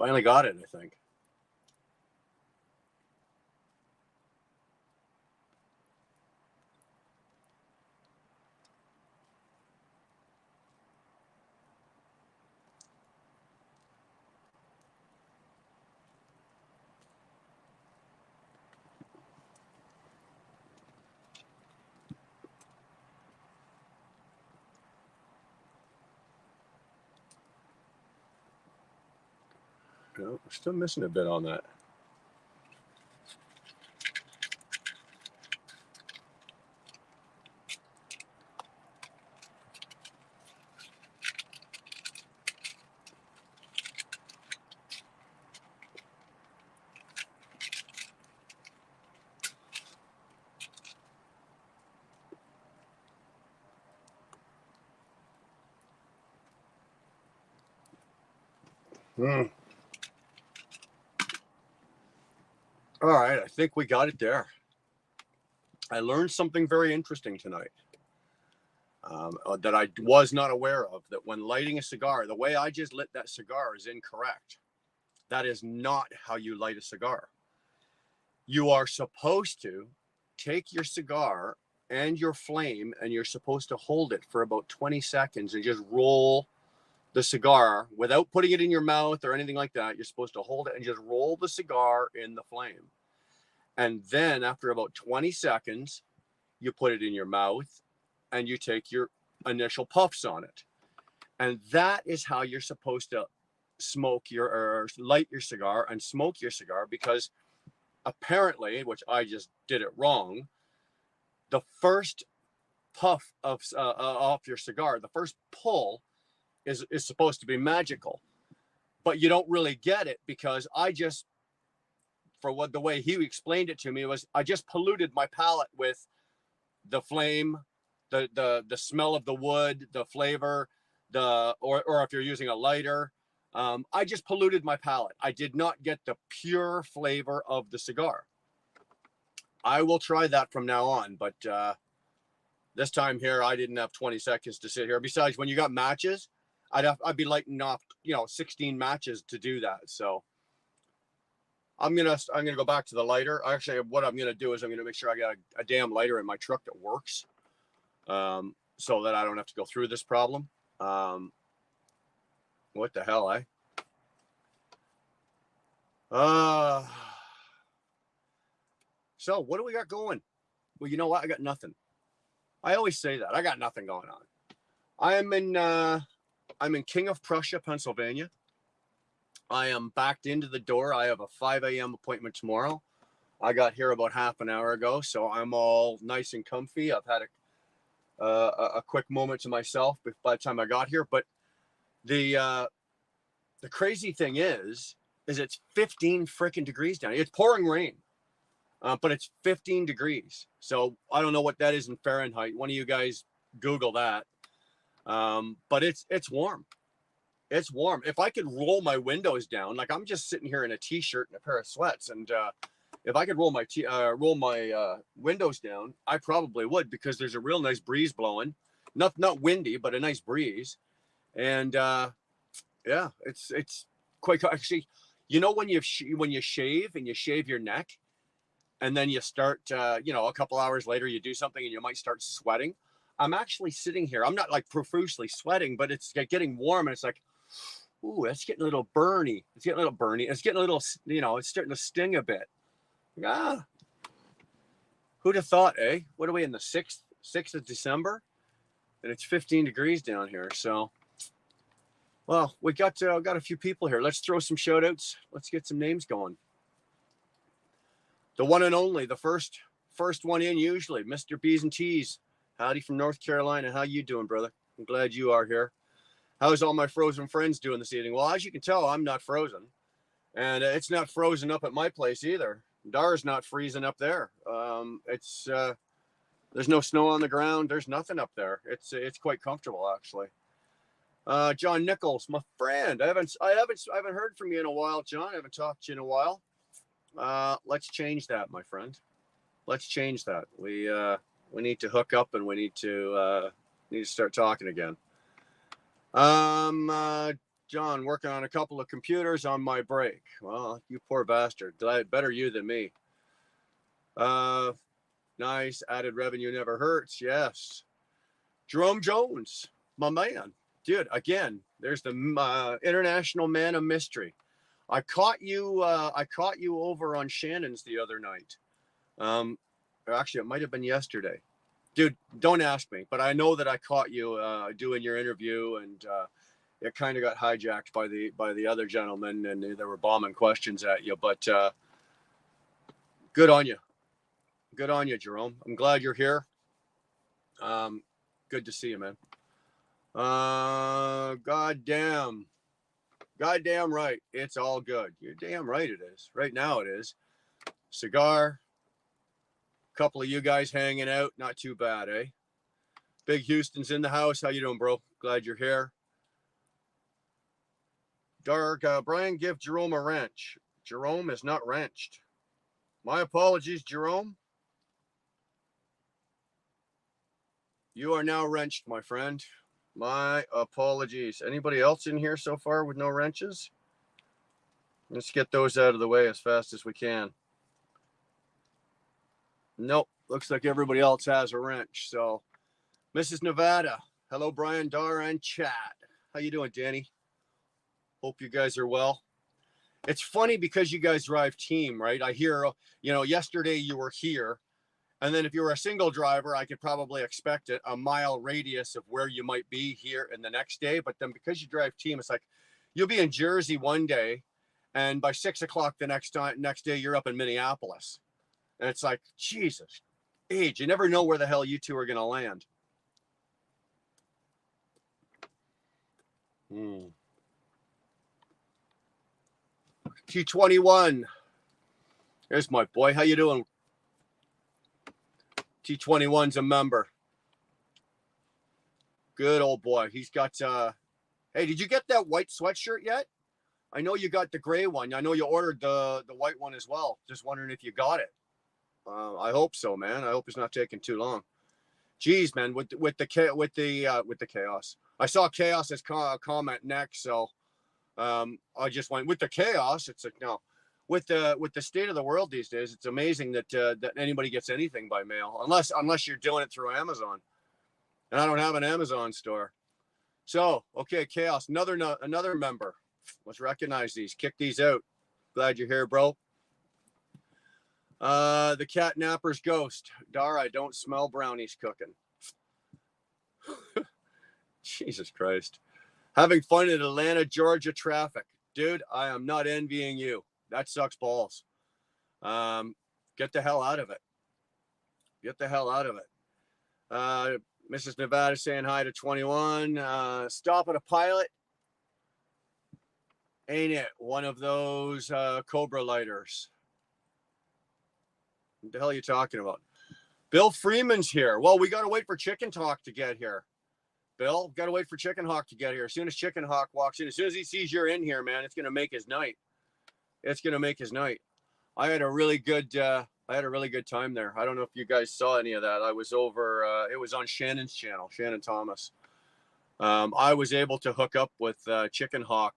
Finally got it, I think. No, we're still missing a bit on that. All right, I think we got it there. I learned something very interesting tonight that I was not aware of, that when lighting a cigar, the way I just lit that cigar is incorrect. That is not how you light a cigar. You are supposed to take your cigar and your flame, and you're supposed to hold it for about 20 seconds and just roll the cigar without putting it in your mouth or anything like that. You're supposed to hold it and just roll the cigar in the flame. And then after about 20 seconds, you put it in your mouth and you take your initial puffs on it. And that is how you're supposed to smoke your, or light your cigar and smoke your cigar, because apparently, which I just did it wrong, the first puff of off your cigar, the first pull is supposed to be magical, but you don't really get it, because I just, for what the way he explained it to me, was I just polluted my palate with the flame, the smell of the wood, the flavor, or if you're using a lighter, I just polluted my palate. I did not get the pure flavor of the cigar. I will try that from now on, but this time here, I didn't have 20 seconds to sit here. Besides, when you got matches, I'd be lighting off, 16 matches to do that. So I'm gonna go back to the lighter. Actually, what I'm gonna do is I'm gonna make sure I got a damn lighter in my truck that works, so that I don't have to go through this problem. What the hell, eh? So what do we got going? Well, you know what? I got nothing. I always say that. I got nothing going on. I'm in King of Prussia, Pennsylvania. I am backed into the door. I have a 5 a.m. appointment tomorrow. I got here about half an hour ago, so I'm all nice and comfy. I've had a quick moment to myself by the time I got here. But the crazy thing is it's 15 freaking degrees down here. It's pouring rain, but it's 15 degrees. So I don't know what that is in Fahrenheit. One of you guys Google that. But it's warm. It's warm. If I could roll my windows down, like I'm just sitting here in a t-shirt and a pair of sweats, and if I could roll my windows down, I probably would, because there's a real nice breeze blowing. Not windy, but a nice breeze. And yeah, it's quite actually. When you shave and you shave your neck, and then you start, a couple hours later you do something and you might start sweating. I'm actually sitting here. I'm not like profusely sweating, but it's getting warm, and it's like, ooh, that's getting a little burny. It's getting a little burny. It's getting a little, it's starting to sting a bit. Who'd have thought, eh? What are we in, the 6th of December? And it's 15 degrees down here. So, well, we got a few people here. Let's throw some shout outs. Let's get some names going. The one and only, the first one in usually, Mr. B's and T's. Howdy from North Carolina. How you doing, brother? I'm glad you are here. How's all my frozen friends doing this evening? Well, as you can tell, I'm not frozen. And it's not frozen up at my place either. Dar's not freezing up there. There's no snow on the ground. There's nothing up there. It's quite comfortable, actually. John Nichols, my friend. I haven't heard from you in a while, John. I haven't talked to you in a while. Let's change that, my friend. Let's change that. We need to hook up, and we need to start talking again. John, working on a couple of computers on my break. Well, you poor bastard. Better you than me. Nice. Added revenue never hurts. Yes. Jerome Jones, my man. Dude, again, there's the international man of mystery. I caught you over on Shannon's the other night. Actually, it might have been yesterday. Dude, don't ask me, but I know that I caught you doing your interview, and it kind of got hijacked by the other gentleman, and they were bombing questions at you. But good on you. Good on you, Jerome. I'm glad you're here. Good to see you, man. Goddamn right. It's all good. You're damn right it is. Right now it is. Cigar. Couple of you guys hanging out. Not too bad, eh? Big Houston's in the house. How you doing, bro? Glad you're here. Dark, Brian, give Jerome a wrench. Jerome is not wrenched. My apologies, Jerome. You are now wrenched, my friend. My apologies. Anybody else in here so far with no wrenches? Let's get those out of the way as fast as we can. Nope. Looks like everybody else has a wrench. So, Mrs. Nevada. Hello, Brian, Dara, and Chad. How you doing, Danny? Hope you guys are well. It's funny because you guys drive team, right? I hear, yesterday you were here. And then if you were a single driver, I could probably expect it a mile radius of where you might be here in the next day. But then because you drive team, it's like you'll be in Jersey one day, and by 6 o'clock the next day, you're up in Minneapolis. And it's like, Jesus, age, you never know where the hell you two are going to land. T21. There's my boy. How you doing? T21's a member. Good old boy. He's got, hey, did you get that white sweatshirt yet? I know you got the gray one. I know you ordered the white one as well. Just wondering if you got it. I hope so, man. I hope it's not taking too long. Geez, man, with the chaos. I saw Chaos's comment next, so I just went with the chaos. It's like, no. With the state of the world these days, it's amazing that anybody gets anything by mail, unless you're doing it through Amazon. And I don't have an Amazon store. So, okay, Chaos, another member. Let's recognize these. Kick these out. Glad you're here, bro. The cat napper's ghost. Dara, I don't smell brownies cooking. Jesus Christ. Having fun in Atlanta, Georgia traffic. Dude, I am not envying you. That sucks balls. Get the hell out of it. Get the hell out of it. Mrs. Nevada saying hi to 21. Stop at a pilot. Ain't it one of those Cobra lighters? What the hell are you talking about? Bill Freeman's here. Well, we got to wait for Chicken Talk to get here. Bill, got to wait for Chicken Hawk to get here. As soon as Chicken Hawk walks in, as soon as he sees you're in here, man, it's going to make his night. It's going to make his night. I had a really good time there. I don't know if you guys saw any of that. I was over, it was on Shannon's channel, Shannon Thomas. I was able to hook up with Chicken Hawk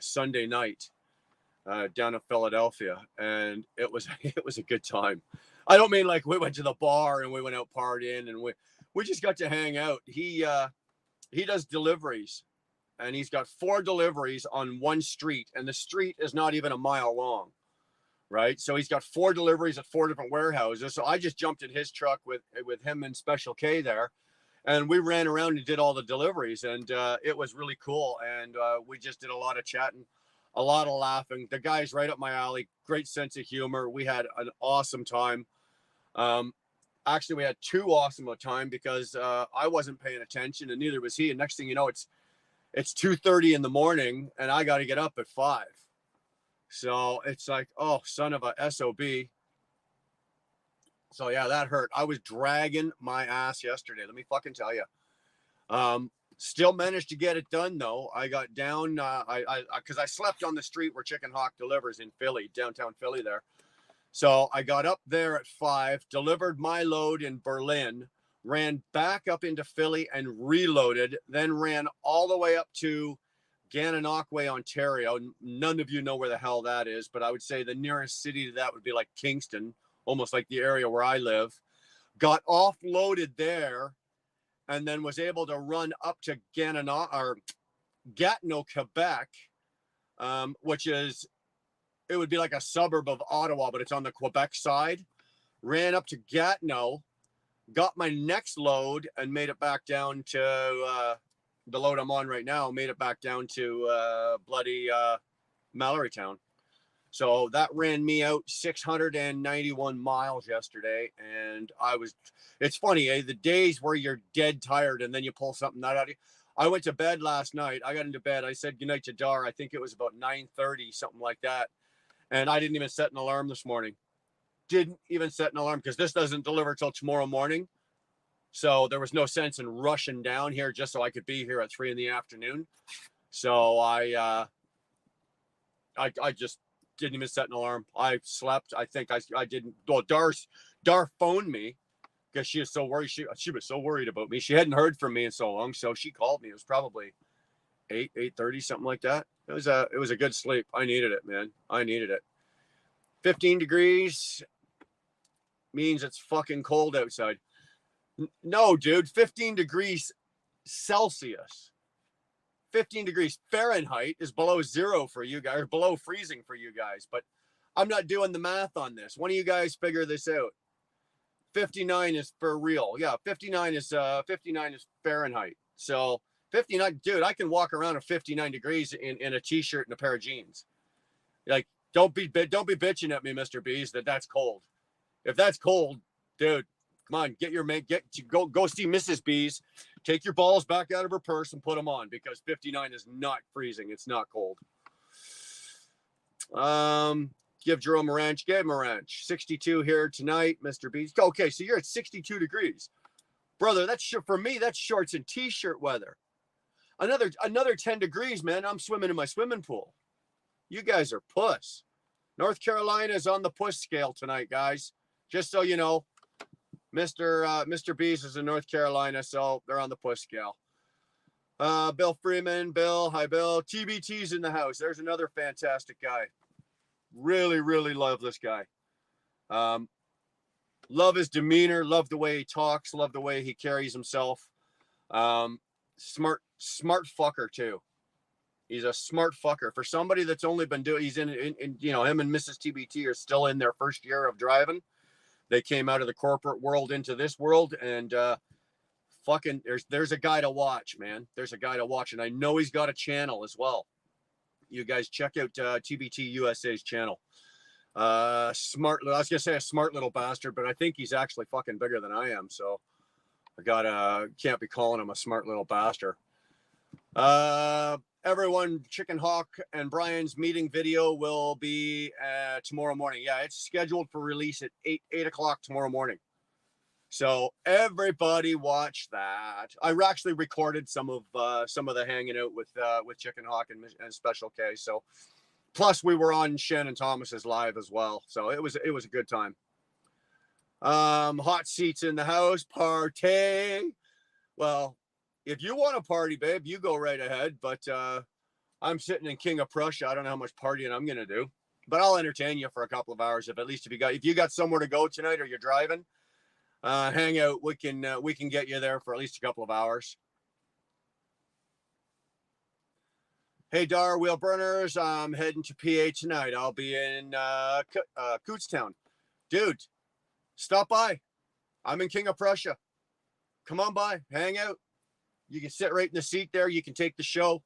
Sunday night down in Philadelphia, and it was a good time. I don't mean like we went to the bar and we went out partying, and we just got to hang out. He does deliveries, and he's got 4 deliveries on one street, and the street is not even a mile long, right? So he's got 4 deliveries at 4 different warehouses. So I just jumped in his truck with him and Special K there, and we ran around and did all the deliveries, and it was really cool. And we just did a lot of chatting, a lot of laughing. The guy's right up my alley. Great sense of humor. We had an awesome time. Actually, we had too awesome a time because I wasn't paying attention, and neither was he. And next thing you know, it's 2:30 in the morning, and I got to get up at 5. So it's like, oh, son of a SOB. So yeah, that hurt. I was dragging my ass yesterday. Let me fucking tell you. Still managed to get it done though. I got down, because I slept on the street where Chicken Hawk delivers in Philly, downtown Philly there. So I got up there at 5, delivered my load in Berlin, ran back up into Philly and reloaded, then ran all the way up to Gananoque, Ontario. None of you know where the hell that is, but I would say the nearest city to that would be like Kingston, almost like the area where I live. Got offloaded there, and then was able to run up to Gatineau, Quebec, which is, it would be like a suburb of Ottawa, but it's on the Quebec side. Ran up to Gatineau, got my next load, and made it back down to the load I'm on right now. Made it back down to bloody Mallorytown. So that ran me out 691 miles yesterday. And it's funny, the days where you're dead tired and then you pull something out of you. I went to bed last night. I got into bed. I said goodnight to Dar. I think it was about 9:30, something like that. And I didn't even set an alarm this morning. Didn't even set an alarm because this doesn't deliver till tomorrow morning. So there was no sense in rushing down here just so I could be here at 3 p.m. So I just didn't even set an alarm. I slept. I think I didn't. Well, Dar phoned me because she was so worried. She was so worried about me. She hadn't heard from me in so long, so she called me. It was probably 8:30, something like that. It was a good sleep. I needed it, man. I needed it. 15 degrees means it's fucking cold outside. No, dude, 15 degrees Celsius. 15 degrees Fahrenheit is below zero for you guys, or below freezing for you guys. But I'm not doing the math on this. One of you guys figure this out. 59 is for real. Yeah, 59 is Fahrenheit. So 59, dude, I can walk around at 59 degrees in a t-shirt and a pair of jeans. Like, don't be bitching at me, Mr. Bees, that's cold. If that's cold, dude, come on, go see Mrs. Bees. Take your balls back out of her purse and put them on, because 59 is not freezing. It's not cold. Give Jerome a wrench. Give him a wrench. 62 here tonight, Mr. Bees. Okay, so you're at 62 degrees. Brother, for me, that's shorts and t-shirt weather. Another 10 degrees, man. I'm swimming in my swimming pool. You guys are puss. North Carolina is on the puss scale tonight, guys. Just so you know, Mr. Bees is in North Carolina, so they're on the puss scale. Bill Freeman, Bill, hi Bill. TBT's in the house. There's another fantastic guy. Really, really love this guy. Love his demeanor, love the way he talks, love the way he carries himself. Smart fucker too. He's a smart fucker. For somebody that's only been he's in him and Mrs. TBT are still in their first year of driving. They came out of the corporate world into this world, and fucking there's a guy to watch, man. There's a guy to watch, and I know he's got a channel as well. You guys check out TBT USA's channel. I was gonna say a smart little bastard, but I think he's actually fucking bigger than I am, so I can't be calling him a smart little bastard. Everyone, Chicken Hawk and Brian's meeting video will be tomorrow morning. Yeah, it's scheduled for release at 8 o'clock tomorrow morning. So everybody watch that. I actually recorded some of the hanging out with Chicken Hawk and Special K. So plus we were on Shannon Thomas's live as well. So it was a good time. Hot seats in the house, party. Well, if you want to party, babe, you go right ahead. But I'm sitting in King of Prussia. I don't know how much partying I'm gonna do, but I'll entertain you for a couple of hours. If you got somewhere to go tonight or you're driving, hang out. We can get you there for at least a couple of hours. Hey, Dar Wheel Burners, I'm heading to PA tonight. I'll be in Cootstown. Dude, stop by. I'm in King of Prussia. Come on by, hang out. You can sit right in the seat there. You can take the show.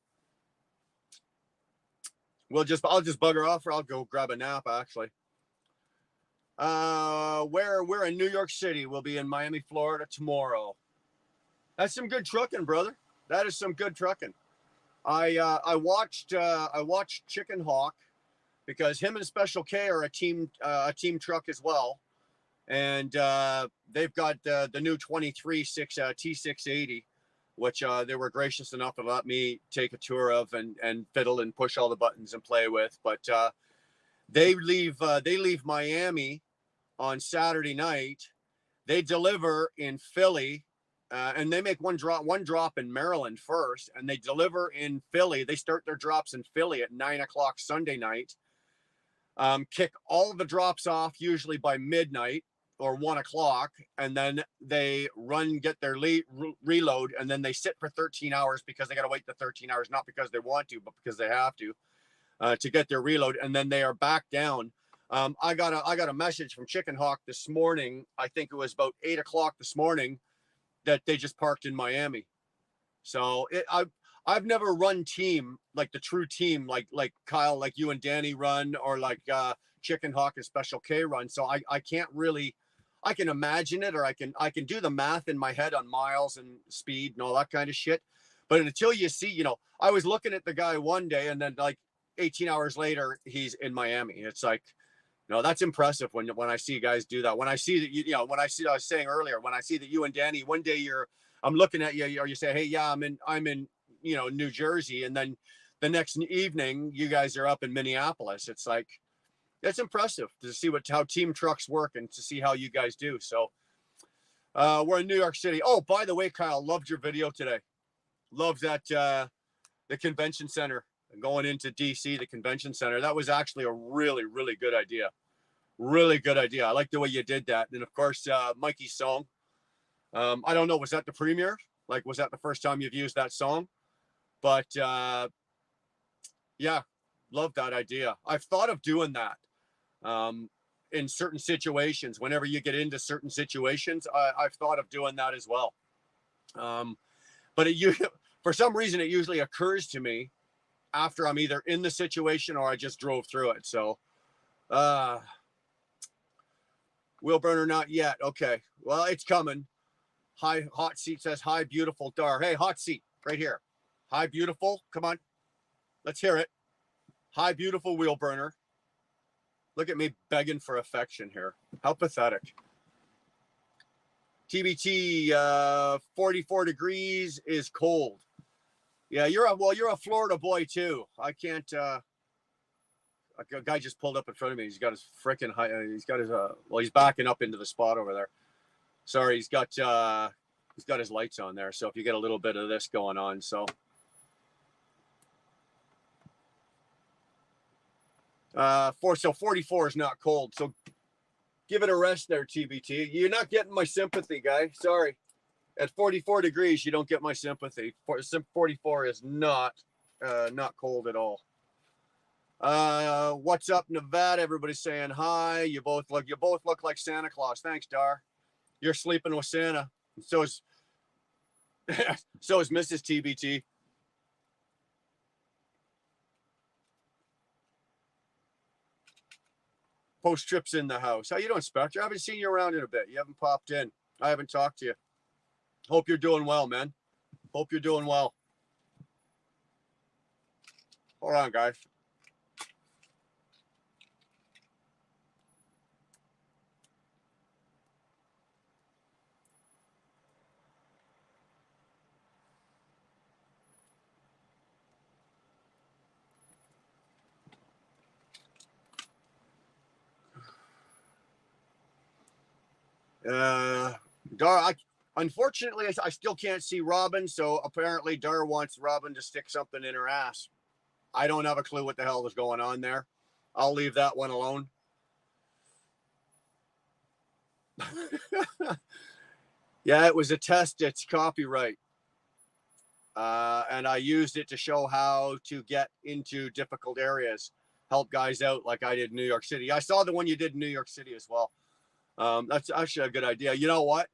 I'll just bugger off, or I'll go grab a nap, actually. We're in New York City. We'll be in Miami, Florida tomorrow. That's some good trucking, brother. That is some good trucking. I watched Chicken Hawk because him and Special K are a team truck as well, and they've got the new 23 T680, which they were gracious enough to let me take a tour of and fiddle and push all the buttons and play with. But they leave Miami on Saturday night. They deliver in Philly and they make one drop in Maryland first, and they deliver in Philly. They start their drops in Philly at 9 o'clock Sunday night. Kick all of the drops off usually by midnight or 1 o'clock, and then they get their reload, and then they sit for 13 hours because they got to wait the 13 hours, not because they want to, but because they have to get their reload, and then they are back down. I got a message from Chicken Hawk this morning. I think it was about 8 o'clock this morning that they just parked in Miami. So I've never run team, like the true team, like Kyle, like you and Danny run, or like Chicken Hawk and Special K run. So I can't really, I can imagine it, or I can do the math in my head on miles and speed and all that kind of shit. But until you see, I was looking at the guy one day, and then like 18 hours later, he's in Miami. It's like, that's impressive when I see guys do that. When I see that, when I was saying earlier, when I see that you and Danny, one day I'm looking at you, or you say, hey, yeah, I'm in New Jersey, and then the next evening you guys are up in Minneapolis. It's like, it's impressive to see how team trucks work and to see how you guys do. So we're in New York City. Oh, by the way, Kyle, loved your video today. Loved that the convention center, going into DC, the convention center. That was actually a really, really good idea. Really good idea. I like the way you did that. And of course, Mikey's song. I don't know, was that the premiere? Like, was that the first time you've used that song? But yeah, love that idea. I've thought of doing that in certain situations. Whenever you get into certain situations, I've thought of doing that as well. But for some reason, it usually occurs to me after I'm either in the situation or I just drove through it. So wheel burner, not yet. Okay, well, it's coming. Hi, Hot Seat says, hi, beautiful Dar. Hey, Hot Seat, right here. Hi, beautiful. Come on. Let's hear it. Hi, beautiful wheel burner. Look at me begging for affection here. How pathetic. TBT, 44 degrees is cold. Yeah, you're a Florida boy too. I can't, a guy just pulled up in front of me. He's got his freaking he's backing up into the spot over there. Sorry, he's got his lights on there. So if you get a little bit of this going on, so. 44 is not cold. So give it a rest there, TBT. You're not getting my sympathy, guy. Sorry. At 44 degrees, you don't get my sympathy. 44 is not cold at all. What's up, Nevada? Everybody's saying hi. You both look like Santa Claus. Thanks, Dar. You're sleeping with Santa. So is Mrs. TBT. Post trips in the house. How you doing, Spectre? I haven't seen you around in a bit. You haven't popped in. I haven't talked to you. Hope you're doing well, man. Hope you're doing well. Hold on, guys. Dar, unfortunately, I still can't see Robin, so apparently Dar wants Robin to stick something in her ass. I don't have a clue what the hell was going on there. I'll leave that one alone. Yeah, it was a test. It's copyright. And I used it to show how to get into difficult areas, help guys out like I did in New York City. I saw the one you did in New York City as well. That's actually a good idea. You know what?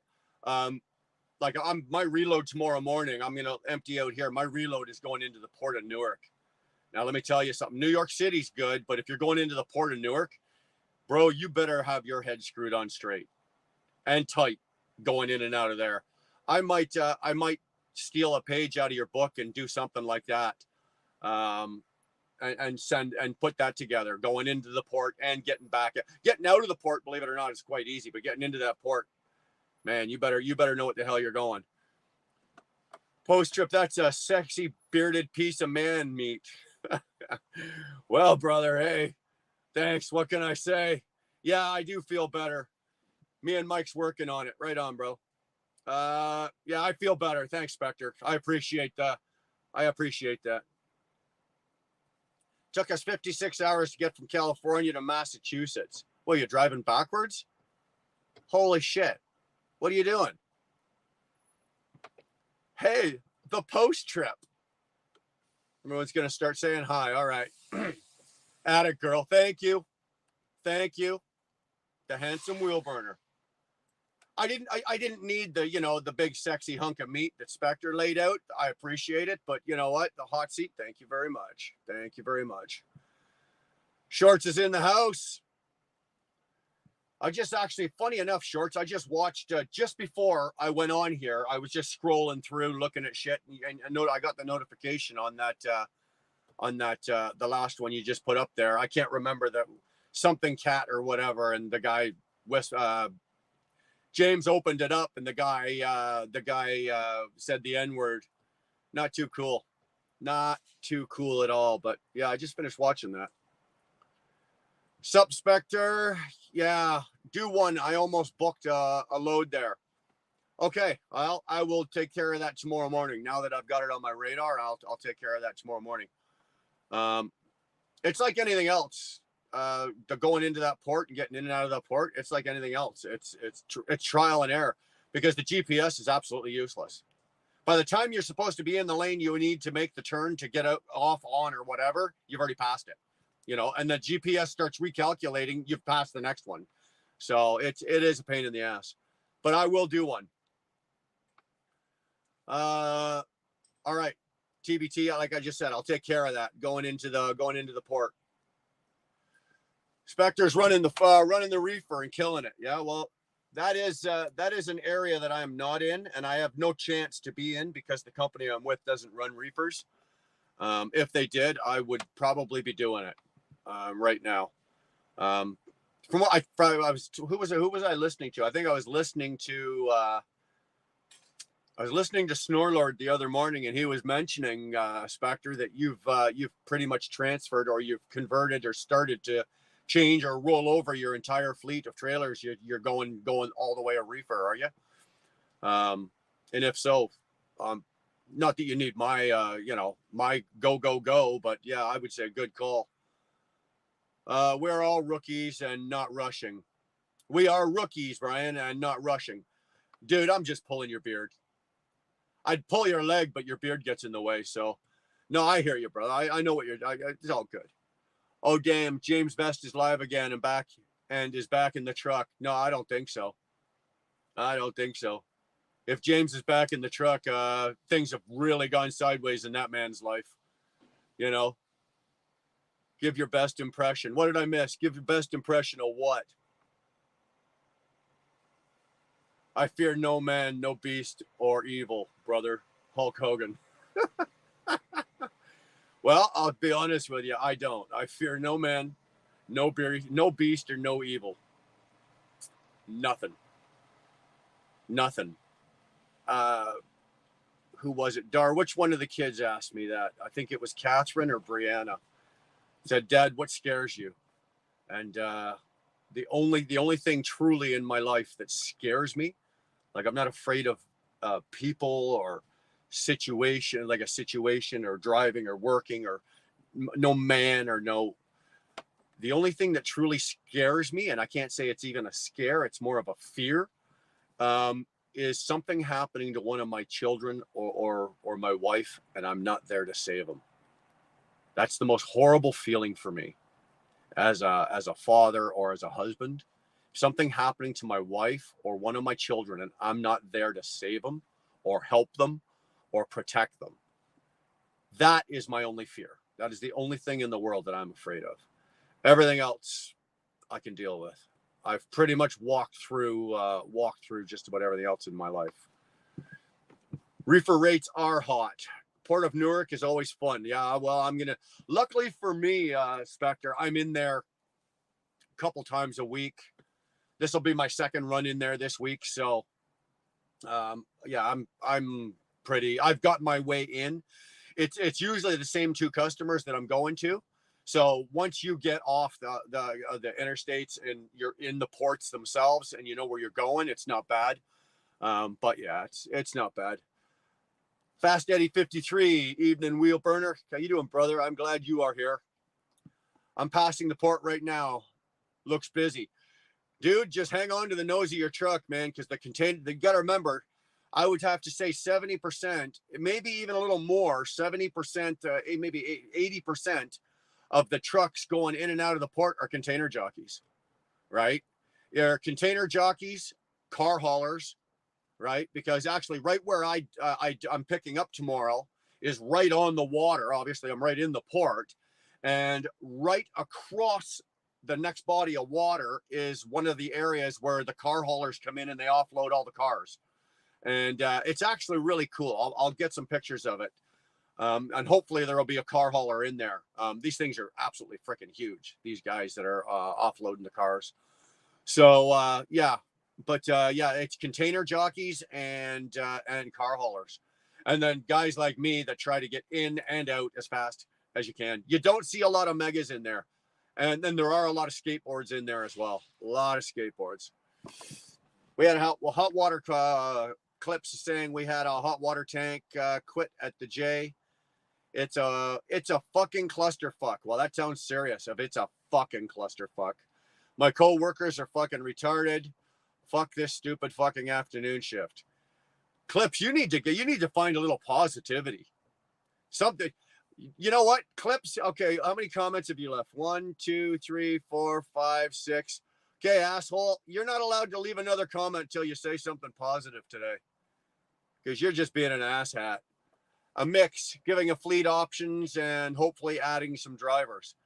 Like my reload tomorrow morning, I'm going to empty out here. My reload is going into the Port of Newark. Now, let me tell you something. New York City's good, but if you're going into the Port of Newark, bro, you better have your head screwed on straight and tight going in and out of there. I might steal a page out of your book and do something like that. And send and put that together, going into the port and getting out of the port, believe it or not, is quite easy, but getting into that port, man, you better know what the hell you're going. Post trip, that's a sexy bearded piece of man meat. Well, brother, hey, thanks. What can I say? Yeah, I do feel better. Me and Mike's working on it. Right on, bro. Yeah, I feel better. Thanks, Spectre. I appreciate that. I appreciate that. Took us 56 hours to get from California to Massachusetts. Well, you're driving backwards? Holy shit. What are you doing? Hey, the post trip. Everyone's going to start saying hi. All right. At it, girl. Thank you. Thank you. The handsome wheel burner. I didn't need the, the big sexy hunk of meat that Spectre laid out. I appreciate it. But you know what? The hot seat. Thank you very much. Thank you very much. Shorts is in the house. I just actually, funny enough, Shorts, I just watched just before I went on here. I was just scrolling through, looking at shit, and I got the notification on that, the last one you just put up there. I can't remember the something cat or whatever, and the guy James opened it up, and the guy said the N-word. Not too cool, not too cool at all. But yeah, I just finished watching that. Sup, Spectre? Yeah, do one. I almost booked a load there. Okay, I will take care of that tomorrow morning. Now that I've got it on my radar, I'll take care of that tomorrow morning. It's like anything else. The going into that port and getting in and out of that port, it's like anything else. It's trial and error because the GPS is absolutely useless. By the time you're supposed to be in the lane you need to make the turn to get out, off, on, or whatever, you've already passed it. And the GPS starts recalculating, you've passed the next one. So it is a pain in the ass, but I will do one. All right. TBT, like I just said, I'll take care of that going into the port. Spectre's running the reefer and killing it. Yeah, well, that is an area that I am not in, and I have no chance to be in because the company I'm with doesn't run reefers. If they did, I would probably be doing it. Right now, from what who was I listening to? I think I was listening to Snorlord the other morning, and he was mentioning Spectre that you've pretty much transferred or you've converted or started to change or roll over your entire fleet of trailers. You're going all the way a reefer, are you? And if so, not that you need my my go, but yeah, I would say good call. We're all rookies and not rushing. We are rookies, Brian, and not rushing. Dude, I'm just pulling your beard. I'd pull your leg, but your beard gets in the way. So, no, I hear you, brother. I know what it's all good. Oh, damn. James Best is live again and is back in the truck. No, I don't think so. I don't think so. If James is back in the truck, things have really gone sideways in that man's life. Give your best impression. What did I miss? Give your best impression of what? I fear no man, no beast, or evil, brother. Hulk Hogan. Well, I'll be honest with you. I don't. I fear no man, no beast, or no evil. Nothing. Nothing. Who was it? Dar, which one of the kids asked me that? I think it was Catherine or Brianna. Said, Dad, what scares you? And the only thing truly in my life that scares me, like I'm not afraid of people or situation, like a situation or driving or working or no man or no. The only thing that truly scares me, and I can't say it's even a scare, it's more of a fear, is something happening to one of my children or my wife, and I'm not there to save them. That's the most horrible feeling for me as a father or as a husband. Something happening to my wife or one of my children, and I'm not there to save them or help them or protect them. That is my only fear. That is the only thing in the world that I'm afraid of. Everything else I can deal with. I've pretty much walked through just about everything else in my life. Reefer rates are hot. Port of Newark is always fun. Yeah, well, luckily for me, Spectre, I'm in there a couple times a week. This will be my second run in there this week. So, yeah, I've got my way in. It's usually the same two customers that I'm going to. So once you get off the interstates and you're in the ports themselves and you know where you're going, it's not bad. But yeah, it's not bad. Fast Eddie 53, evening wheel burner. How you doing, brother? I'm glad you are here. I'm passing the port right now. Looks busy. Dude, just hang on to the nose of your truck, man, because the container, you got to remember, I would have to say 70%, maybe even a little more, 70%, maybe 80% of the trucks going in and out of the port are container jockeys, right? They're container jockeys, car haulers, right? Because actually, right where I'm picking up tomorrow is right on the water. Obviously, I'm right in the port, and right across the next body of water is one of the areas where the car haulers come in and they offload all the cars. And it's actually really cool. I'll get some pictures of it. And hopefully there will be a car hauler in there. These things are absolutely freaking huge. These guys that are offloading the cars. So yeah, but yeah, it's container jockeys and car haulers, and then guys like me that try to get in and out as fast as you can. You don't see a lot of megas in there, and then there are a lot of skateboards in there as well. A lot of skateboards. We had hot water clips saying we had a hot water tank quit at the J. It's a fucking clusterfuck. Well, that sounds serious. If it's a fucking clusterfuck. My co-workers are fucking retarded. Fuck this stupid fucking afternoon shift. Clips, you need to find a little positivity. Something. You know what? Clips. Okay, how many comments have you left? 1, 2, 3, 4, 5, 6. Okay, asshole. You're not allowed to leave another comment until you say something positive today. Because you're just being an asshat. A mix, giving a fleet options and hopefully adding some drivers.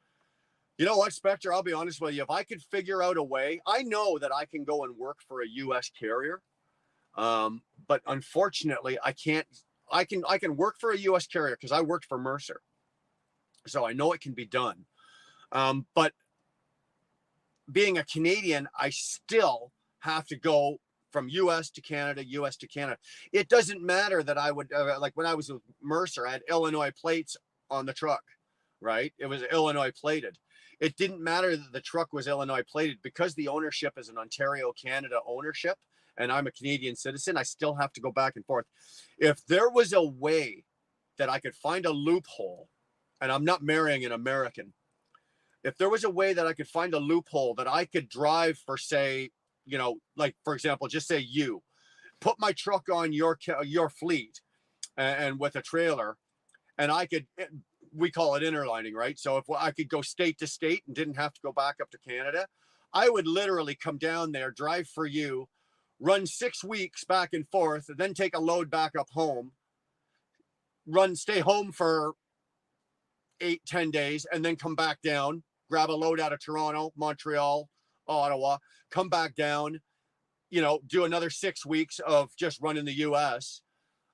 You know what, Spectre? I'll be honest with you. If I could figure out a way, I know that I can go and work for a U.S. carrier, but unfortunately, I can't. I can work for a U.S. carrier because I worked for Mercer, so I know it can be done. But being a Canadian, I still have to go from U.S. to Canada, U.S. to Canada. It doesn't matter that I would like when I was with Mercer, I had Illinois plates on the truck, right? It was Illinois plated. It didn't matter that the truck was Illinois plated because the ownership is an Ontario, Canada ownership, and I'm a Canadian citizen. I still have to go back and forth. If there was a way that I could find a loophole, and I'm not marrying an American, if there was a way that I could find a loophole that I could drive for, say, you know, like for example, just say you put my truck on your fleet and with a trailer, and I could. We call it interlining, right? So if I could go state to state and didn't have to go back up to Canada, I would literally come down there, drive for you, run 6 weeks back and forth, and then take a load back up home, stay home for 8-10 days, and then come back down, grab a load out of Toronto, Montreal, Ottawa, come back down, you know, do another 6 weeks of just running the US.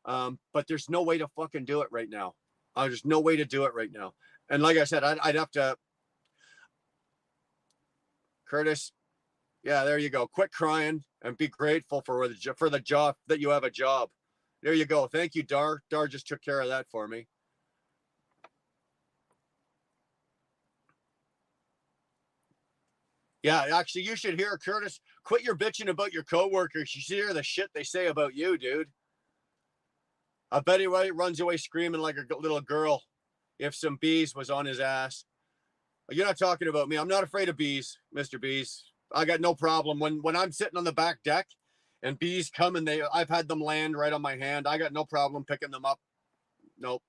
But there's no way to fucking do it right now. There's no way to do it right now. And like I said, I'd have to. Curtis, yeah, there you go. Quit crying and be grateful for the job that you have a job. There you go. Thank you, Dar. Dar just took care of that for me. Yeah, actually, you should hear Curtis. Quit your bitching about your coworkers. You should hear the shit they say about you, dude. I bet he runs away screaming like a little girl if some bees was on his ass. You're not talking about me. I'm not afraid of bees, Mr. Bees. I got no problem. When I'm sitting on the back deck and bees come and I've had them land right on my hand. I got no problem picking them up. Nope.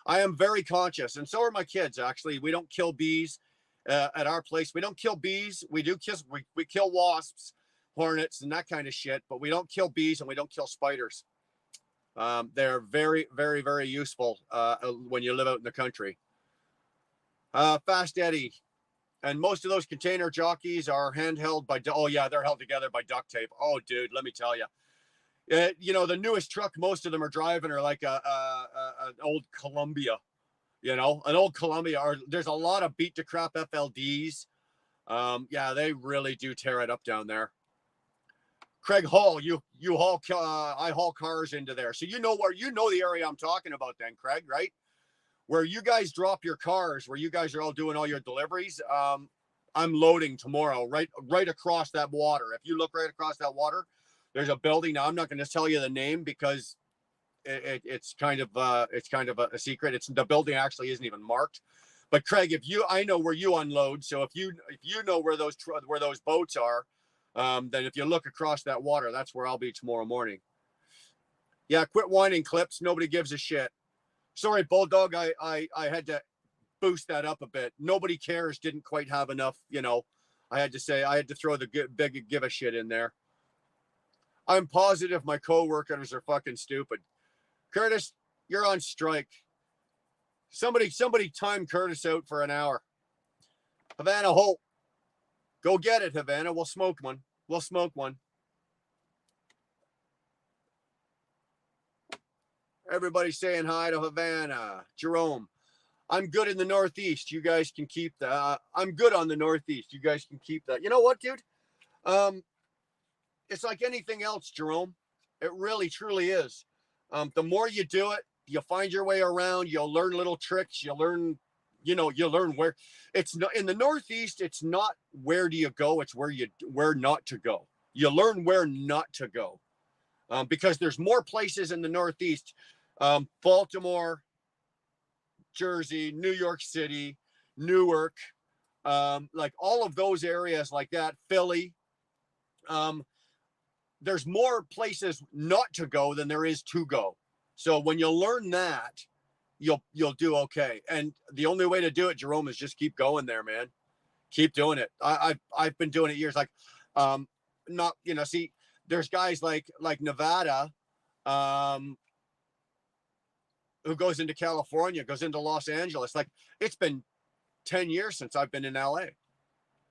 I am very conscious, and so are my kids, actually. We don't kill bees at our place. We don't kill bees. We kill wasps, hornets, and that kind of shit, but we don't kill bees and we don't kill spiders. They're very, very, very useful when you live out in the country. Fast Eddie. And most of those container jockeys are handheld by, oh yeah, they're held together by duct tape. Oh, dude, let me tell you. You know, the newest truck most of them are driving are like an old Columbia, you know, an old Columbia. Or there's a lot of beat to crap FLDs. Yeah, they really do tear it up down there. Craig Hall, you haul, I haul cars into there. So you know the area I'm talking about then, Craig, right? Where you guys drop your cars, where you guys are all doing all your deliveries. I'm loading tomorrow, right across that water. If you look right across that water, There's a building. Now I'm not going to tell you the name because it's kind of a secret. It's the building actually isn't even marked. But Craig, I know where you unload. So if you know where those boats are, then if you look across that water, that's where I'll be tomorrow morning. Yeah, quit whining, Clips. Nobody gives a shit. Sorry, Bulldog. I had to boost that up a bit. Nobody cares. Didn't quite have enough. I had to throw the big give a shit in there. I'm positive my coworkers are fucking stupid. Curtis, you're on strike. Somebody time Curtis out for an hour. Havana Holt. Go get it, Havana. We'll smoke one. Everybody saying hi to Havana. Jerome. I'm good in the Northeast. You guys can keep that. I'm good on the Northeast. You guys can keep that. You know what, dude? It's like anything else, Jerome. It really, truly is. The more you do it, you find your way around. You'll learn little tricks. You learn where. It's not in the Northeast. It's not where do you go. It's where not to go. You learn where not to go, because there's more places in the Northeast. Baltimore, Jersey, New York City, Newark, like all of those areas like that, Philly. There's more places not to go than there is to go. So when you learn that, you'll do okay. And the only way to do it, Jerome, is just keep going there, man. Keep doing it. I've been doing it years. Like, see, there's guys like Nevada, who goes into California, goes into Los Angeles. Like, it's been 10 years since I've been in LA.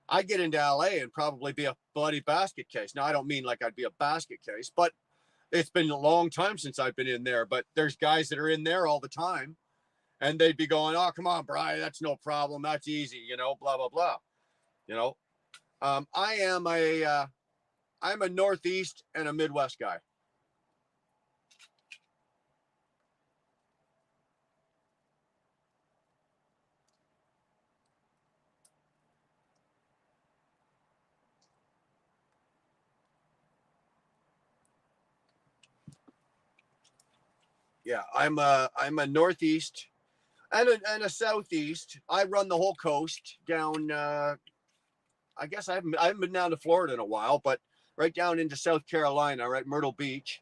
I get into LA and probably be a bloody basket case. Now, I don't mean like I'd be a basket case, but it's been a long time since I've been in there. But there's guys that are in there all the time, and they'd be going, "Oh, come on, Brian, that's no problem. That's easy, blah, blah, blah." I'm a Northeast and a Midwest guy. Yeah, I'm a Northeast and a Southeast. I run the whole coast down. I guess I haven't been down to Florida in a while, but right down into South Carolina, right, Myrtle Beach.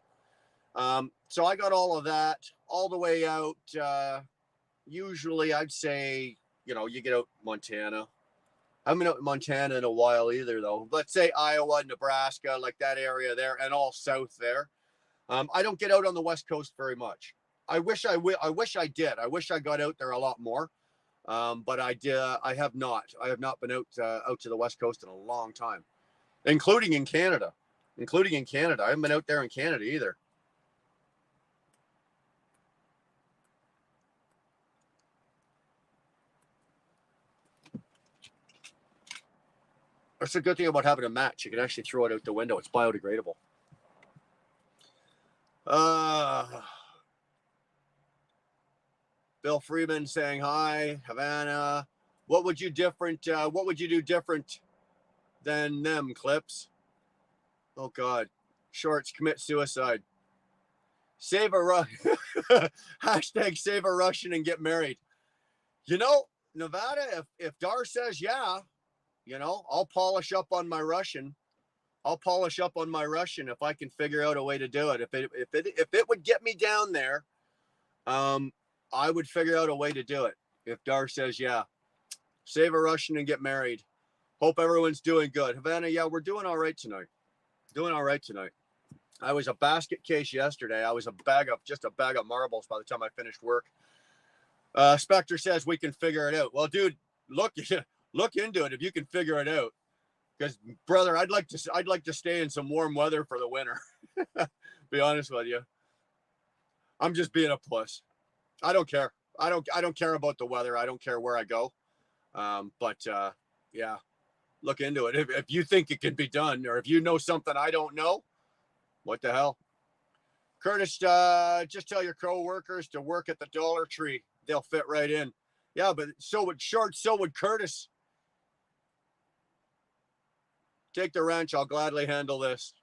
So I got all of that all the way out. Usually, I'd say you get out Montana. I haven't been out in Montana in a while either, though. Let's say Iowa, Nebraska, like that area there, and all south there. I don't get out on the West Coast very much. I wish I did. I wish I got out there a lot more. But I have not. I have not been out to the West Coast in a long time, including in Canada. I haven't been out there in Canada either. That's a good thing about having a match. You can actually throw it out the window. It's biodegradable. Bill Freeman saying hi, Havana. What would you do different than them, Clips? Oh God, Shorts commit suicide. Save a hashtag save a Russian and get married. Nevada, if Dar says yeah, I'll polish up on my Russian. If I can figure out a way to do it. If it would get me down there, I would figure out a way to do it. If Dar says yeah, save a Russian and get married. Hope everyone's doing good. Havana, yeah, we're doing all right tonight. I was a basket case yesterday. I was a bag of marbles by the time I finished work. Spectre says we can figure it out. Well, dude, look into it if you can figure it out. Because, brother, I'd like to stay in some warm weather for the winter. Be honest with you. I'm just being a puss. I don't care. I don't care about the weather. I don't care where I go. But yeah, look into it. If you think it can be done, or if you know something I don't know, what the hell? Curtis, just tell your co-workers to work at the Dollar Tree. They'll fit right in. Yeah, but so would Short, so would Curtis. Take the wrench. I'll gladly handle this.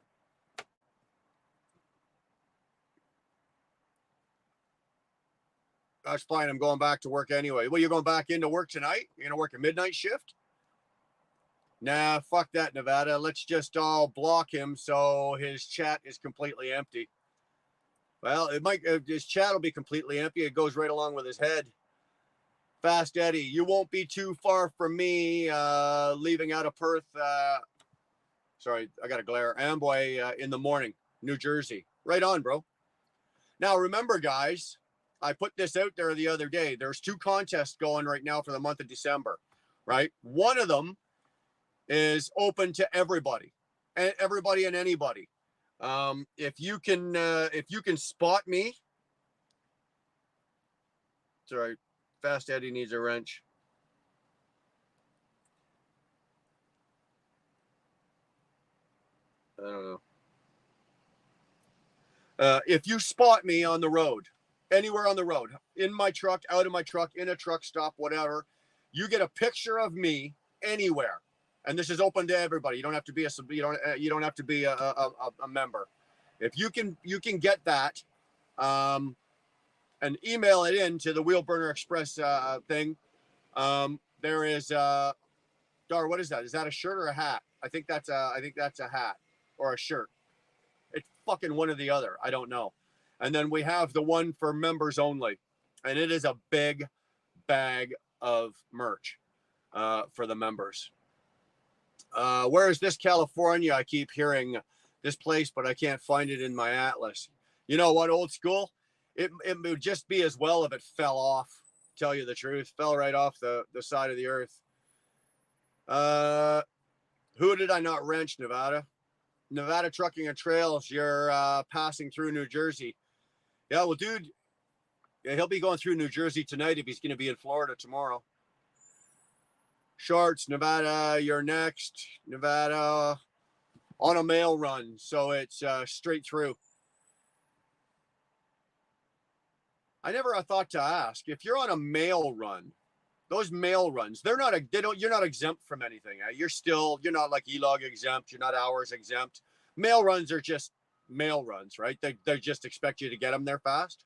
That's fine. I'm going back to work anyway. Well, you're going back into work tonight? You're going to work a midnight shift? Nah, fuck that, Nevada. Let's just all block him so his chat is completely empty. Well, it might. His chat will be completely empty. It goes right along with his head. Fast Eddie, you won't be too far from me. Leaving out of Perth. Sorry, I got a glare. Amboy in the morning, New Jersey. Right on, bro. Now remember, guys, I put this out there the other day. There's 2 contests going right now for the month of December. Right, one of them is open to everybody, and everybody and anybody. If you can spot me, sorry, Fast Eddie needs a wrench. I don't know. If you spot me on the road, anywhere on the road, in my truck, out of my truck, in a truck stop, whatever, you get a picture of me anywhere. And this is open to everybody. You don't have to be you don't have to be a member. If you can get that, and email it in to the Wheel Burner Express thing. There is Dar. What is that? Is that a shirt or a hat? I think that's a hat or a shirt. It's fucking one or the other. I don't know. And then we have the one for members only, and it is a big bag of merch for the members. Where is this California? I keep hearing this place, but I can't find it in my atlas. You know what, old school? It would just be as well if it fell off. Tell you the truth, fell right off the side of the earth. Who did I not wrench, Nevada? Nevada Trucking and Trails, you're passing through New Jersey. Yeah, well, dude, yeah, he'll be going through New Jersey tonight if he's going to be in Florida tomorrow. Shorts, Nevada, you're next. Nevada on a mail run, so it's straight through. I never thought to ask, if you're on a mail run, those mail runs, you're not exempt from anything. You're not like E-log exempt. You're not hours exempt. Mail runs are just mail runs, right? They just expect you to get them there fast.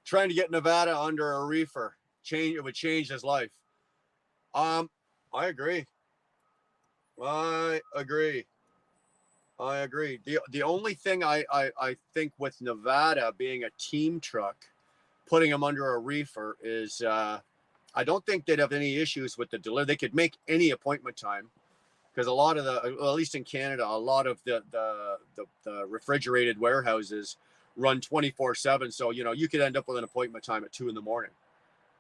Trying to get Nevada under a reefer, it would change his life. I agree. I agree. The only thing I think with Nevada being a team truck, putting them under a reefer is I don't think they'd have any issues with the delivery. They could make any appointment time, because a lot of at least in Canada, a lot of the refrigerated warehouses run 24/7. So you could end up with an appointment time at 2 a.m.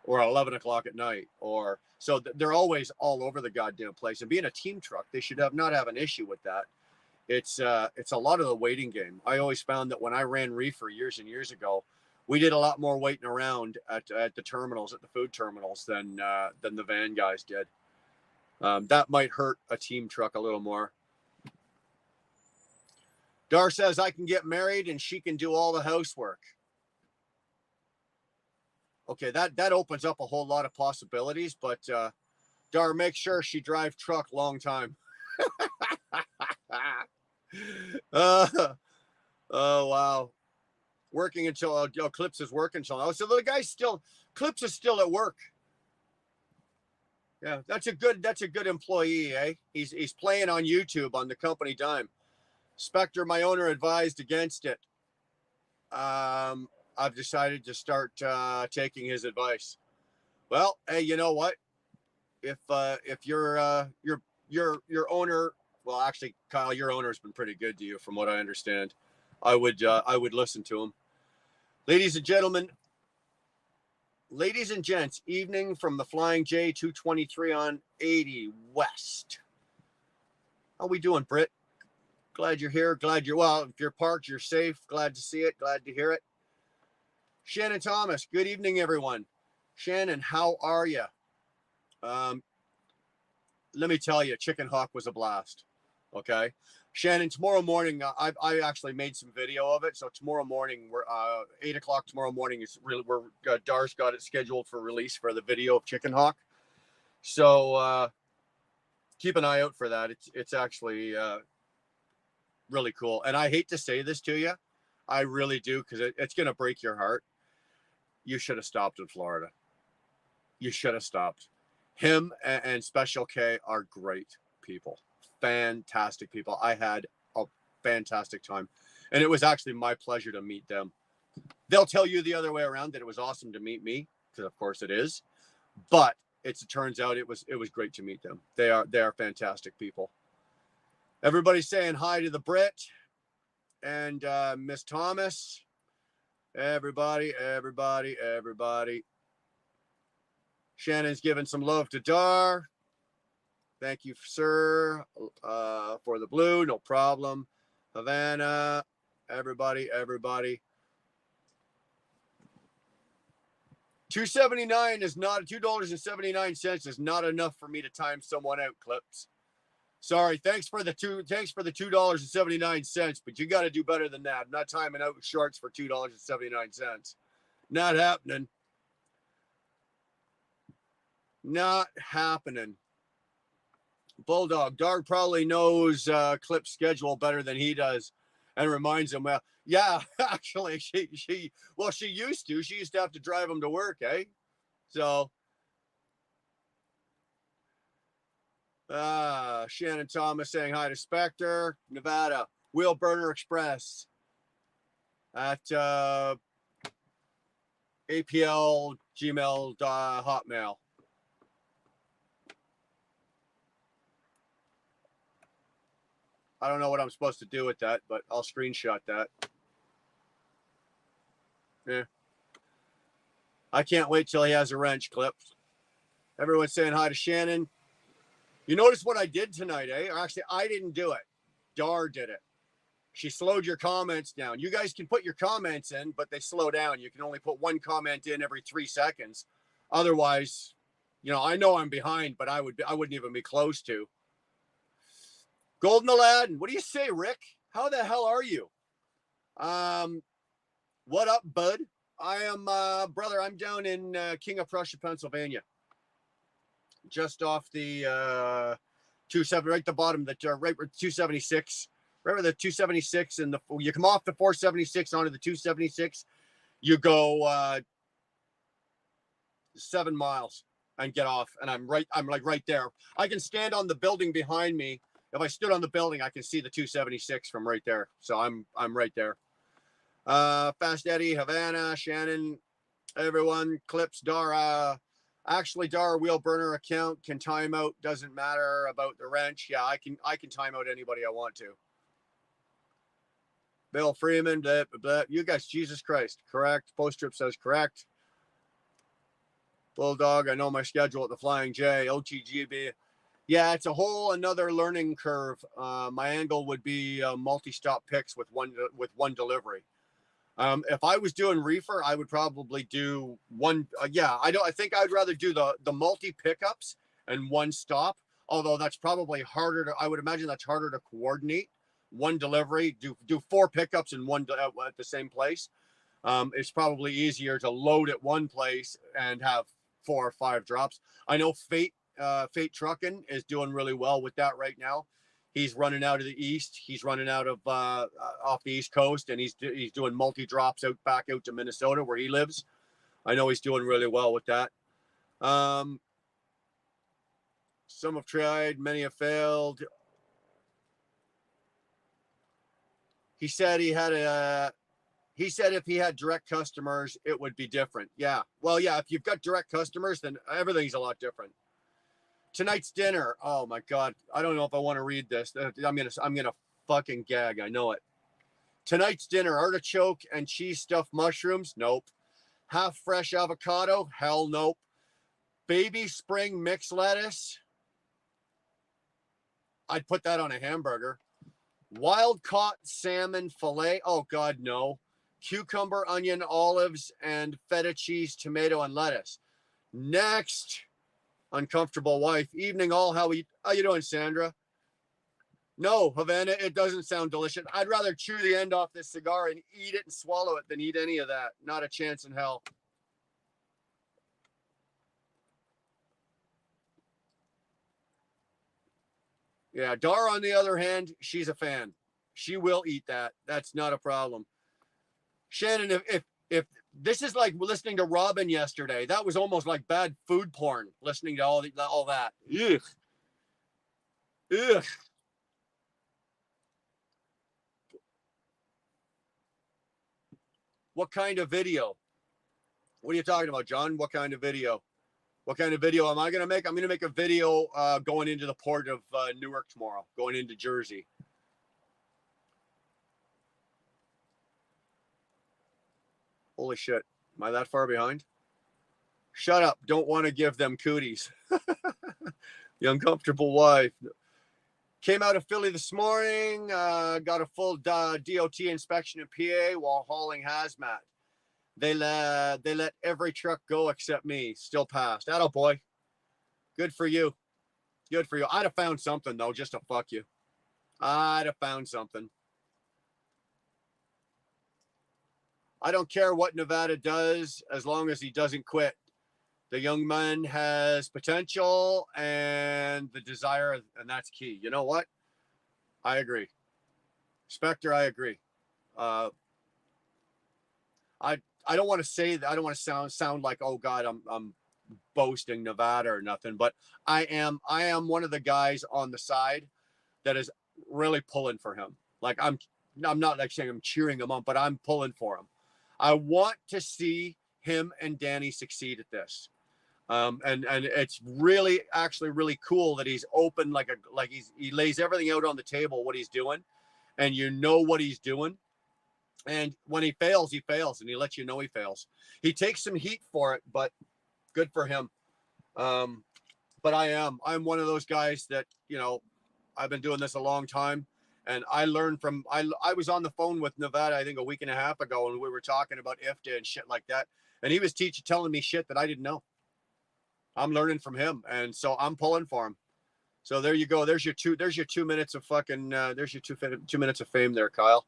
or 11 o'clock at night, or so they're always all over the goddamn place. And being a team truck, they should not have an issue with that. It's a lot of the waiting game. I always found that when I ran reefer years and years ago, we did a lot more waiting around at the terminals, at the food terminals, than the van guys did. That might hurt a team truck a little more. Dar says I can get married and she can do all the housework. Okay, that opens up a whole lot of possibilities, but Dar, make sure she drive truck long time. Oh wow, working until Clips is working until now. So the guy's Clips is still at work. Yeah, that's a good employee, eh? He's playing on YouTube on the company dime. Spectre, my owner advised against it. I've decided to start taking his advice. Well, hey, you know what? If your owner, well, actually, Kyle, your owner's been pretty good to you, from what I understand. I would listen to him. Ladies and gentlemen, ladies and gents, evening from the Flying J 223 on 80 West. How we doing, Britt? Glad you're here. Glad well, if you're parked, you're safe. Glad to see it. Glad to hear it. Shannon Thomas, good evening, everyone. Shannon, how are you? Let me tell you, Chicken Hawk was a blast. Okay, Shannon, tomorrow morning, I actually made some video of it. So tomorrow morning, we're 8 o'clock tomorrow morning is really Dar's got it scheduled for release for the video of Chicken Hawk. So keep an eye out for that. It's actually really cool. And I hate to say this to you, I really do, because it's going to break your heart. You should have stopped in Florida. You should have stopped. Him and Special K are great people. Fantastic people. I had a fantastic time. And it was actually my pleasure to meet them. They'll tell you the other way around that it was awesome to meet me, because of course it is. But it turns out it was great to meet them. They are fantastic people. Everybody's saying hi to the Brit and Miss Thomas. Everybody. Shannon's giving some love to Dar. Thank you, sir, for the blue. No problem. Havana, everybody. $2.79 is not $2.79 is not enough for me to time someone out, Clips. Sorry, thanks for the $2.79, but you got to do better than that. I'm not timing out shorts for $2.79. Not happening. Not happening. Bulldog Dark probably knows Clip's schedule better than he does, and reminds him. Well, yeah, actually, she used to. She used to have to drive him to work, eh? So, Shannon Thomas saying hi to Spectre, Nevada, Wheel Burner Express at APL Gmail Hotmail. I don't know what I'm supposed to do with that, but I'll screenshot that. Yeah. I can't wait till he has a wrench, Clips. Everyone's saying hi to Shannon. You notice what I did tonight, eh? Actually, I didn't do it. Dar did it. She slowed your comments down. You guys can put your comments in, but they slow down. You can only put one comment in every 3 seconds. Otherwise, I know I'm behind, but I wouldn't even be close to. Golden Aladdin, what do you say, Rick? How the hell are you? What up, bud? I am, brother, I'm down in King of Prussia, Pennsylvania. Just off the 270, right at the bottom, right where 276, right where the 276 and you come off the 476 onto the 276, you go 7 miles and get off, and I'm like right there. I can stand on the building behind me. If I stood on the building, I can see the 276 from right there. So I'm right there. Fast Eddie, Havana, Shannon, everyone, Clips, Dara. Actually, Dara Wheel Burner account can time out. Doesn't matter about the wrench. Yeah, I can time out anybody I want to. Bill Freeman, blah, blah, blah. You guys, Jesus Christ, correct. Post Trip says correct. Bulldog, I know my schedule at the Flying J. OTGB. Yeah, it's a whole another learning curve. My angle would be multi-stop picks with one delivery. If I was doing reefer, I would probably do one. I think I'd rather do the multi pickups and one stop. Although that's probably harder I would imagine that's harder to coordinate. One delivery, do 4 pickups in one at the same place. It's probably easier to load at one place and have 4 or 5 drops. I know Fate Trucking is doing really well with that right now. He's running out of the east. He's running out of off the East Coast, and he's doing multi drops back out to Minnesota where he lives. I know he's doing really well with that. Some have tried, many have failed. He said he said if he had direct customers, it would be different. Yeah. Well, yeah, if you've got direct customers, then everything's a lot different. Tonight's dinner. Oh my God. I don't know if I want to read this. I'm gonna fucking gag. I know it. Tonight's dinner, artichoke and cheese stuffed mushrooms. Nope. Half fresh avocado. Hell nope. Baby spring mixed lettuce. I'd put that on a hamburger. Wild caught salmon fillet. Oh God, no. Cucumber, onion, olives, and feta cheese, tomato, and lettuce. Next. Uncomfortable wife. Evening all. How you doing, Sandra? No, Havana, it doesn't sound delicious. I'd rather chew the end off this cigar and eat it and swallow it than eat any of that. Not a chance in hell. Yeah, Dar, on the other hand, she's a fan. She will eat that. That's not a problem. Shannon, if this is like listening to Robin yesterday, that was almost like bad food porn. Listening to all that. Ugh. Ugh. What kind of video? What are you talking about, John? What kind of video? What kind of video am I going to make? I'm going to make a video going into the port of Newark tomorrow, going into Jersey. Holy shit. Am I that far behind? Shut up. Don't want to give them cooties. The uncomfortable wife. Came out of Philly this morning. Got a full DOT inspection in PA while hauling hazmat. They let every truck go except me. Still passed. Atta boy. Good for you. Good for you. I'd have found something, though, just to fuck you. I'd have found something. I don't care what Nevada does as long as he doesn't quit. The young man has potential and the desire, and that's key. You know what? I agree. Spectre, I agree. I don't want to say that. I don't want to sound like, oh God, I'm boasting Nevada or nothing, but I am one of the guys on the side that is really pulling for him. Like I'm not like saying I'm cheering him on, but I'm pulling for him. I want to see him and Danny succeed at this. And it's really actually really cool that he's open he lays everything out on the table, what he's doing, and you know what he's doing. And when he fails, and he lets you know he fails. He takes some heat for it, but good for him. But I'm one of those guys that, you know, I've been doing this a long time, and I learned from, I was on the phone with Nevada, I think a week and a half ago, and we were talking about IFTA and shit like that. And he was telling me shit that I didn't know. I'm learning from him. And so I'm pulling for him. So there you go. There's your 2 minutes of fucking, there's your 2 minutes of fame there, Kyle.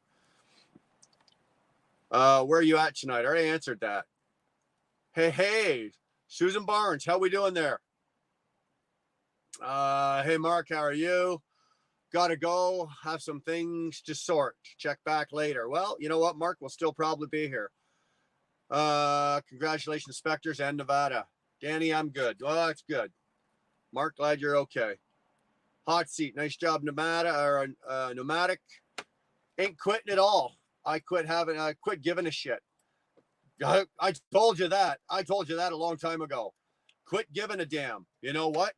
Where are you at tonight? I already answered that. Hey, Susan Barnes, how we doing there? Hey, Mark, how are you? Gotta go. Have some things to sort. Check back later. Well, you know what? Mark will still probably be here. Congratulations, Spectres and Nevada. Danny, I'm good. Well, that's good. Mark, glad you're okay. Hot seat. Nice job, Nevada or Nomadic. Ain't quitting at all. I quit giving a shit. I told you that. I told you that a long time ago. Quit giving a damn. You know what?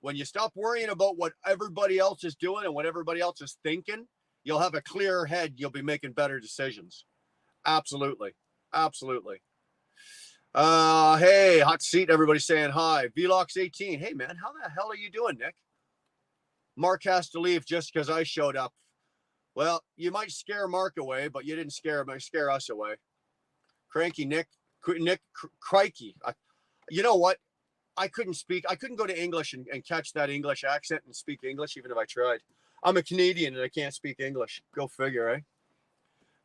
When you stop worrying about what everybody else is doing and what everybody else is thinking, you'll have a clearer head. You'll be making better decisions. Absolutely. Absolutely. Hey, hot seat. Everybody saying hi. Vlox 18. Hey, man, how the hell are you doing, Nick? Mark has to leave just because I showed up. Well, you might scare Mark away, but you didn't scare us away. Cranky Nick, crikey. You know what? I couldn't go to English and catch that English accent and speak English, even if I tried. I'm a Canadian and I can't speak English. Go figure, eh?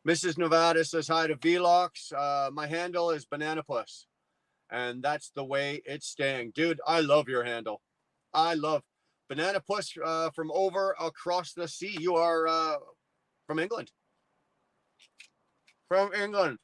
Mrs. Nevada says hi to Vlox. My handle is Bananapus. And that's the way it's staying. Dude, I love your handle. I love Bananapus from over across the sea. You are from England. From England.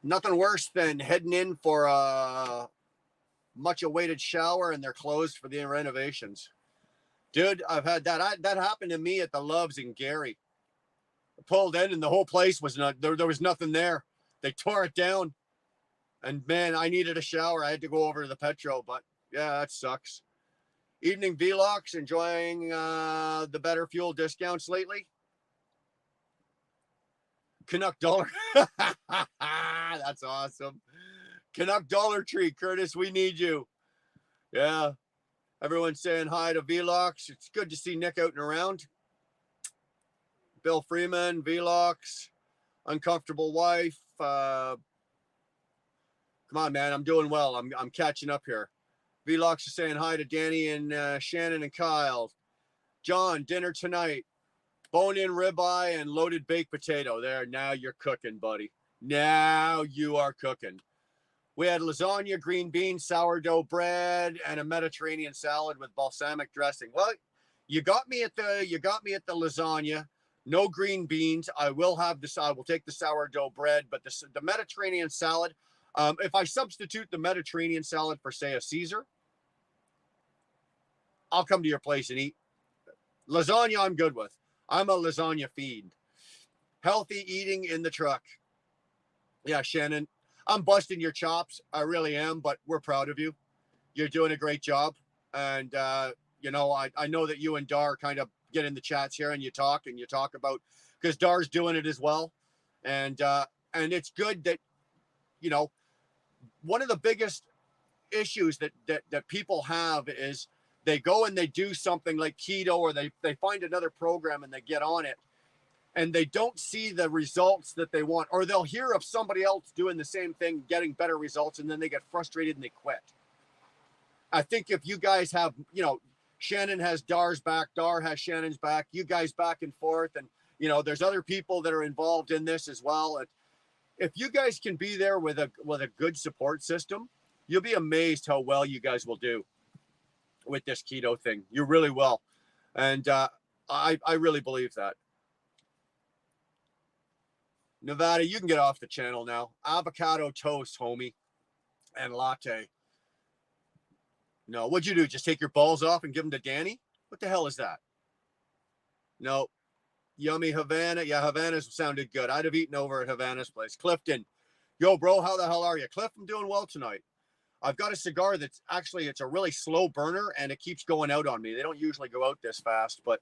Nothing worse than heading in for a much awaited shower and they're closed for the renovations. Dude, I've had that. That happened to me at the Loves in Gary. I pulled in and the whole place was not there. There was nothing there. They tore it down. And man, I needed a shower. I had to go over to the Petro, but yeah, that sucks. Evening Vlox, enjoying the better fuel discounts lately. Canuck Dollar. That's awesome. Canuck Dollar Tree, Curtis, we need you. Yeah. Everyone's saying hi to Vlox. It's good to see Nick out and around. Bill Freeman, Vlox, Uncomfortable Wife. Come on, man. I'm doing well. I'm catching up here. Vlox is saying hi to Danny and Shannon and Kyle. John, dinner tonight. Bone-in ribeye and loaded baked potato. There, now you're cooking, buddy. Now you are cooking. We had lasagna, green beans, sourdough bread, and a Mediterranean salad with balsamic dressing. Well, you got me at the lasagna. No green beans. I will have this. I will take the sourdough bread, but the Mediterranean salad. If I substitute the Mediterranean salad for, say, a Caesar, I'll come to your place and eat. Lasagna, I'm good with. I'm a lasagna fiend. Healthy eating in the truck. Yeah, Shannon, I'm busting your chops. I really am, but we're proud of you. You're doing a great job. And, you know, I know that you and Dar kind of get in the chats here and you talk about, because Dar's doing it as well. And it's good that, you know, one of the biggest issues that people have is they go and they do something like keto, or they find another program and they get on it and they don't see the results that they want, or they'll hear of somebody else doing the same thing, getting better results, and then they get frustrated and they quit. I think if you guys have, you know, Shannon has Dar's back, Dar has Shannon's back, you guys back and forth, and, you know, there's other people that are involved in this as well. If you guys can be there with a good support system, you'll be amazed how well you guys will do with this keto thing. You really will. And I really believe that. Nevada, you can get off the channel now. Avocado toast, homie, and latte. No, what'd you do? Just take your balls off and give them to Danny? What the hell is that? No. Yummy Havana. Yeah, Havana's sounded good. I'd have eaten over at Havana's place. Clifton. Yo, bro, how the hell are you? Cliff, I'm doing well tonight. I've got a cigar that's actually, it's a really slow burner and it keeps going out on me. They don't usually go out this fast, but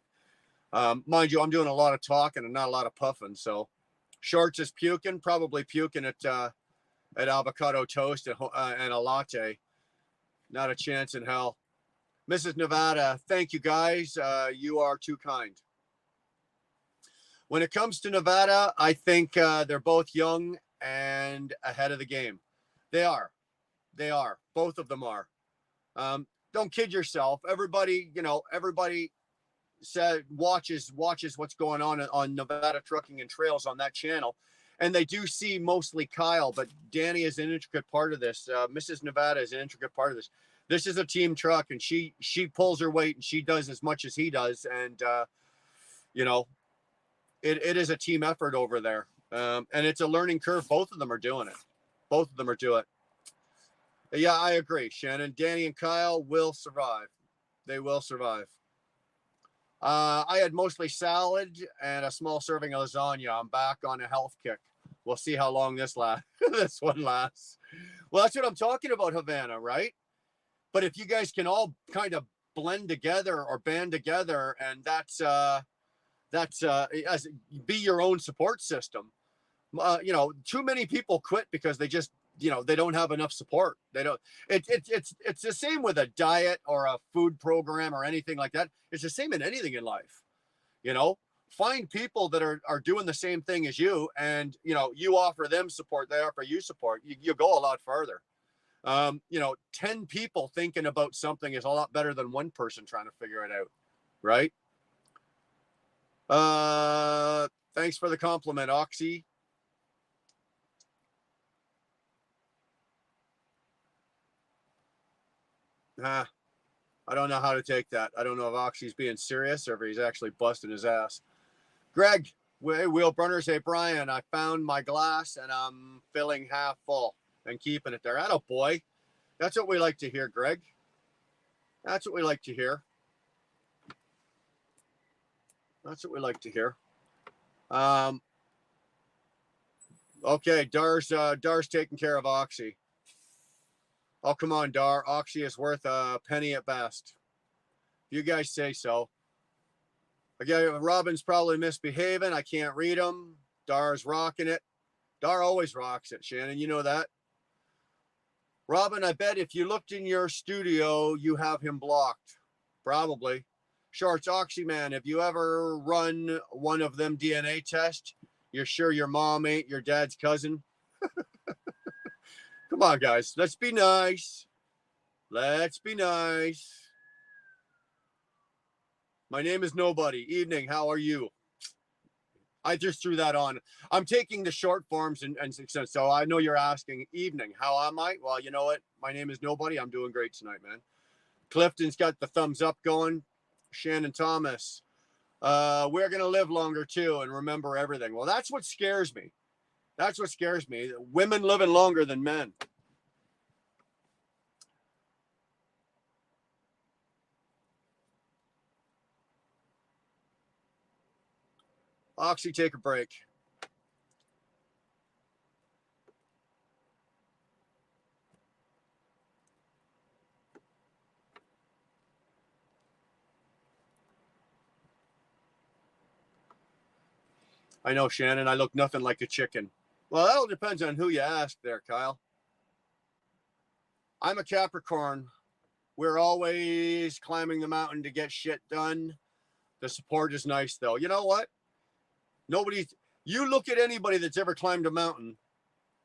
mind you, I'm doing a lot of talking and not a lot of puffing. So Shorts is puking, probably puking at avocado toast and a latte. Not a chance in hell. Mrs. Nevada, thank you guys. You are too kind. When it comes to Nevada, I think they're both young and ahead of the game. They are. Both of them are. Don't kid yourself. Everybody watches what's going on Nevada Trucking and Trails on that channel. And they do see mostly Kyle, but Danny is an intricate part of this. Mrs. Nevada is an intricate part of this. This is a team truck, and she pulls her weight and she does as much as he does. And, it is a team effort over there. And it's a learning curve. Both of them are doing it. Yeah, I agree, Shannon. Danny and Kyle will survive. They will survive. I had mostly salad and a small serving of lasagna. I'm back on a health kick. We'll see how long this one lasts. Well, that's what I'm talking about, Havana, right? But if you guys can all kind of blend together or band together, and that's be your own support system. Too many people quit because they just, they don't have enough support. They don't. It's the same with a diet or a food program or anything like that. It's the same in anything in life. Find people that are doing the same thing as you, and you offer them support, they offer you support. You go a lot farther. 10 people thinking about something is a lot better than one person trying to figure it out, right? Thanks for the compliment, Oxy. I don't know how to take that. I don't know if Oxy's being serious or if he's actually busting his ass. Greg, Wheel Burners, hey, Brian, I found my glass and I'm filling half full and keeping it there. Atta boy. That's what we like to hear, Greg. That's what we like to hear. Okay, Dar's taking care of Oxy. Oh, come on, Dar. Oxy is worth a penny at best. You guys say so. Okay, Robin's probably misbehaving. I can't read him. Dar's rocking it. Dar always rocks it, Shannon. You know that. Robin, I bet if you looked in your studio, you have him blocked. Probably. Shorts, Oxyman, have you ever run one of them DNA tests? You're sure your mom ain't your dad's cousin? Come on, guys. Let's be nice. My name is nobody. Evening. How are you? I just threw that on. I'm taking the short forms and success. So I know you're asking. Evening. How am I? Well, you know what? My name is nobody. I'm doing great tonight, man. Clifton's got the thumbs up going. Shannon Thomas. We're gonna live longer too and remember everything. Well, that's what scares me. That's what scares me. Women living longer than men. Oxy, take a break. I know, Shannon, I look nothing like a chicken. Well, that all depends on who you ask there, Kyle. I'm a Capricorn. We're always climbing the mountain to get shit done. The support is nice, though. You know what? Nobody, you look at anybody that's ever climbed a mountain,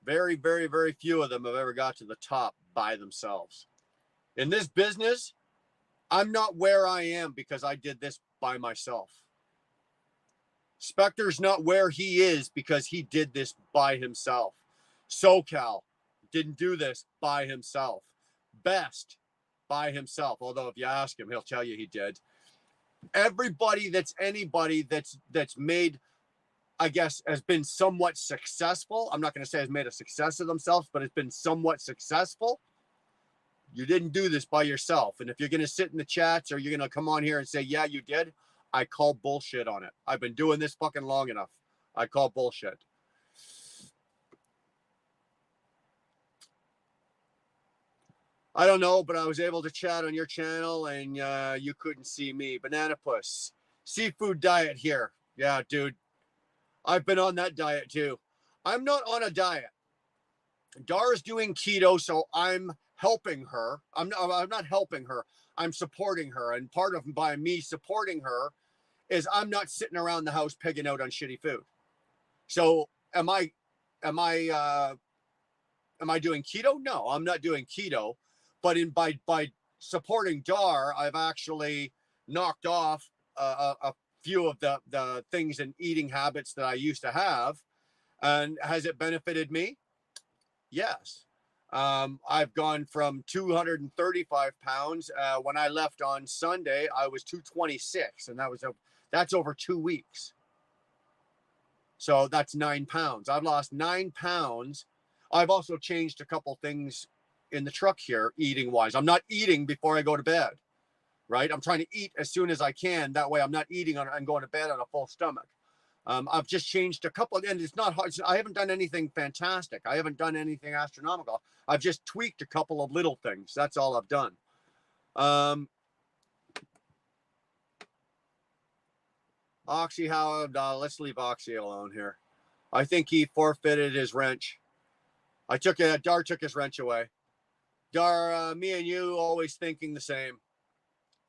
very, very, very few of them have ever got to the top by themselves. In this business, I'm not where I am because I did this by myself. Spectre's not where he is because he did this by himself. SoCal didn't do this by himself. Best by himself. Although if you ask him, he'll tell you he did. Everybody that's anybody that's made, I guess, has been somewhat successful. I'm not going to say has made a success of themselves, but has been somewhat successful. You didn't do this by yourself. And if you're going to sit in the chats or you're going to come on here and say, yeah, you did, I call bullshit on it. I've been doing this fucking long enough. I call bullshit. I don't know, but I was able to chat on your channel and you couldn't see me. Banana Puss. Seafood diet here. Yeah, dude. I've been on that diet too. I'm not on a diet. Dara's doing keto, so I'm helping her. I'm not helping her. I'm supporting her. And part of by me supporting her is I'm not sitting around the house pigging out on shitty food. So am I doing keto? No, I'm not doing keto. But by supporting Dar, I've actually knocked off a few of the things and eating habits that I used to have. And has it benefited me? Yes. I've gone from 235 pounds. When I left on Sunday, I was 226, and that's over 2 weeks. So that's 9 pounds. I've lost 9 pounds. I've also changed a couple things in the truck here, eating wise. I'm not eating before I go to bed, right? I'm trying to eat as soon as I can. That way I'm not eating and going to bed on a full stomach. I've just changed a couple, and it's not hard. I haven't done anything fantastic. I haven't done anything astronomical. I've just tweaked a couple of little things. That's all I've done. Oxy, how? Let's leave Oxy alone here. I think he forfeited his wrench. Dar took his wrench away. Dar, me and you always thinking the same.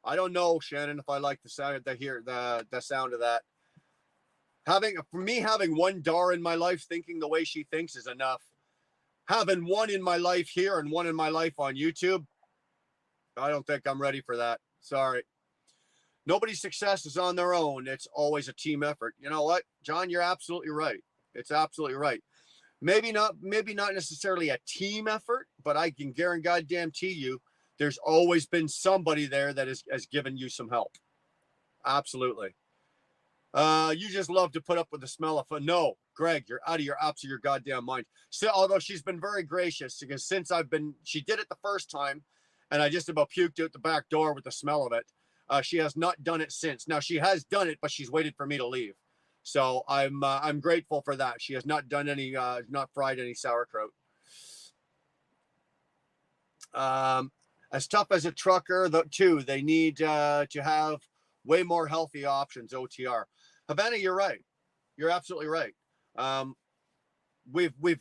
I don't know, Shannon, if I like the sound, the sound of that. Having one Dar in my life thinking the way she thinks is enough. Having one in my life here and one in my life on YouTube, I don't think I'm ready for that. Sorry. Nobody's success is on their own. It's always a team effort. You know what, John? You're absolutely right. It's absolutely right. Maybe not necessarily a team effort, but I can guarantee you there's always been somebody there that has given you some help. Absolutely. You just love to put up with the smell of fun. No, Greg, you're out of your goddamn mind. So, although she's been very gracious, because she did it the first time, and I just about puked out the back door with the smell of it. She has not done it since. Now she has done it, but she's waited for me to leave. So I'm grateful for that. She has not done any, not fried any sauerkraut. As tough as a trucker, too, they need to have way more healthy options. OTR. Havana, you're right. You're absolutely right. We've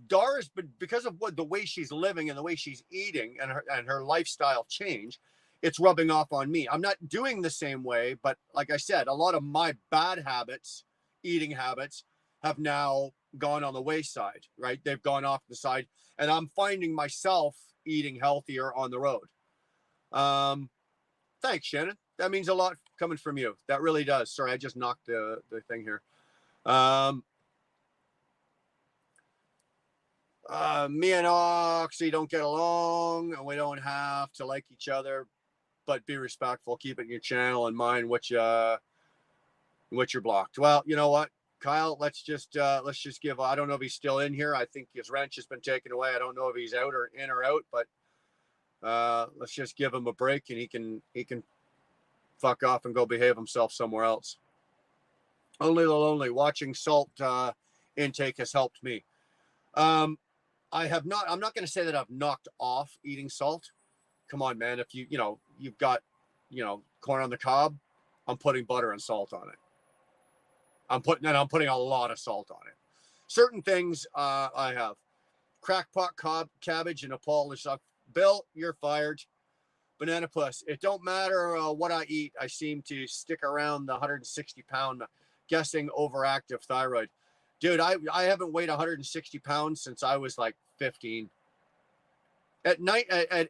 Doris, but because of the way she's living and the way she's eating and her lifestyle change, it's rubbing off on me. I'm not doing the same way, but like I said, a lot of my bad habits, eating habits, have now gone on the wayside, right? They've gone off the side, and I'm finding myself eating healthier on the road. Thanks, Shannon. That means a lot. coming from you. That really does. Sorry, I just knocked the thing here. Me and Oxy don't get along, and we don't have to like each other, but be respectful. Keep it in your channel and mind what you're blocked. Well, you know what, Kyle, let's just give. I don't know if he's still in here. I think his wrench has been taken away. I don't know if he's out or in or out, but let's just give him a break, and he can fuck off and go behave himself somewhere else. Only the lonely. Watching salt intake has helped me. I'm not going to say that I've knocked off eating salt. Come on, man. If you've got, corn on the cob, I'm putting butter and salt on it. I'm putting a lot of salt on it. Certain things I have. Crackpot cabbage and a Polish. Bill, you're fired. Banana Puss. It don't matter what I eat. I seem to stick around the 160 pound, guessing overactive thyroid. Dude, I haven't weighed 160 pounds since I was like 15. At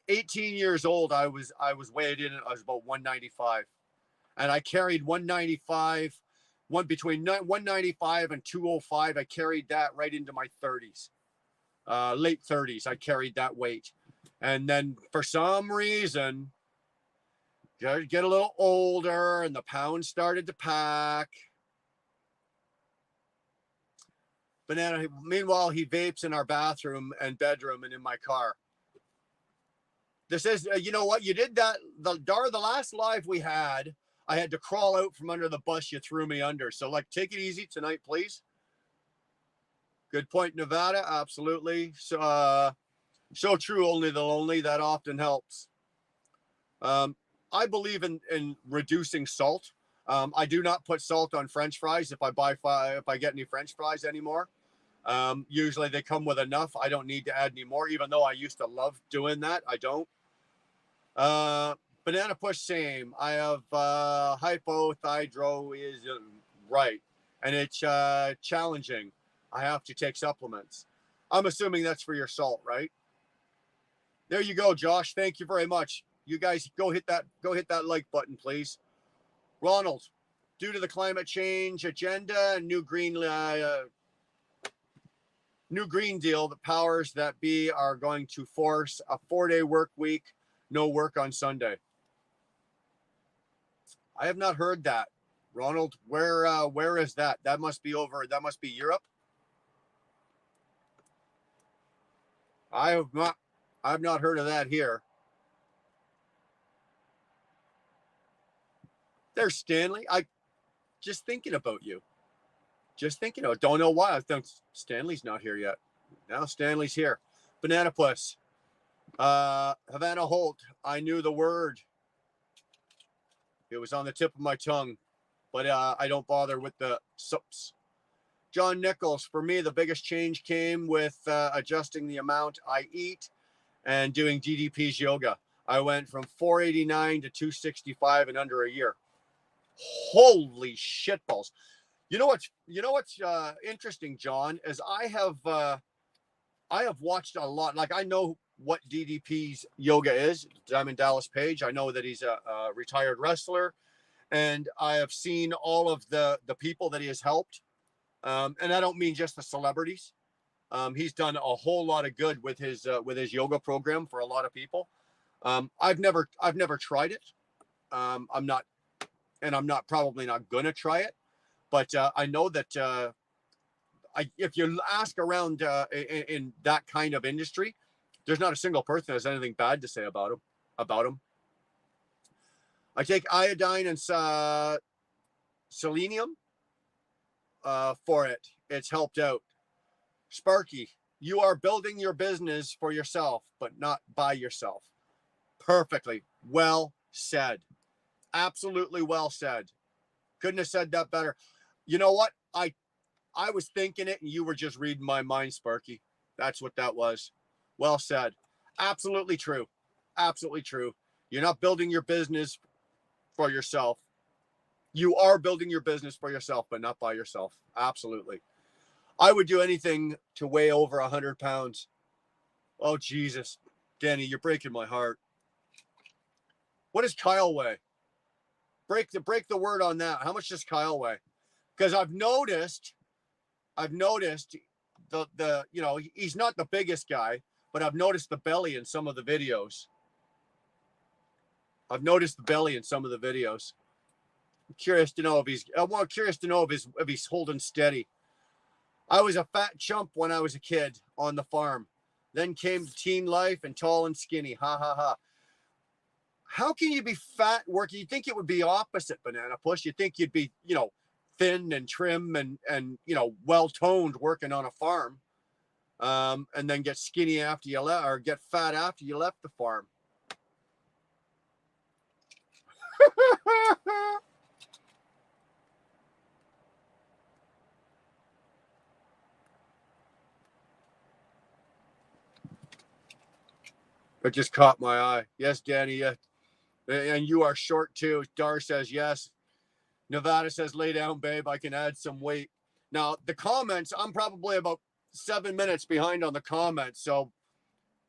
18 years old, I was weighed in. I was about 195, and I carried 195, between 195 and 205. I carried that right into my 30s, late 30s. I carried that weight, and then for some reason, get a little older, and the pounds started to pack. Banana. Meanwhile, he vapes in our bathroom and bedroom and in my car. This is, you know what? You did that. The last live we had, I had to crawl out from under the bus you threw me under. So, take it easy tonight, please. Good point, Nevada. Absolutely. So true. Only the lonely. That often helps. I believe in reducing salt. I do not put salt on French fries if I get any French fries anymore. Usually they come with enough. I don't need to add any more, even though I used to love doing that. I don't. Banana Push, same. I have hypothyroidism, right, and it's challenging. I have to take supplements. I'm assuming that's for your salt, right? There you go, Josh. Thank you very much. You guys go hit that like button, please. Ronald, due to the climate change agenda and new Green Deal, the powers that be are going to force a 4-day work week, no work on Sunday. I have not heard that. Ronald, where is that? That must be Europe. I've not heard of that here. There's Stanley. I just thinking about you. Don't know why. I think Stanley's not here yet. Now Stanley's here. Banana Puss. Havana Holt. I knew the word. It was on the tip of my tongue, but I don't bother with the sups. John Nichols. For me, the biggest change came with adjusting the amount I eat and doing DDP's yoga. I went from 489 to 265 in under a year. Holy shitballs. You know what's interesting, John, is I have watched a lot. I know what DDP's yoga is, Diamond Dallas Page. I know that he's a retired wrestler, and I have seen all of the people that he has helped. And I don't mean just the celebrities. He's done a whole lot of good with his yoga program for a lot of people. I've never tried it. I'm not probably not gonna try it, but I know that if you ask around in that kind of industry, there's not a single person that has anything bad to say about him. I take iodine and selenium for it. It's helped out. Sparky, you are building your business for yourself, but not by yourself. Perfectly well said. Absolutely well said. Couldn't have said that better. You know what? I was thinking it and you were just reading my mind, Sparky. That's what that was. Well said. Absolutely true. Absolutely true. You're not building your business for yourself. You are building your business for yourself, but not by yourself. Absolutely. I would do anything to weigh over 100 pounds. Oh, Jesus. Danny, you're breaking my heart. What does Kyle weigh? break the word on that. How much does Kyle weigh? Because I've noticed the you know, he's not the biggest guy, but I've noticed the belly in some of the videos. I'm curious to know if he's holding steady. I was a fat chump when I was a kid on the farm. Then came teen life and tall and skinny. Ha ha ha. How can you be fat working? You'd think it would be opposite, Banana Push. You'd think you'd be, you know, thin and trim and you know, well-toned working on a farm. And then get skinny after you left, or get fat after you left the farm. It just caught my eye. Yes, Danny. And you are short too. Dar says yes. Nevada says, lay down, babe. I can add some weight. Now, the comments, I'm probably about 7 minutes behind on the comments. So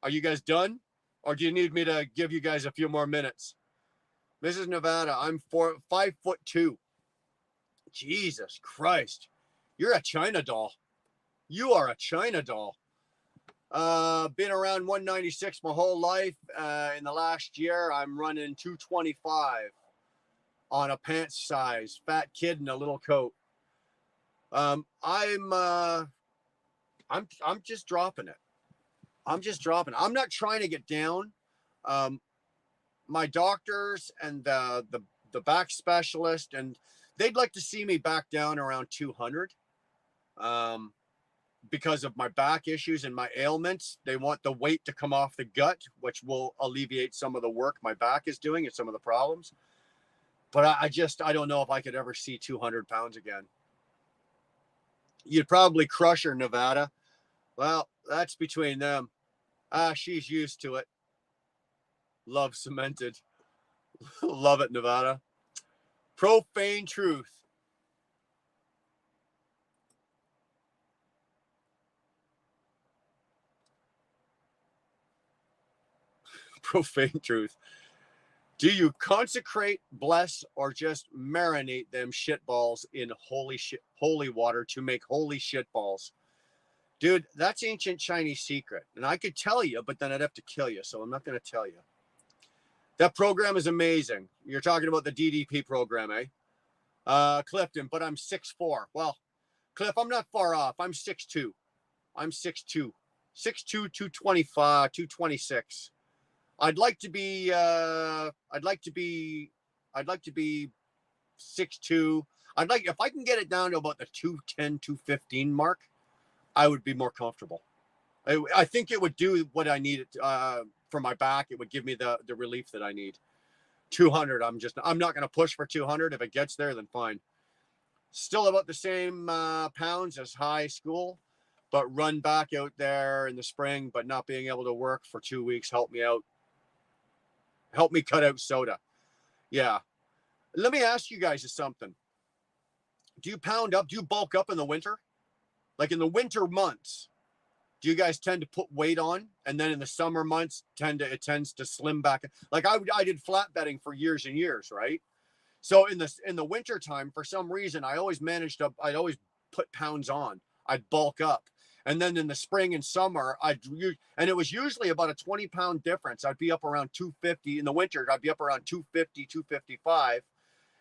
are you guys done? Or do you need me to give you guys a few more minutes? Mrs. Nevada, I'm 5'2". Jesus Christ. You're a China doll. You are a China doll. Been around 196 my whole life. In the last year, I'm running 225 on a pants size. Fat kid in a little coat. I'm just dropping it. I'm not trying to get down. My doctors and the back specialist, and they'd like to see me back down around 200. Because of my back issues and my ailments. They want the weight to come off the gut, which will alleviate some of the work my back is doing and some of the problems. But I don't know if I could ever see 200 pounds again. You'd probably crush her, Nevada. Well, that's between them. She's used to it. Love cemented. Love it, Nevada. Profane truth. Profane truth. Do you consecrate, bless, or just marinate them shitballs in holy water to make holy shitballs? Dude, that's ancient Chinese secret. And I could tell you, but then I'd have to kill you. So I'm not going to tell you. That program is amazing. You're talking about the DDP program, eh? Clifton, but I'm 6'4". Well, Cliff, I'm not far off. I'm 6'2". 6'2", 225, 226. I'd like to be 6'2". If I can get it down to about the 210, 215 mark, I would be more comfortable. I think it would do what I need for my back. It would give me the relief that I need. 200, I'm not going to push for 200. If it gets there, then fine. Still about the same pounds as high school, but run back out there in the spring, but not being able to work for 2 weeks helped me out. Help me cut out soda. Yeah. Let me ask you guys something. Do you pound up? Do you bulk up in the winter? Like in the winter months, do you guys tend to put weight on? And then in the summer months, it tends to slim back. Like I did flat bedding for years and years, right? So in the winter time, for some reason, I'd always put pounds on. I'd bulk up. And then in the spring and summer, and it was usually about a 20-pound difference. I'd be up around 250. In the winter, I'd be up around 250, 255.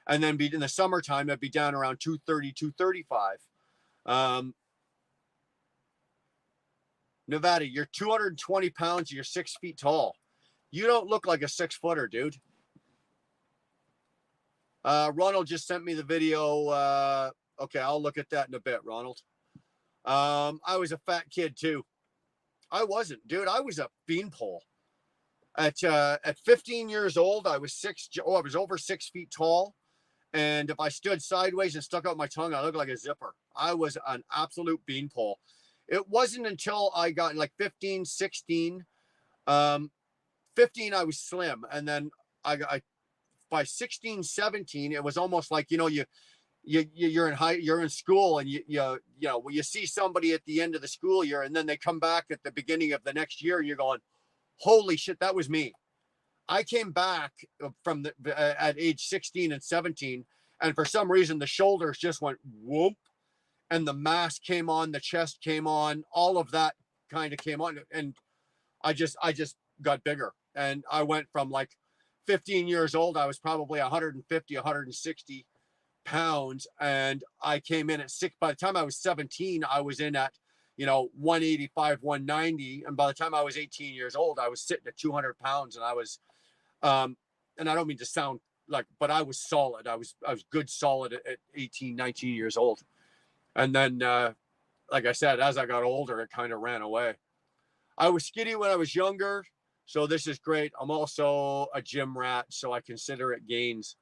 And then in the summertime, I'd be down around 230, 235. Nevada, you're 220 pounds. You're 6 feet tall. You don't look like a 6-footer, dude. Ronald just sent me the video. Okay, I'll look at that in a bit, Ronald. I was a fat kid too. I wasn't, dude. I was a beanpole. At 15 years old, I was over 6 feet tall. And if I stood sideways and stuck out my tongue, I looked like a zipper. I was an absolute beanpole. It wasn't until I got like 15, 16. 15, I was slim. And then by 16, 17, it was almost like, you know, you're in school and you see somebody at the end of the school year and then they come back at the beginning of the next year and you're going, holy shit, that was me. I came back from at age 16 and 17, and for some reason the shoulders just went whoop, and the mass came on, the chest came on, all of that kind of came on, and I just got bigger, and I went from like 15 years old. I was probably 150, 160 pounds, and I came in at six. By the time I was 17, I was in at 185, 190, and by the time I was 18 years old, I was sitting at 200 pounds, and I was and I don't mean to sound like, but I was solid. I was good solid at 18, 19 years old. And then like I said, as I got older, it kind of ran away. I was skinny when I was younger, so this is great. I'm also a gym rat, so I consider it gains.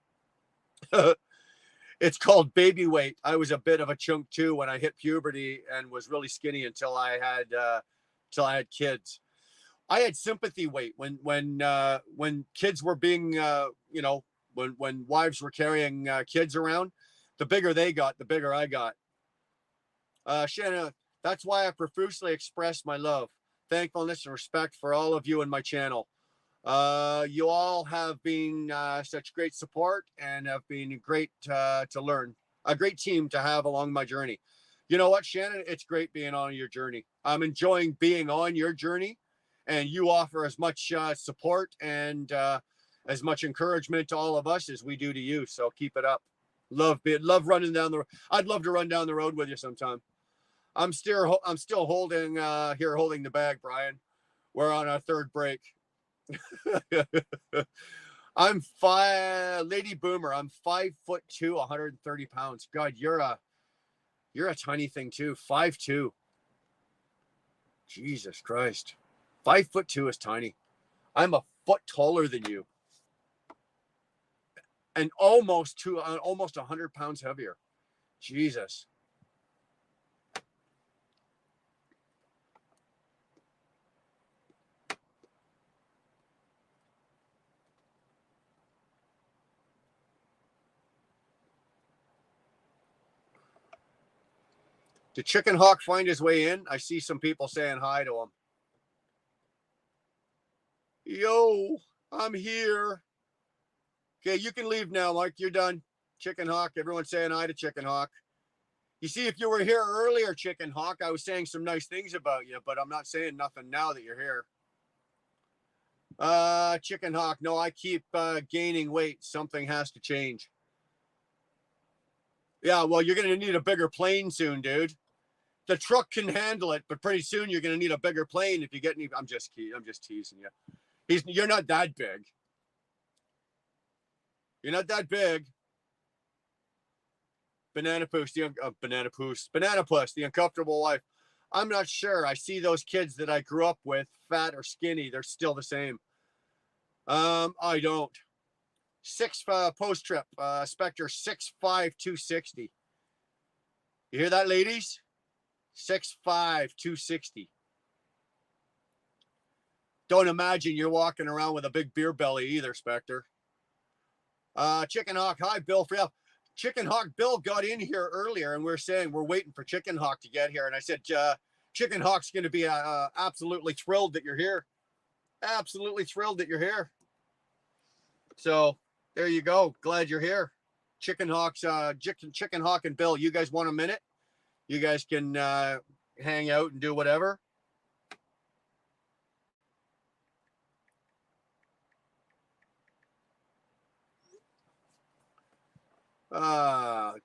It's called baby weight. I was a bit of a chunk too when I hit puberty and was really skinny until I had kids. I had sympathy weight when kids were being when wives were carrying kids around. The bigger they got, the bigger I got. Shanna, that's why I profusely express my love, thankfulness, and respect for all of you in my channel. You all have been such great support and have been great to learn. A great team to have along my journey. You know what, Shannon? It's great being on your journey. I'm enjoying being on your journey, and you offer as much support and as much encouragement to all of us as we do to you. So keep it up. Love running down the. I'd love to run down the road with you sometime. I'm still holding holding the bag, Brian. We're on our third break. I'm Lady Boomer. I'm 5'2", 130 pounds. God, you're a tiny thing too. 5'2". Jesus Christ. 5'2" is tiny. I'm a foot taller than you. And almost 100 pounds heavier. Jesus. Did Chicken Hawk find his way in? I see some people saying hi to him. Yo, I'm here. Okay, you can leave now, Mike. You're done. Chicken Hawk, everyone's saying hi to Chicken Hawk. You see, if you were here earlier, Chicken Hawk, I was saying some nice things about you, but I'm not saying nothing now that you're here. Chicken Hawk, no, I keep gaining weight. Something has to change. Yeah, well, you're going to need a bigger plane soon, dude. The truck can handle it, but pretty soon you're going to need a bigger plane if you get any. I'm just teasing you. You're not that big. You're not that big. Banana Puss, the uncomfortable wife. I'm not sure. I see those kids that I grew up with, fat or skinny. They're still the same. I don't. Post trip, Spectre 6'5", 260. You hear that, ladies? 6'5", 260. Don't imagine you're walking around with a big beer belly either, Spectre. Chicken Hawk, hi, Bill. Chicken Hawk Bill got in here earlier, and we're saying we're waiting for Chicken Hawk to get here. And I said, Chicken Hawk's going to be absolutely thrilled that you're here. Absolutely thrilled that you're here. So there you go. Glad you're here. Chicken Hawk and Bill, you guys want a minute? You guys can hang out and do whatever. Dar,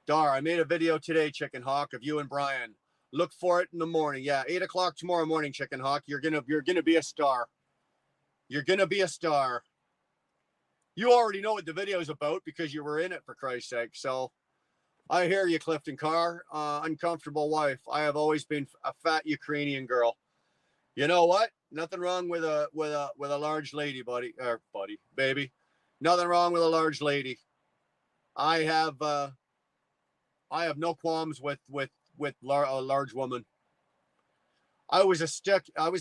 I made a video today, Chicken Hawk, of you and Brian. Look for it in the morning. Yeah, 8 o'clock tomorrow morning, Chicken Hawk. You're gonna be a star. You're gonna be a star. You already know what the video is about because you were in it, for Christ's sake. So I hear you, Clifton Carr. Uncomfortable wife. I have always been a fat Ukrainian girl. You know what? Nothing wrong with a large lady, baby. Nothing wrong with a large lady. I have no qualms with a large woman. I was a stick. Dar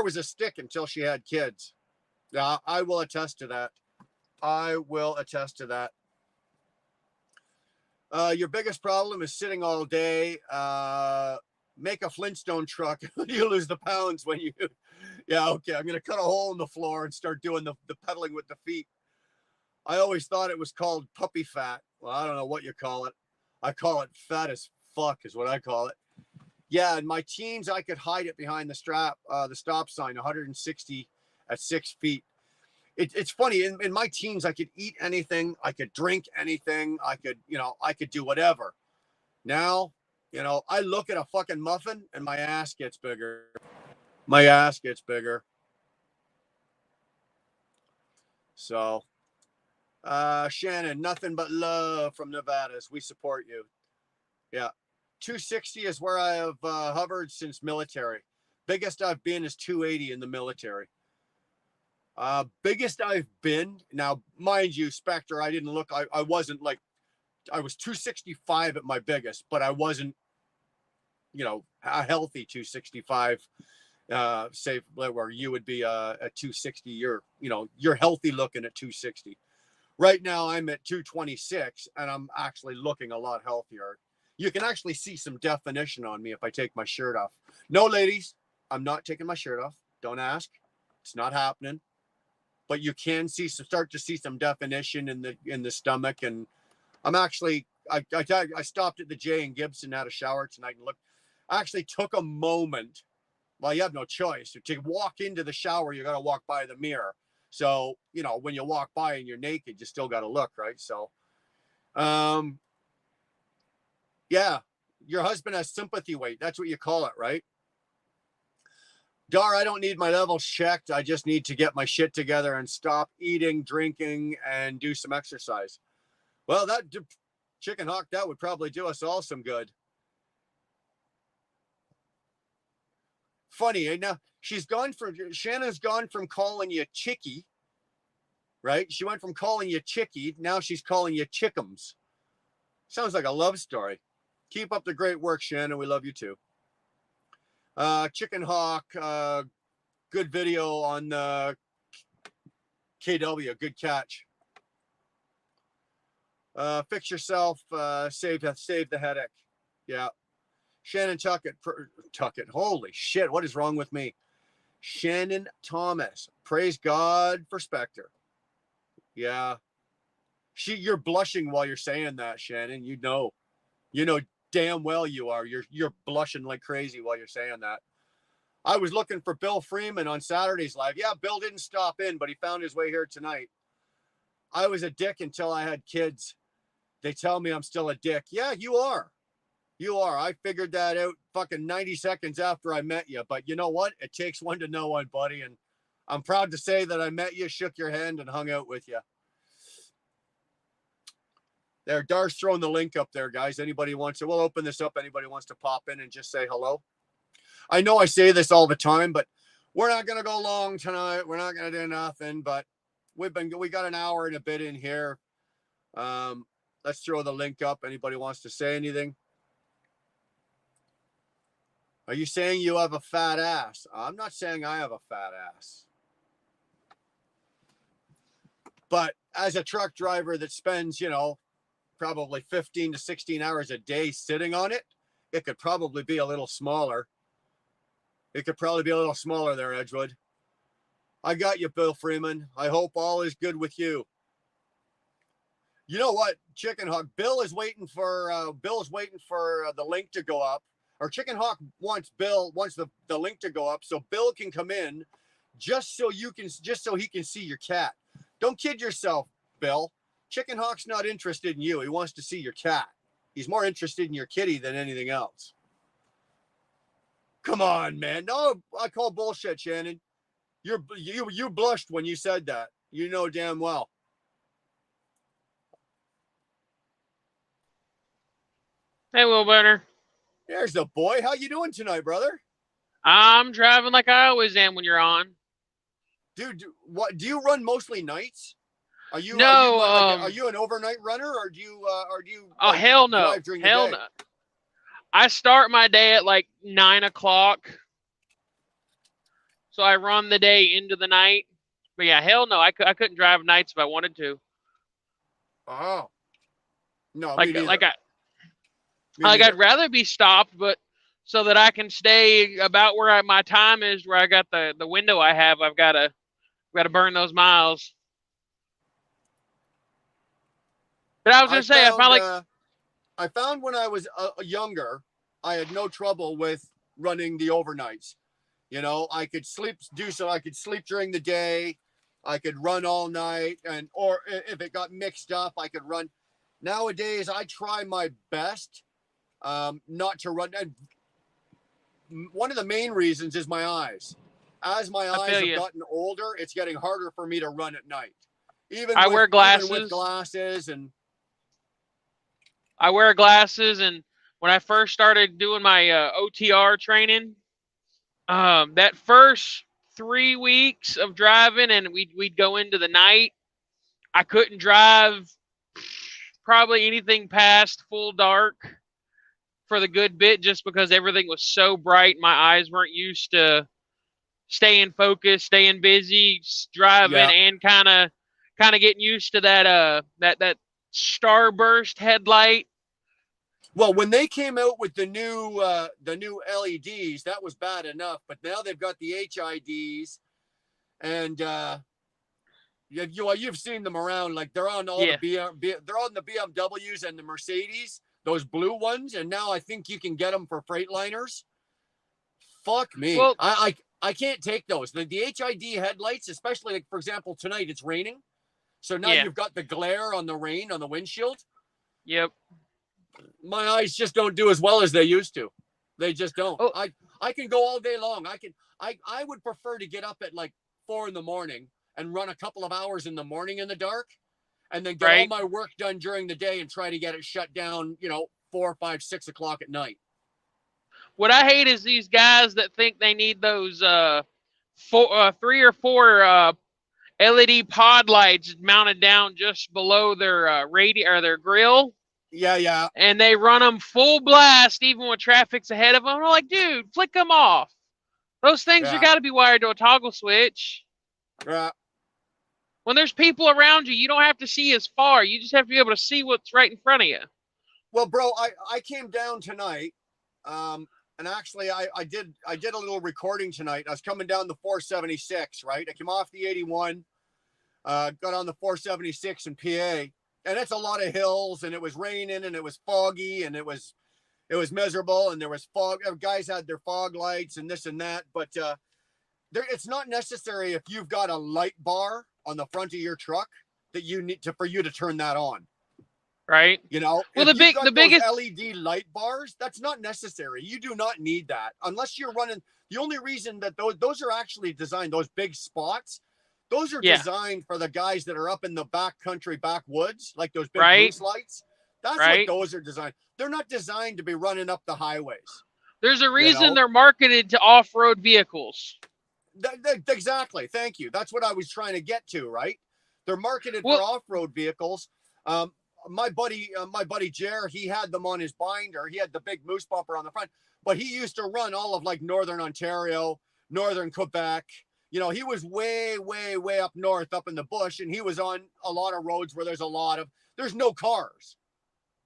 was a stick until she had kids. Yeah, I will attest to that. Your biggest problem is sitting all day. Make a Flintstone truck. You lose the pounds when you Yeah, okay. I'm going to cut a hole in the floor and start doing the pedaling with the feet. I always thought it was called puppy fat. Well, I don't know what you call it. I call it fat as fuck is what I call it. Yeah, in my teens, I could hide it behind the stop sign, 160 at 6 feet. It's funny. In my teens, I could eat anything. I could drink anything. I could do whatever. Now, I look at a fucking muffin and my ass gets bigger. My ass gets bigger. So, Shannon, nothing but love from Nevadas. We support you. Yeah. 260 is where I have hovered since military. Biggest I've been is 280 in the military. Biggest I've been, now, mind you, Spectre, I didn't look, I wasn't like, I was 265 at my biggest, but I wasn't, a healthy 265, say where you would be at 260, you're healthy looking at 260. Right now I'm at 226 and I'm actually looking a lot healthier. You can actually see some definition on me if I take my shirt off. No, ladies, I'm not taking my shirt off. Don't ask. It's not happening. But you can start to see some definition in the stomach. And I'm actually, I stopped at the J and Gibson, had a shower tonight and looked. I actually took a moment. Well, you have no choice. To walk into the shower, you got to walk by the mirror. So, when you walk by and you're naked, you still got to look, right? So, yeah, your husband has sympathy weight. That's what you call it, right? Dar, I don't need my levels checked. I just need to get my shit together and stop eating, drinking, and do some exercise. Well, that Chicken Hawk, that would probably do us all some good. Funny, eh? Now, Shannon's gone from calling you Chickie, right? She went from calling you Chickie. Now she's calling you Chickums. Sounds like a love story. Keep up the great work, Shannon. We love you too. Chicken Hawk, good video on KW. Good catch. Fix yourself. Save the headache. Yeah. Shannon Tuckett. Holy shit. What is wrong with me? Shannon Thomas. Praise God for Spectre. Yeah. You're blushing while you're saying that, Shannon. You know damn well you are. You're blushing like crazy while you're saying that. I was looking for Bill Freeman on Saturday's live. Yeah, Bill didn't stop in, but he found his way here tonight. I was a dick until I had kids. They tell me I'm still a dick. Yeah, you are. You are. I figured that out fucking 90 seconds after I met you. But you know what? It takes one to know one, buddy. And I'm proud to say that I met you, shook your hand, and hung out with you. There, Dar's throwing the link up there, guys. Anybody wants to, we'll open this up. Anybody wants to pop in and just say hello. I know I say this all the time, but we're not going to go long tonight. We're not going to do nothing, but we got an hour and a bit in here. Let's throw the link up. Anybody wants to say anything? Are you saying you have a fat ass? I'm not saying I have a fat ass. But as a truck driver that spends, probably 15 to 16 hours a day sitting on it, it could probably be a little smaller. It could probably be a little smaller there, Edgewood. I got you, Bill Freeman. I hope all is good with you. You know what, Chicken Hawk? Bill is waiting for the link to go up. Or Chicken Hawk wants the link to go up so Bill can come in just so he can see your cat. Don't kid yourself, Bill. Chicken Hawk's not interested in you. He wants to see your cat. He's more interested in your kitty than anything else. Come on, man. No, I call bullshit, Shannon. You blushed when you said that. You know damn well. Hey, Will Bunner. There's the boy. How you doing tonight, brother? I'm driving like I always am when you're on. Dude, what do you run mostly nights? Are you an overnight runner or do you Oh, hell no. Drive during hell the day? no. I start my day at like 9 o'clock. So I run the day into the night. But yeah, hell no. I couldn't drive nights if I wanted to. Oh. No, I'd rather be stopped, but so that I can stay about where my time is, where I got the window I have. I've got to burn those miles. But I was I gonna say, I found found like, I found when I was younger, I had no trouble with running the overnights. You know, I could sleep, I could sleep during the day. I could run all night, or if it got mixed up, I could run. Nowadays, I try my best not to run. And one of the main reasons is my eyes. As my I eyes feel have you. gotten older, it's getting harder for me to run at night. Even I with wear even with glasses. glasses and I wear glasses, and when I first started doing my OTR training, that first 3 weeks of driving, and we'd go into the night. I couldn't drive probably anything past full dark for the good bit, just because everything was so bright. My eyes weren't used to staying focused, staying busy, driving, yeah. and kind of getting used to that starburst headlight. Well, when they came out with the new LEDs, that was bad enough. But now they've got the HIDs, and you've seen them around. Like they're on all Yeah, they're on the BMWs and the Mercedes, those blue ones. And now I think you can get them for Freightliners. Fuck me, well, I can't take those. The HID headlights, especially like for example tonight, it's raining, so now yeah, you've got the glare on the rain on the windshield. yep. My eyes just don't do as well as they used to. They just don't. Oh, I can go all day long. I would prefer to get up at like 4 a.m. and run a couple of hours in the morning in the dark, and then get all right. my work done during the day and try to get it shut down, 4, 5, 6 o'clock at night. What I hate is these guys that think they need those 3 or 4 LED pod lights mounted down just below their radio or their grill, Yeah, yeah. and they run them full blast even when traffic's ahead of them. I'm like, dude, flick them off. Those things are Yeah. got to be wired to a toggle switch. Yeah. When there's people around you, you don't have to see as far. You just have to be able to see what's right in front of you. Well, bro, I came down tonight, and actually I did a little recording tonight. I was coming down the 476, right? I came off the 81, got on the 476 in PA, and it's a lot of hills, and it was raining, and it was foggy, and it was miserable, and there was fog. Guys had their fog lights and this and that, but it's not necessary if you've got a light bar on the front of your truck that you need for you to turn that on. Right. Well, the biggest LED light bars, that's not necessary. You do not need that unless you're running. The only reason that those are actually designed, those big spots, those are designed for the guys that are up in the back country, backwoods, like those big moose lights. That's what those are designed. They're not designed to be running up the highways. There's a reason they're marketed to off-road vehicles. Exactly. Thank you. That's what I was trying to get to, right? They're marketed for off-road vehicles. My buddy Jer, he had them on his binder. He had the big moose bumper on the front, but he used to run all of like Northern Ontario, Northern Quebec. He was way, way, way up north, up in the bush, and he was on a lot of roads where there's no cars,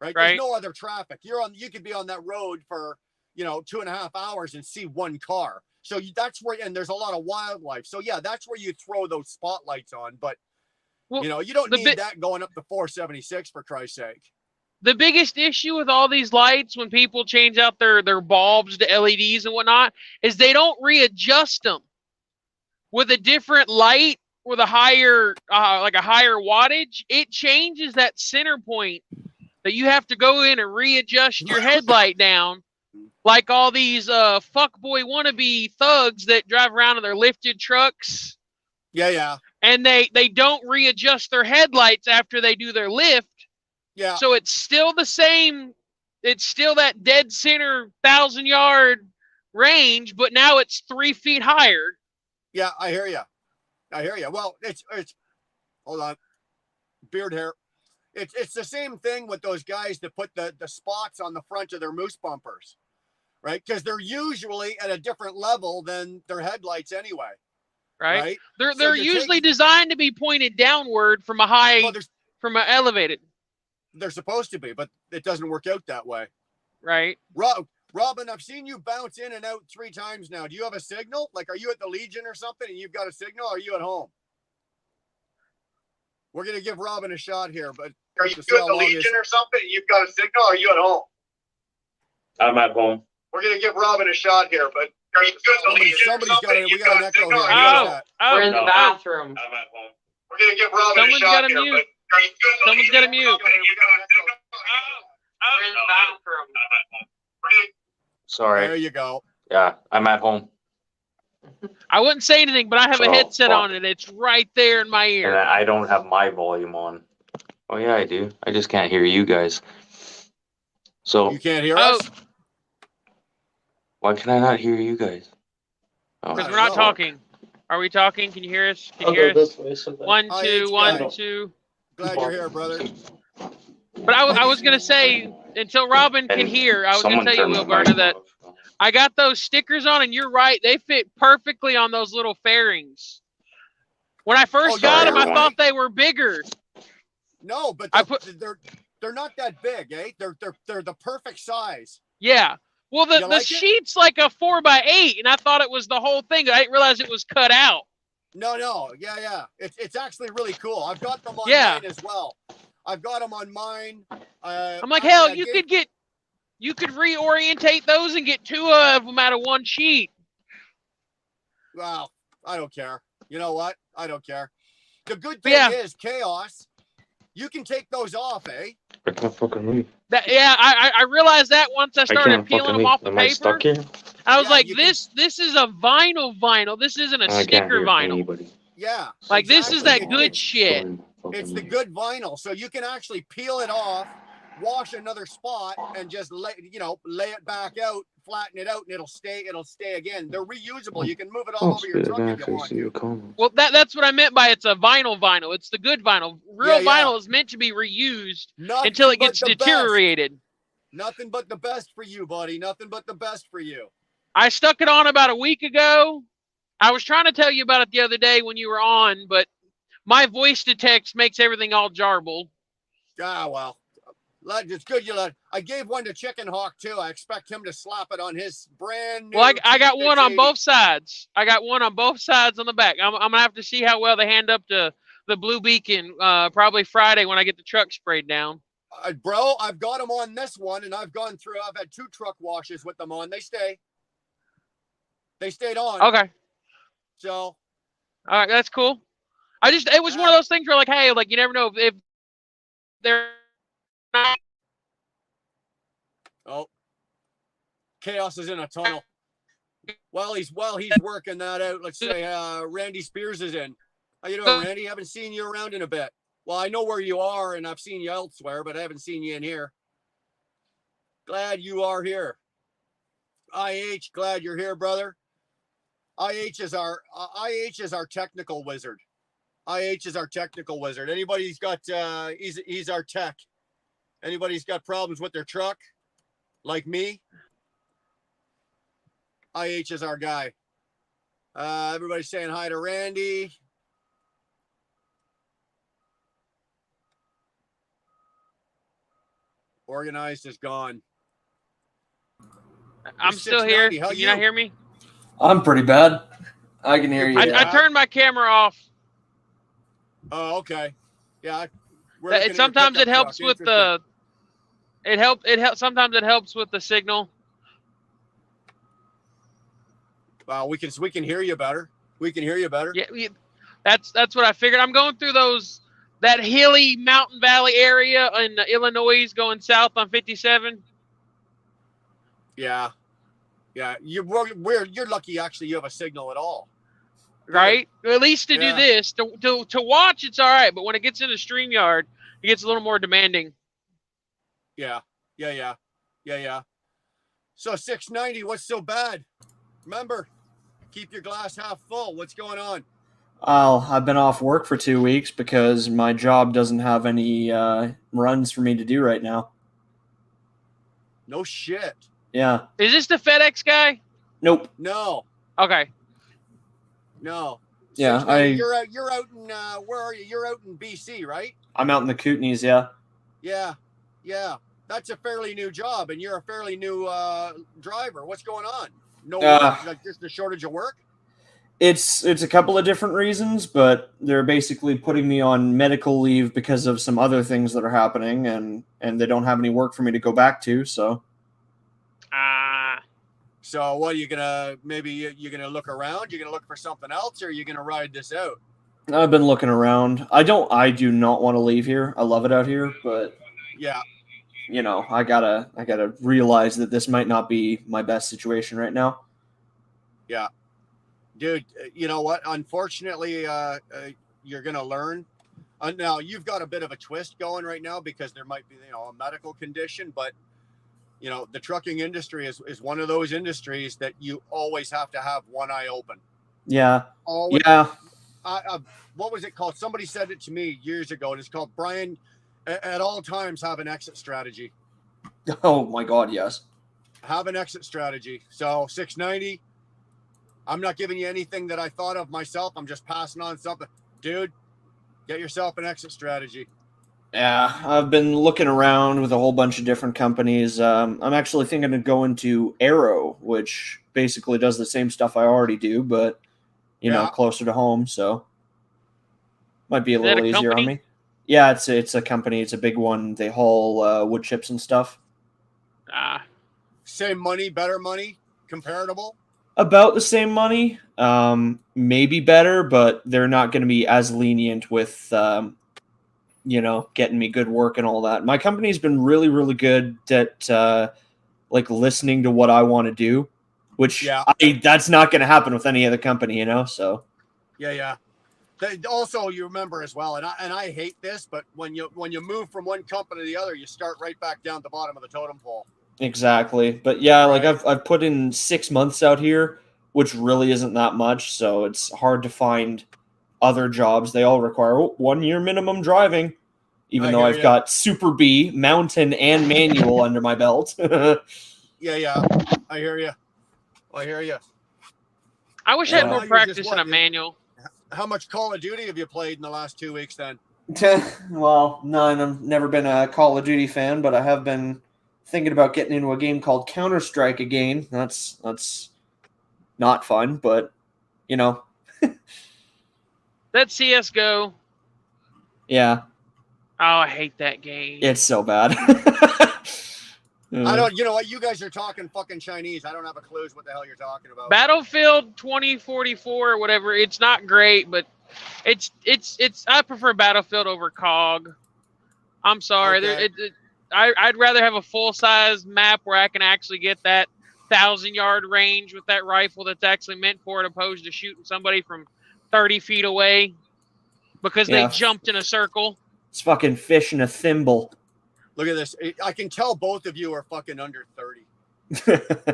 right? There's no other traffic. You could be on that road for, 2.5 hours and see one car. So that's where, and there's a lot of wildlife. So yeah, that's where you throw those spotlights on, but you don't need that going up to 476 for Christ's sake. The biggest issue with all these lights when people change out their bulbs to LEDs and whatnot is they don't readjust them. With a different light, with a higher higher wattage, it changes that center point that you have to go in and readjust your headlight down. Like all these fuckboy wannabe thugs that drive around in their lifted trucks. Yeah, yeah. And they don't readjust their headlights after they do their lift. Yeah. So it's still the same. It's still that dead center 1,000-yard range, but now it's 3 feet higher. Yeah, I hear you. Well, it's hold on, beard hair. It's the same thing with those guys that put the spots on the front of their moose bumpers, right? Because they're usually at a different level than their headlights anyway. Right? They're usually designed to be pointed downward from from an elevated. They're supposed to be, but it doesn't work out that way. Right. Robin, I've seen you bounce in and out 3 times now. Do you have a signal? Like, are you at the Legion or something and you've got a signal? Or are you at home? We're going to give Robin a shot here, but are you at the Legion or something and you've got a signal? Or are you at home? I'm at home. We're going to give Robin a shot here, but are you at the Legion? Somebody's got it. We got an echo here. We're in the bathroom. I'm at home. We're going to give Robin a shot here, but are you at the Someone's got to mute. We're in the bathroom. Sorry. There you go. Yeah, I'm at home. I wouldn't say anything, but I have a Oh, headset fuck. on and it's right there in my And ear. I don't have my volume on. Oh yeah, I do. I just can't hear you guys. So You can't hear Oh, us? why can I not hear you guys? Oh, because I we're not know. talking. Are we talking? Can you hear us? Can I'll you hear go us? this way. So that- 1, Hi, 2, it's 1, Guy. 2. Glad you're here, brother. But I was gonna say until Robin can And hear, I was gonna someone tell you, turned Will my mic Garner, that off. I got those stickers on, and you're right, they fit perfectly on those little fairings. When I first Oh, got them, I everyone. thought they were bigger. No, but I they're not that big, eh? They're the perfect size. Yeah. Well, You the like it? sheet's like a 4x8, and I thought it was the whole thing. I didn't realize it was cut out. No, yeah. It's actually really cool. I've got them on Yeah. mine as well. I've got them on mine. I'm like, actually, hell, I you gave- could reorientate those and get 2 of them out of 1 sheet. Well, I don't care. You know what? I don't care. The good But thing yeah. is, Chaos, you can take those off, eh? I can't fucking move. I realized that once I started can't peeling fucking them move. off the Am I paper. stuck here? I was Yeah, like, you can- this is a vinyl. This isn't a I can't sticker hear vinyl. anybody. Yeah. Like, this is exactly. that good shit. It's the good vinyl. So you can actually peel it off, wash another spot, and just lay it back out, flatten it out, and it'll stay again. They're reusable. You can move it all I'll over your spit truck back. if you I want see to. you coming. Well, that's what I meant by it's a vinyl. It's the good vinyl. Real Yeah. vinyl is meant to be reused Nothing until it but gets the best. deteriorated. Nothing but the best for you, buddy. Nothing but the best for you. I stuck it on about a week ago. I was trying to tell you about it the other day when you were on, but my voice to text makes everything all jarbled. Ah, well. It's good you let. I gave one to Chicken Hawk too. I expect him to slap it on his brand new. Well, I got one on T680. both sides. I got one on both sides on the back. I'm gonna have to see how well they hand up to the Blue Beacon probably Friday when I get the truck sprayed down. Bro, I've got them on this one, and I've gone through. I've had 2 truck washes with them on. They stayed on. Okay, So all right, that's cool. It was one of those things where like, hey, like you never know if they're not. Oh, Chaos is in a tunnel. While he's working that out, let's say Randy Spears is in. How you doing, Randy? Haven't seen you around in a bit. Well, I know where you are, and I've seen you elsewhere, but I haven't seen you in here. Glad you are here. IH, glad you're here, brother. IH is our technical wizard. IH is our technical wizard. Anybody's got he's our tech. Anybody's got problems with their truck, like me, IH is our guy. Everybody's saying hi to Randy. Organized is gone. I'm still here. 690, how Can you not you? hear me? I'm pretty bad. I can hear you. I turned my camera off. Oh, okay. Yeah. we're looking at your Sometimes it pickup helps truck. with Interesting. sometimes it helps with the signal. Wow, we can hear you better. We can hear you better. Yeah, that's what I figured. I'm going through that hilly mountain valley area in Illinois going south on 57. Yeah. You're lucky actually you have a signal at all. Right? At least to Yeah. do this. To watch, it's all right. But when it gets into StreamYard, it gets a little more demanding. Yeah. So 690, what's so bad? Remember, keep your glass half full. What's going on? I've been off work for 2 weeks because my job doesn't have any runs for me to do right now. No shit. Yeah. Is this the FedEx guy? Nope. No. Okay. No. Yeah, 690, you're out in where are you? You're out in BC, right? I'm out in the Kootenays, yeah. Yeah. that's a fairly new job, and you're a fairly new driver. What's going on? No Uh, work, like just a shortage of work. It's a couple of different reasons, but they're basically putting me on medical leave because of some other things that are happening, and they don't have any work for me to go back to. So So what are you gonna? Maybe you're gonna look around. You're gonna look for something else, or are you gonna ride this out? I've been looking around. I do not want to leave here. I love it out here, but Yeah. you know, I gotta realize that this might not be my best situation right now. Yeah. Dude, you know what? Unfortunately, you're gonna learn. Now you've got a bit of a twist going right now because there might be, a medical condition, but the trucking industry is one of those industries that you always have to have one eye open. Yeah. Always. Yeah. What was it called? Somebody said it to me years ago, and it's called, Brian, at all times have an exit strategy. Oh my God, yes. Have an exit strategy. So 690, I'm not giving you anything that I thought of myself. I'm just passing on something. Dude, get yourself an exit strategy. Yeah, I've been looking around with a whole bunch of different companies. I'm actually thinking of going to Arrow, which basically does the same stuff I already do, but you know, Yeah. closer to home, so might be a Is that little a easier on company? me. Yeah, it's a company. It's a big one. They haul wood chips and stuff. Same money, better money, comparable. About the same money, maybe better, but they're not going to be as lenient with getting me good work and all that. My company's been really, really good at like listening to what I want to do, which Yeah. that's not going to happen with any other company, so. Yeah. Also, you remember as well, and I hate this, but when you move from one company to the other, you start right back down at the bottom of the totem pole. Exactly. But yeah, like Right. I've put in 6 months out here, which really isn't that much, so it's hard to find other jobs. They all require 1 year minimum driving, even I though hear I've ya. got Super B, mountain, and manual under my belt. Yeah. I hear you. I wish I had Yeah. more Now you're just practice in what, a manual. How much Call of Duty have you played in the last 2 weeks then? Well, none. I've never been a Call of Duty fan, but I have been thinking about getting into a game called Counter-Strike again. That's not fun, but That CS:GO. yeah, Oh, I hate that game. it's so bad. I don't. You know what? You guys are talking fucking Chinese. I don't have a clue what the hell you're talking about. Battlefield 2044 or whatever. It's not great, but it's. I prefer Battlefield over COG. I'm sorry. Okay. I'd rather have a full size map where I can actually get that 1,000-yard range with that rifle that's actually meant for it, opposed to shooting somebody from 30 feet away because Yeah. they jumped in a circle. It's fucking fish in a thimble. Look at this. I can tell both of you are fucking under 30.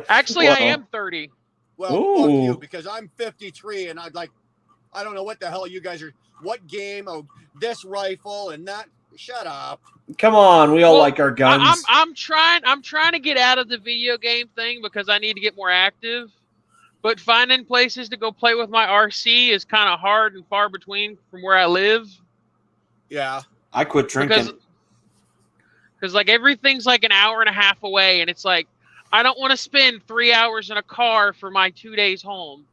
Actually, Well, I am 30. Well, fuck Ooh. you, because I'm 53 and I don't know what the hell you guys are. What game? Oh, this rifle and that. Shut up. Come on, we all Well, like our guns. I'm trying to get out of the video game thing because I need to get more active. But finding places to go play with my RC is kind of hard and far between from where I live. Yeah. I quit drinking. Because like everything's like an hour and a half away, and it's like I don't want to spend 3 hours in a car for my 2 days home.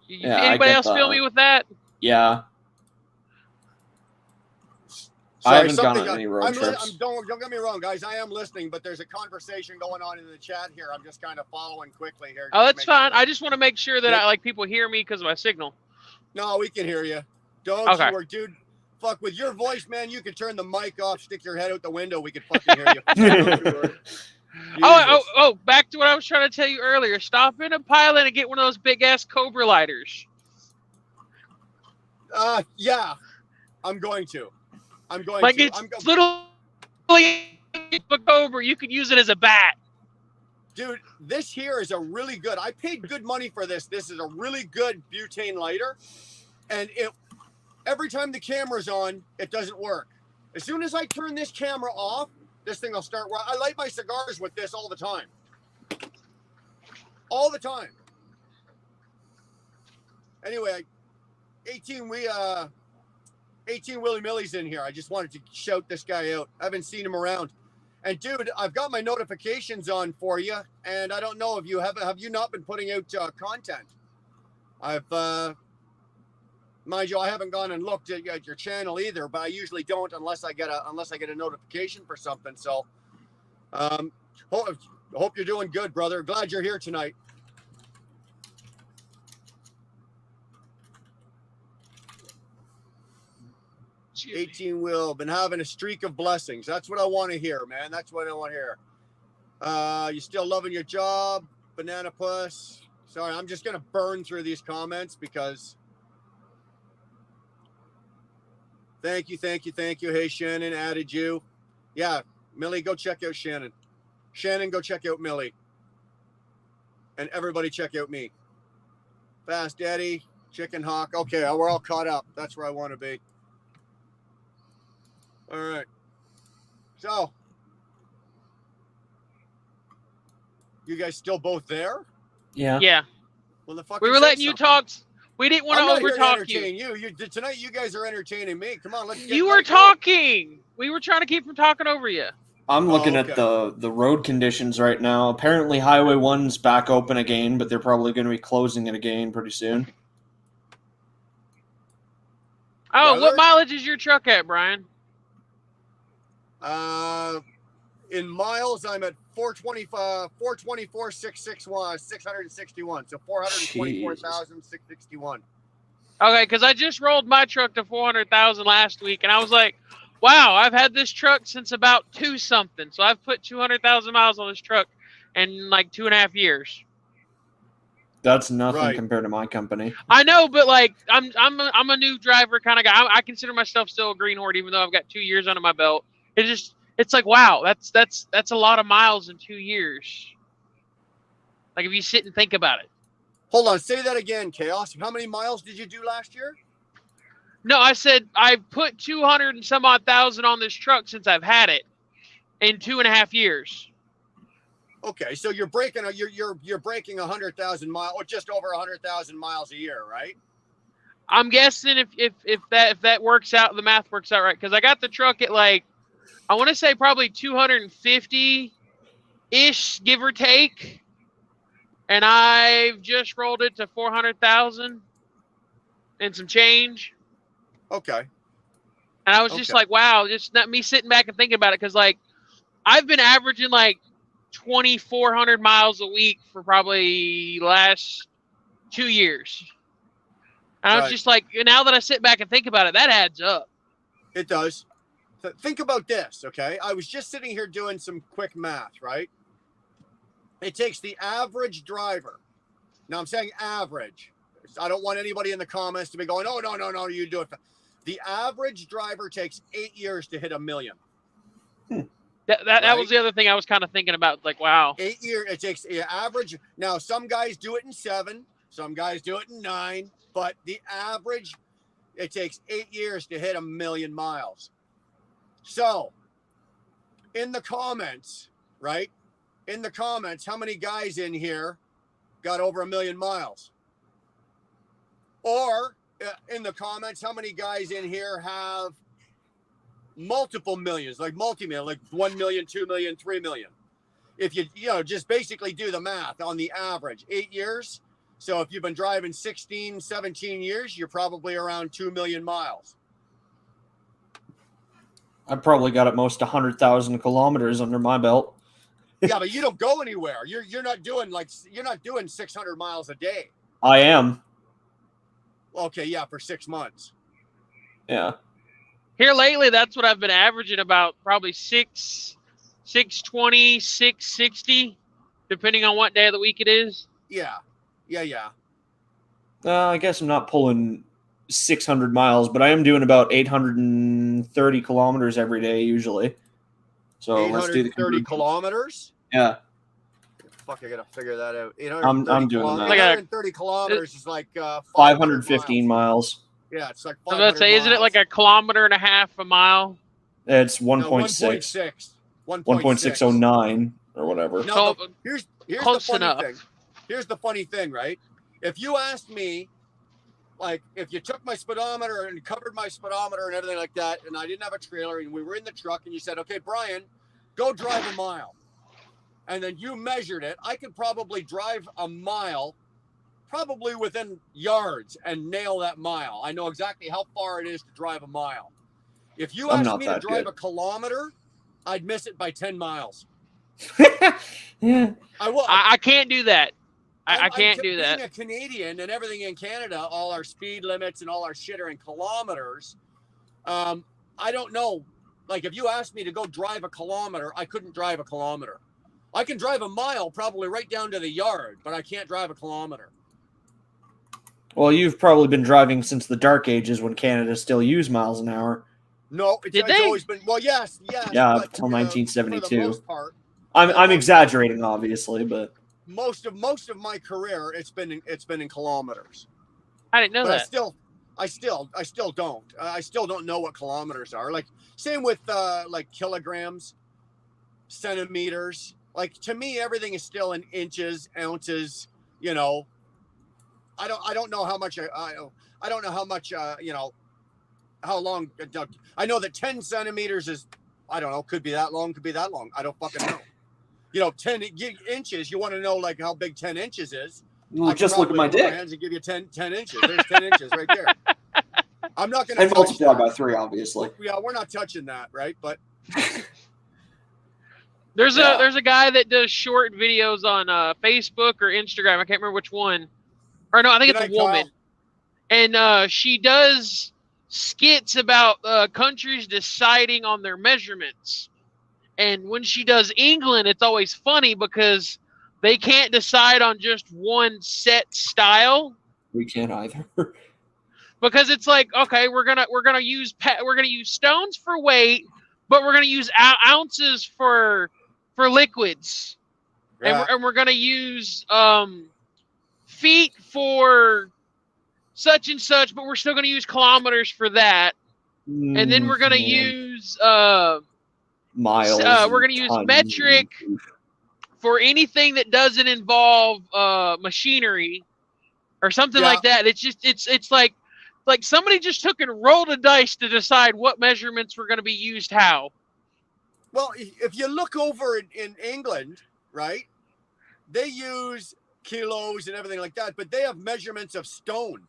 Yeah, I Anybody get else feel that. me with that? Yeah. I haven't gone on any road trips. Don't get me wrong, guys. I am listening, but there's a conversation going on in the chat here. I'm just kind of following quickly here. Oh, just to that's make fine. sure. I just want to make sure that people hear me because of my signal. No, we can hear you. Don't Okay. you worry, dude. Fuck, with your voice, man, you could turn the mic off, stick your head out the window. We could fucking hear you. Don't you worry. Oh, back to what I was trying to tell you earlier. Stop in a pilot and get one of those big ass Cobra lighters. Yeah, I'm going to. Like it's literally a Cobra. You could use it as a bat. Dude, this here is a really good. I paid good money for this. This is a really good butane lighter, and every time the camera's on, it doesn't work. As soon as I turn this camera off, this thing will start. I light my cigars with this all the time. All the time. Anyway, 18 Willy Millie's in here. I just wanted to shout this guy out. I haven't seen him around. And dude, I've got my notifications on for you, and I don't know if you have you not been putting out content. I've mind you, I haven't gone and looked at your channel either, but I usually don't unless I get a notification for something. So hope you're doing good, brother. Glad you're here tonight. Excuse me. 18 Will, been having a streak of blessings. That's what I want to hear, man. That's what I want to hear. You still loving your job, Banana Puss? Sorry, I'm just gonna burn through these comments because thank you. Hey, Shannon added you. Yeah, Millie, go check out Shannon. Shannon, go check out Millie. And everybody check out me. Fast Eddie, Chicken Hawk. Okay, we're all caught up. That's where I want to be. All right. So, you guys still both there? Yeah. Yeah. Well, the fuck. We were letting you talk. We didn't want to overtalk you. You tonight. You guys are entertaining me. Come on, let's. You were talking. We were trying to keep from talking over you. I'm looking okay. at the road conditions right now. Apparently, Highway 1's back open again, but they're probably going to be closing it again pretty soon. Oh, Brother? what mileage is your truck at, Brian? In miles, I'm at 661. So 424,661. Okay, because I just rolled my truck to 400,000 last week, and I was like, wow, I've had this truck since about 2 something. So I've put 200,000 miles on this truck in like 2.5 years. That's nothing Right. compared to my company. I know, but like I'm a new driver kind of guy. I consider myself still a greenhorn, even though I've got 2 years under my belt. It's like, wow, that's a lot of miles in 2 years. Like if you sit and think about it. Hold on, say that again, Chaos. How many miles did you do last year? No, I said I put 200 and some odd thousand on this truck since I've had it in 2.5 years. Okay, so you're breaking 100,000 miles, or just over 100,000 miles a year, right? I'm guessing if that works out, the math works out right, because I got the truck at like, I want to say probably 250-ish, give or take, and I've just rolled it to 400,000 and some change. Okay. And I was just Okay. like, wow, just not me sitting back and thinking about it, because like I've been averaging like 2,400 miles a week for probably last 2 years. And I was Right. just like, now that I sit back and think about it, that adds up. It does. Think about this, okay? I was just sitting here doing some quick math, right? It takes the average driver. Now I'm saying average. I don't want anybody in the comments to be going, oh, no, you do it. The average driver takes 8 years to hit 1 million. That Right. was the other thing I was kind of thinking about. Like, wow. 8 years. It takes average. Now, some guys do it in 7. Some guys do it in 9. But the average, it takes 8 years to hit 1 million miles. So, in the comments, right? In the comments, how many guys in here got over 1 million miles? Or in the comments, how many guys in here have multiple millions, like multi-million, like 1 million, 2 million, 3 million? If you just basically do the math on the average, 8 years. So if you've been driving 16, 17 years, you're probably around 2 million miles. I probably got at most 100,000 kilometers under my belt. Yeah, but you don't go anywhere. You're not doing 600 miles a day. I am. Okay, yeah, for 6 months. Yeah. Here lately, that's what I've been averaging, about probably 620, 660, depending on what day of the week it is. Yeah. I guess I'm not pulling 600 miles, but I am doing about 830 kilometers every day usually. So let's do the 830 conversion. kilometers. Yeah. Fuck, I gotta figure that out. I'm doing that. 830 kilometers is like 515 miles. Yeah, it's like. I was about to say, isn't it like a kilometer and a half a mile? It's 1.6. 1.609 or whatever. No, So, here's close the funny enough. thing. Here's the funny thing, right? If you asked me like if you took my speedometer and covered my speedometer and everything like that, and I didn't have a trailer, and we were in the truck, and you said, okay, Brian, go drive a mile. And then you measured it. I could probably drive a mile, probably within yards, and nail that mile. I know exactly how far it is to drive a mile. If you I'm asked not me to that drive good. a kilometer, I'd miss it by 10 miles. Yeah. I will. I can't do that. I I'm can't do that. Being a Canadian and everything in Canada, all our speed limits and all our shit are in kilometers. I don't know. Like if you asked me to go drive a kilometer, I couldn't drive a kilometer. I can drive a mile probably right down to the yard, but I can't drive a kilometer. Well, you've probably been driving since the dark ages when Canada still used miles an hour. No, Did it's they? always been, well, yes. Yeah, up but, until for 1972. the most part, I'm exaggerating, obviously, but most of my career, it's been in kilometers. I didn't know But that. I still don't. I still don't know what kilometers are. Like same with like kilograms, centimeters. Like to me, everything is still in inches, ounces. You know, I don't know how much I don't know how much you know, how long. I know that 10 centimeters is, I don't know, could be that long, could be that long. I don't fucking know. You know, 10 inches. You want to know like how big 10 inches is? well, I can just look at probably my put my dick hands and give you 10 inches. There's 10 inches right there. I'm not going to and multiply by 3, obviously. Yeah, we're not touching that, right? But There's Yeah. a guy that does short videos on Facebook or Instagram. I can't remember which one. Or no, I think Good it's a night, woman. And she does skits about countries deciding on their measurements. And when she does England, it's always funny because they can't decide on just one set style. We can't either. Because it's like, okay, we're gonna use stones for weight, but we're gonna use ounces for liquids, yeah. and we're gonna use feet for such and such, but we're still gonna use kilometers for that, and then we're gonna use miles. we're gonna use tons. metric for anything that doesn't involve machinery or something Yeah. like that. It's just it's like somebody just took and rolled a dice to decide what measurements were going to be used how. Well, if you look over in England, right, they use kilos and everything like that, but they have measurements of stone.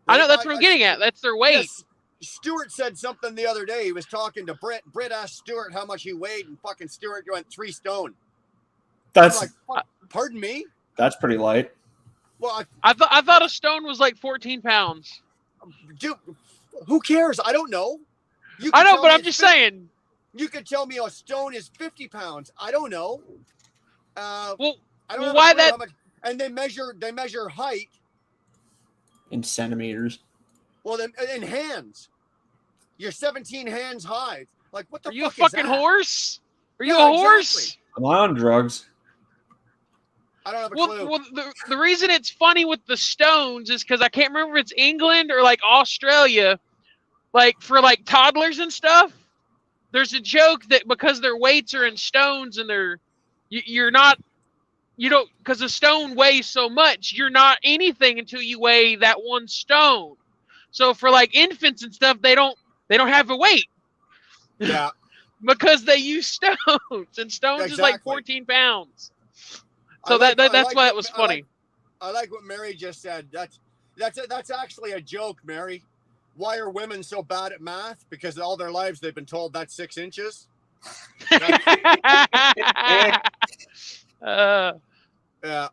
I know right? that's what I'm getting at. That's their weight. Yes, Stuart said something the other day. He was talking to Britt. Britt asked Stuart how much he weighed, and fucking Stuart went 3 stone. That's I'm like, pardon me? that's pretty light. Well, I thought a stone was like 14 pounds. dude, who cares? I don't know. You I can know, tell but me I'm it's just 50 saying. You could tell me a stone is 50 pounds. I don't know. Well, I don't well, have why a clue that- how much. And they measure height. In centimeters. Well, then in hands, you're 17 hands high. Like what the Are you a fuck is fucking that? horse? Are you Yeah, a horse? exactly. Am I on drugs? I don't have a clue. Well, the reason it's funny with the stones is because I can't remember if it's England or like Australia, like for like toddlers and stuff. There's a joke that because their weights are in stones and you don't, because the stone weighs so much, you're not anything until you weigh that one stone. So for like infants and stuff, they don't have a weight Yeah, because they use stones, and stones is like Exactly. 14 pounds. I So like- that's I like why what- it was I funny. I like what Mary just said. That's actually a joke, Mary. Why are women so bad at math? Because all their lives they've been told that's 6 inches. Yeah.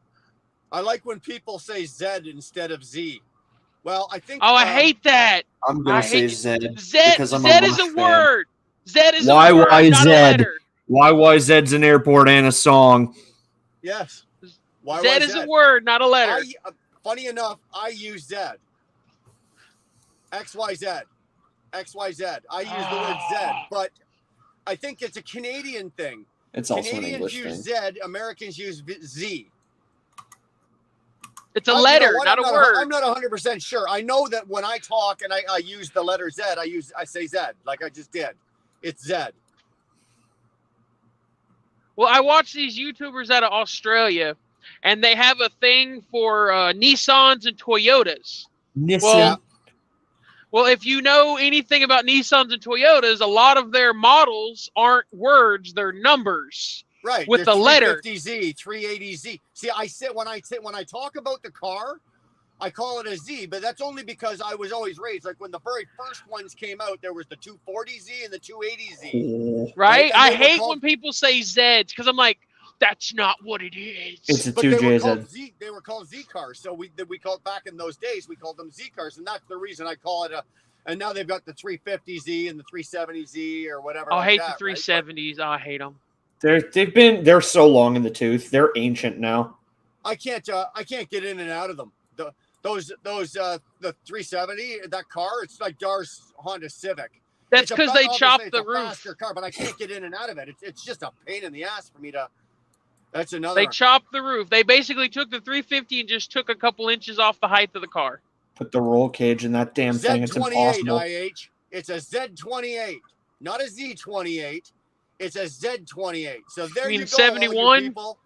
I like when people say Z instead of Z. Well, I think. Oh, I hate that. I'm I gonna say hate- Zed Z because I'm Z a is a Rush fan. word. Z is Why, a word, why not a Zed? letter. YYZ's an airport and a song. Yes. Why Z was is a word, not a letter. Funny enough, I use Z. XYZ. XYZ. I use the word Z, but I think it's a Canadian thing. It's also an Canadians English use thing. Z, Americans use Z. It's a You know letter, what? not a I'm word. not 100% sure. I know that when I talk and I use the letter Z, I say Z like I just did. It's Z. Well, I watch these YouTubers out of Australia, and they have a thing for Nissans and Toyotas. Nissan. Well, if you know anything about Nissans and Toyotas, a lot of their models aren't words; they're numbers. Right. With the letter. 350Z, 380Z. See, when I talk about the car, I call it a Z, but that's only because I was always raised. Like when the very first ones came out, there was the 240Z and the 280Z. Right? And I they were hate called- when people say Zeds because I'm like, that's not what it is. It's a But they were 2JZ. called Z. They were called Z cars. So we called back in those days. We called them Z cars, and that's the reason I call it a. And now they've got the 350Z and the 370Z or whatever. I like hate that, the right? 370s. Oh, I hate them. They're so long in the tooth. They're ancient now. I can't get in and out of them. The 370, that car, it's like Dar's Honda Civic. That's because they obviously chopped it's the a roof. faster car, but I can't get in and out of it. It's just a pain in the ass for me to. That's another. They chopped the roof. They basically took the 350 and just took a couple inches off the height of the car. Put the roll cage in that damn thing. It's Z28 impossible. IH. It's a Z28, not a Z28. It's a Z28. So there You you mean go, all you 71? people.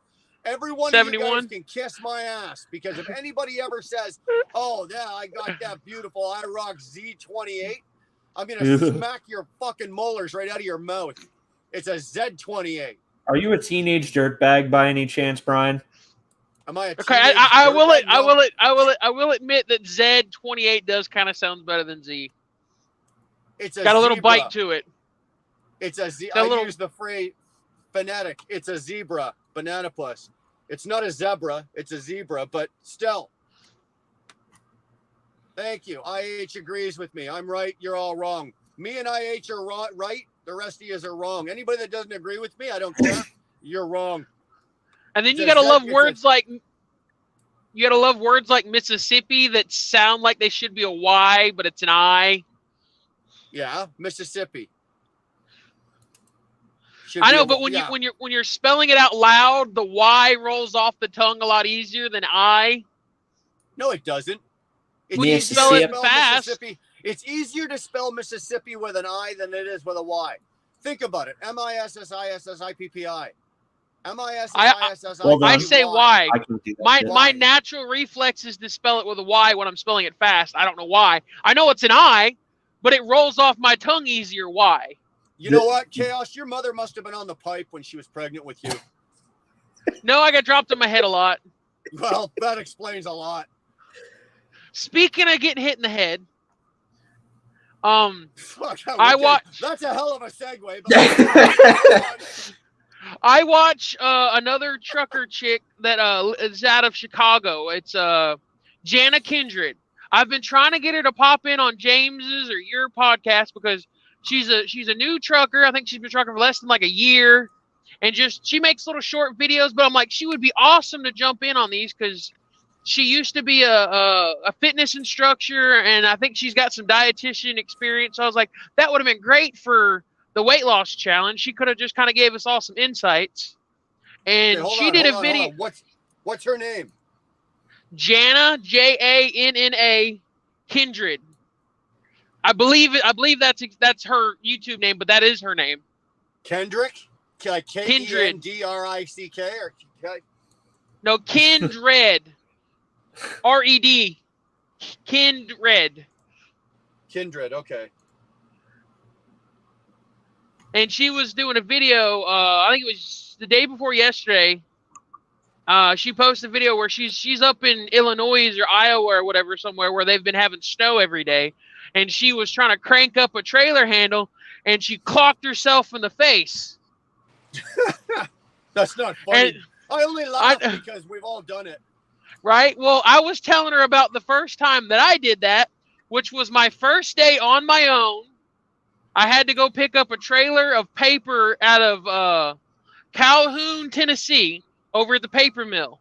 Every one of you 71? guys can kiss my ass because if anybody ever says, "Oh, yeah, I got that beautiful IROC Z28," I'm gonna smack your fucking molars right out of your mouth. It's a Z28. Are you a teenage dirtbag by any chance, Brian? Am I a Okay, teenage I dirtbag? No. will admit that Z28 does kind of sound better than Z. It's a Got a little zebra. bite to it. It's a Z. Got a I little- use the phrase phonetic. It's a zebra, banana plus. It's not a zebra. It's a zebra, but still. Thank you. IH agrees with me. I'm right. You're all wrong. Me and IH are right. The rest of you are wrong. Anybody that doesn't agree with me, I don't care. You're wrong. And then It's you a gotta Z- love it's a- words like Mississippi that sound like they should be a Y, but it's an I. Yeah, Mississippi. Should I be know, a- but when yeah. you're spelling it out loud, the Y rolls off the tongue a lot easier than I. No, it doesn't. It's When you easier spell to it fast- Mississippi. It's easier to spell Mississippi with an I than it is with a Y. Think about it. MISSISSIPPI. Well, I done. say Y. I can do that. My shit. my natural reflex is to spell it with a Y when I'm spelling it fast. I don't know why. I know it's an I, but it rolls off my tongue easier. Y. You know what, Chaos? Your mother must have been on the pipe when she was pregnant with you. No, I got dropped on my head a lot. Well, that explains a lot. Speaking of getting hit in the head, Fuck, I watch- That's a hell of a segue. But I watch another trucker chick that is out of Chicago. It's Jana Kindred. I've been trying to get her to pop in on James's or your podcast because she's a new trucker. I think she's been trucking for less than like a year, and she makes little short videos. But I'm like, she would be awesome to jump in on these because she used to be a fitness instructor, and I think she's got some dietitian experience. So I was like, that would have been great for the weight loss challenge. She could have just kind of gave us all some insights. And okay, hold she on, did hold a on, video. hold on. What's her name? Jana, Janna Kindred. I believe that's her YouTube name, but that is her name. Kendrick? Like Kindred. KENDRICK or No, Kindred. RED. Kindred. Kindred? Okay. And she was doing a video. I think it was the day before yesterday. She posted a video where she's up in Illinois or Iowa or whatever, somewhere where they've been having snow every day, and she was trying to crank up a trailer handle, and she clocked herself in the face. That's not funny. And I only laugh because we've all done it. right? Well, I was telling her about the first time that I did that, which was my first day on my own. I had to go pick up a trailer of paper out of Calhoun, Tennessee, over at the paper mill.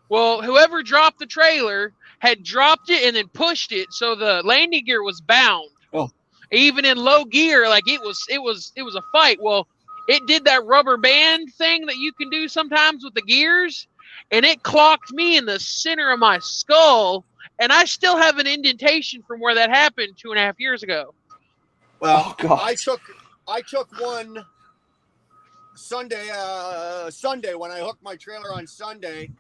Well, whoever dropped the trailer had dropped it and then pushed it, so the landing gear was bound. Oh. Even in low gear, like it was a fight. Well, it did that rubber band thing that you can do sometimes with the gears, and it clocked me in the center of my skull, and I still have an indentation from where that happened 2.5 years ago. Well, Oh, God. I took one Sunday when I hooked my trailer on Sunday.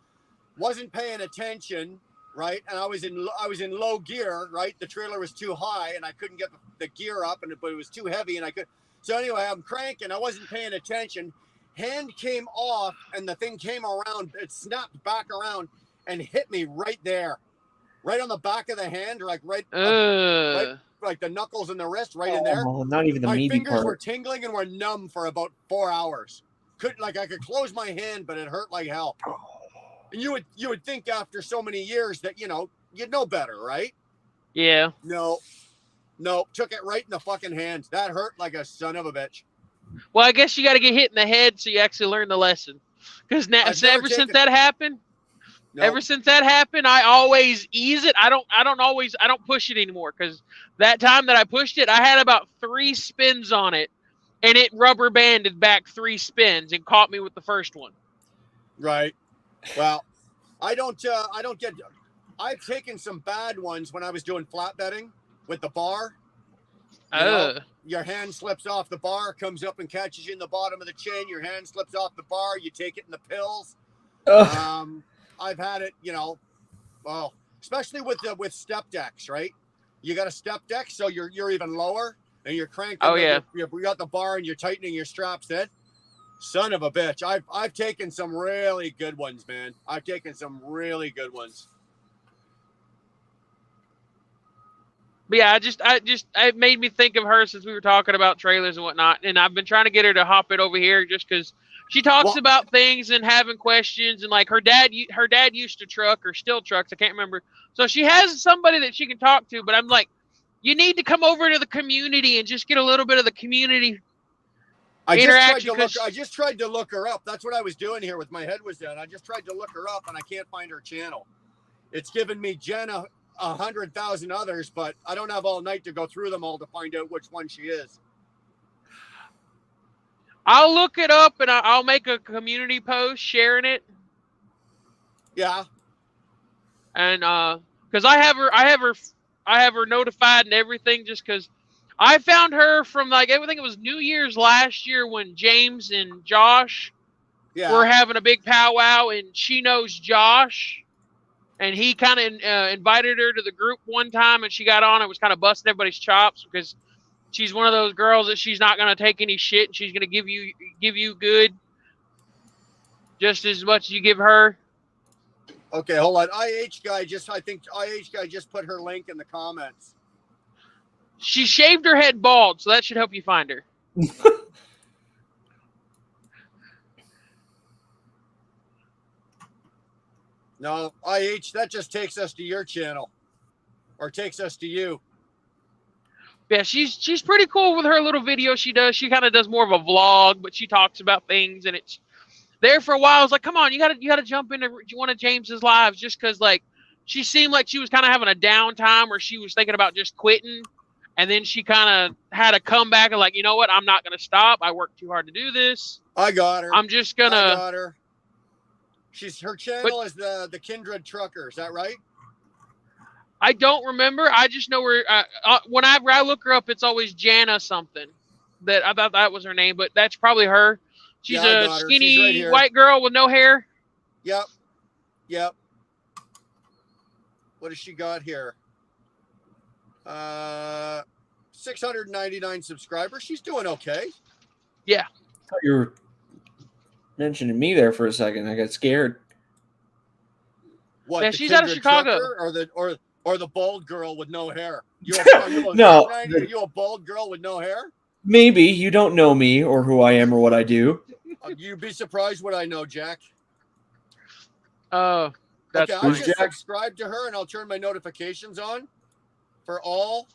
Wasn't paying attention. right? And I was in low gear, right? The trailer was too high, and I couldn't get the gear up, but it was too heavy, and I could. So anyway, I'm cranking. I wasn't paying attention. Hand came off, and the thing came around. It snapped back around and hit me right there, right on the back of the hand, right, like the knuckles and the wrist, right in there. Oh, not even the My meaty fingers part. were tingling and were numb for about 4 hours. I could close my hand, but it hurt like hell. And you would think after so many years that you'd know better, right? Yeah. No, took it right in the fucking hand. That hurt like a son of a bitch. Well, I guess you got to get hit in the head so you actually learn the lesson. Because ever since that happened, I always ease it. I don't push it anymore. Because that time that I pushed it, I had about 3 spins on it, and it rubber banded back 3 spins and caught me with the first one. Right. Well, I don't get. I've taken some bad ones when I was doing flatbedding with the bar. Your hand slips off the bar, comes up and catches you in the bottom of the chin. Your hand slips off the bar. You take it in the pills. I've had it, well, especially with step decks, right? You got a step deck, so you're even lower, and you're cranking. Oh yeah. You got the bar, and you're tightening your straps in. Son of a bitch! I've taken some really good ones, man. I've taken some really good ones. But yeah, it made me think of her since we were talking about trailers and whatnot, and I've been trying to get her to hop it over here just because she talks about things and having questions, and like her dad used to truck or still trucks, I can't remember. So she has somebody that she can talk to, but I'm like, you need to come over to the community and just get a little bit of the community interaction. I just tried to look her up. That's what I was doing here with my head was down. I just tried to look her up, and I can't find her channel. It's given me Jenna 100,000 others, but I don't have all night to go through them all to find out which one she is. I'll look it up and I'll make a community post sharing it. Yeah. And because I have her notified and everything, just because I found her from like everything. It was New Year's last year when James and Josh were having a big powwow, and she knows Josh. And he kind of invited her to the group one time, and she got on and was kind of busting everybody's chops because she's one of those girls that she's not going to take any shit, and she's going to give you good just as much as you give her. Okay, hold on. I think IH guy just put her link in the comments. She shaved her head bald, so that should help you find her. No, IH, that just takes us to your channel, or takes us to you. Yeah, she's pretty cool with her little videos she does. She kind of does more of a vlog, but she talks about things, and it's there for a while. I was like, come on, you gotta jump into one of James's lives, just because like she seemed like she was kind of having a downtime where she was thinking about just quitting, and then she kind of had a comeback and like, you know what, I'm not gonna stop. I worked too hard to do this. I got her. I'm just gonna. I got her. Her channel is the Kindred Trucker. Is that right? I don't remember. I just know whenever I look her up, it's always Jana something. That I thought that was her name, but that's probably her. She's a skinny white girl with no hair. Yep. What has she got here? 699 subscribers. She's doing okay. Yeah. I thought you were mentioning me there for a second. I got scared. What? Yeah, she's out of Chicago. Or the bald girl with no hair. No. Are you a bald girl with no hair? Maybe. You don't know me or who I am or what I do. You'd be surprised what I know, Jack. Oh, that's okay. I'll just subscribe to her, and I'll turn my notifications on for all.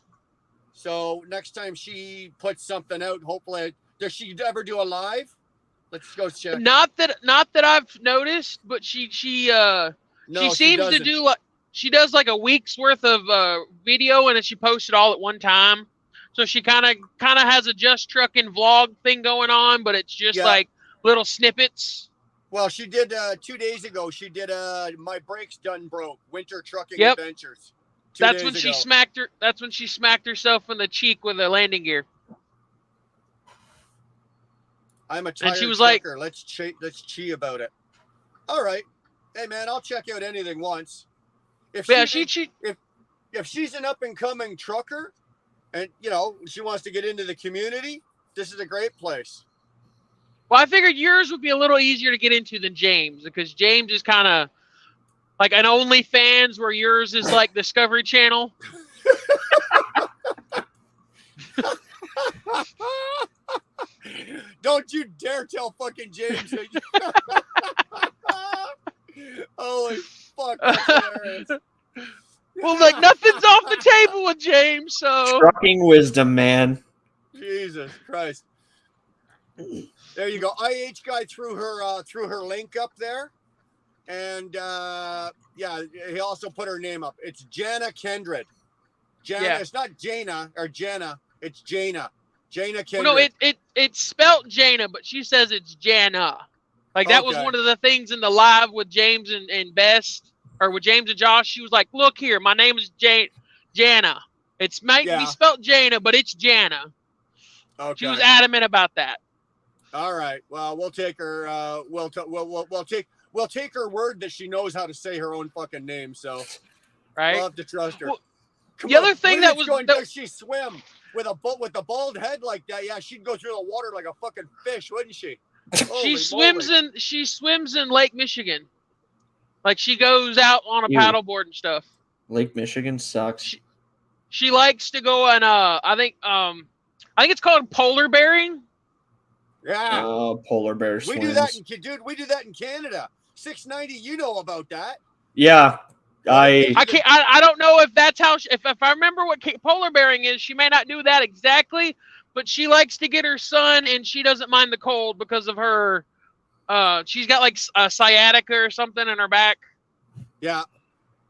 So next time she puts something out, hopefully, does she ever do a live? Let's go check. Not that I've noticed, but she seems to do like she does like a week's worth of video, and then she posts it all at one time. So she kind of has a Just Trucking vlog thing going on, but it's just like little snippets. Well, she did 2 days ago. She did My Brakes Done Broke Winter Trucking Adventures. That's when she smacked her. That's when she smacked herself in the cheek with a landing gear. I'm a tired and she was trucker. Let's chi about it. All right. Hey, man, I'll check out anything once. If But yeah, she's if she's an up and coming trucker, and she wants to get into the community, this is a great place. Well, I figured yours would be a little easier to get into than James, because James is kind of like an OnlyFans, where yours is like Discovery Channel. Don't you dare tell fucking James. Holy fuck, that's hilarious. Well, like nothing's off the table with James, so Trucking wisdom, man. Jesus Christ. There you go. IH guy threw her link up there. And yeah, he also put her name up. It's Jana Kendrick. Jana, Yeah. It's not Jana or Jana, it's Jana. Jana Kendrick. well, no, it's spelt Jana, but she says it's Jana. Like that was Okay. one of the things in the live with James and Best, or with James and Josh. She was like, "Look here, my name is Jana. It's might Yeah. be spelt Jana, but it's Jana." Okay. She was adamant about that. All right. Well, we'll take her. We'll take her word that she knows how to say her own fucking name. So Right? we'll have to trust her. Well, Come the on, other thing look that at was- going, that- does she swim with a bald head like that? Yeah, she'd go through the water like a fucking fish, wouldn't she? She swims in Lake Michigan. Like she goes out on a Ew. paddleboard and stuff. Lake Michigan sucks. She likes to go on I think it's called polar bearing. Yeah. Polar bear We swims. do that, we do that in Canada. 690, you know about that. Yeah, I can't. I don't know if that's how. If I remember what polar bearing is, she may not do that exactly, but she likes to get her sun, and she doesn't mind the cold because of her. She's got like a sciatica or something in her back. Yeah.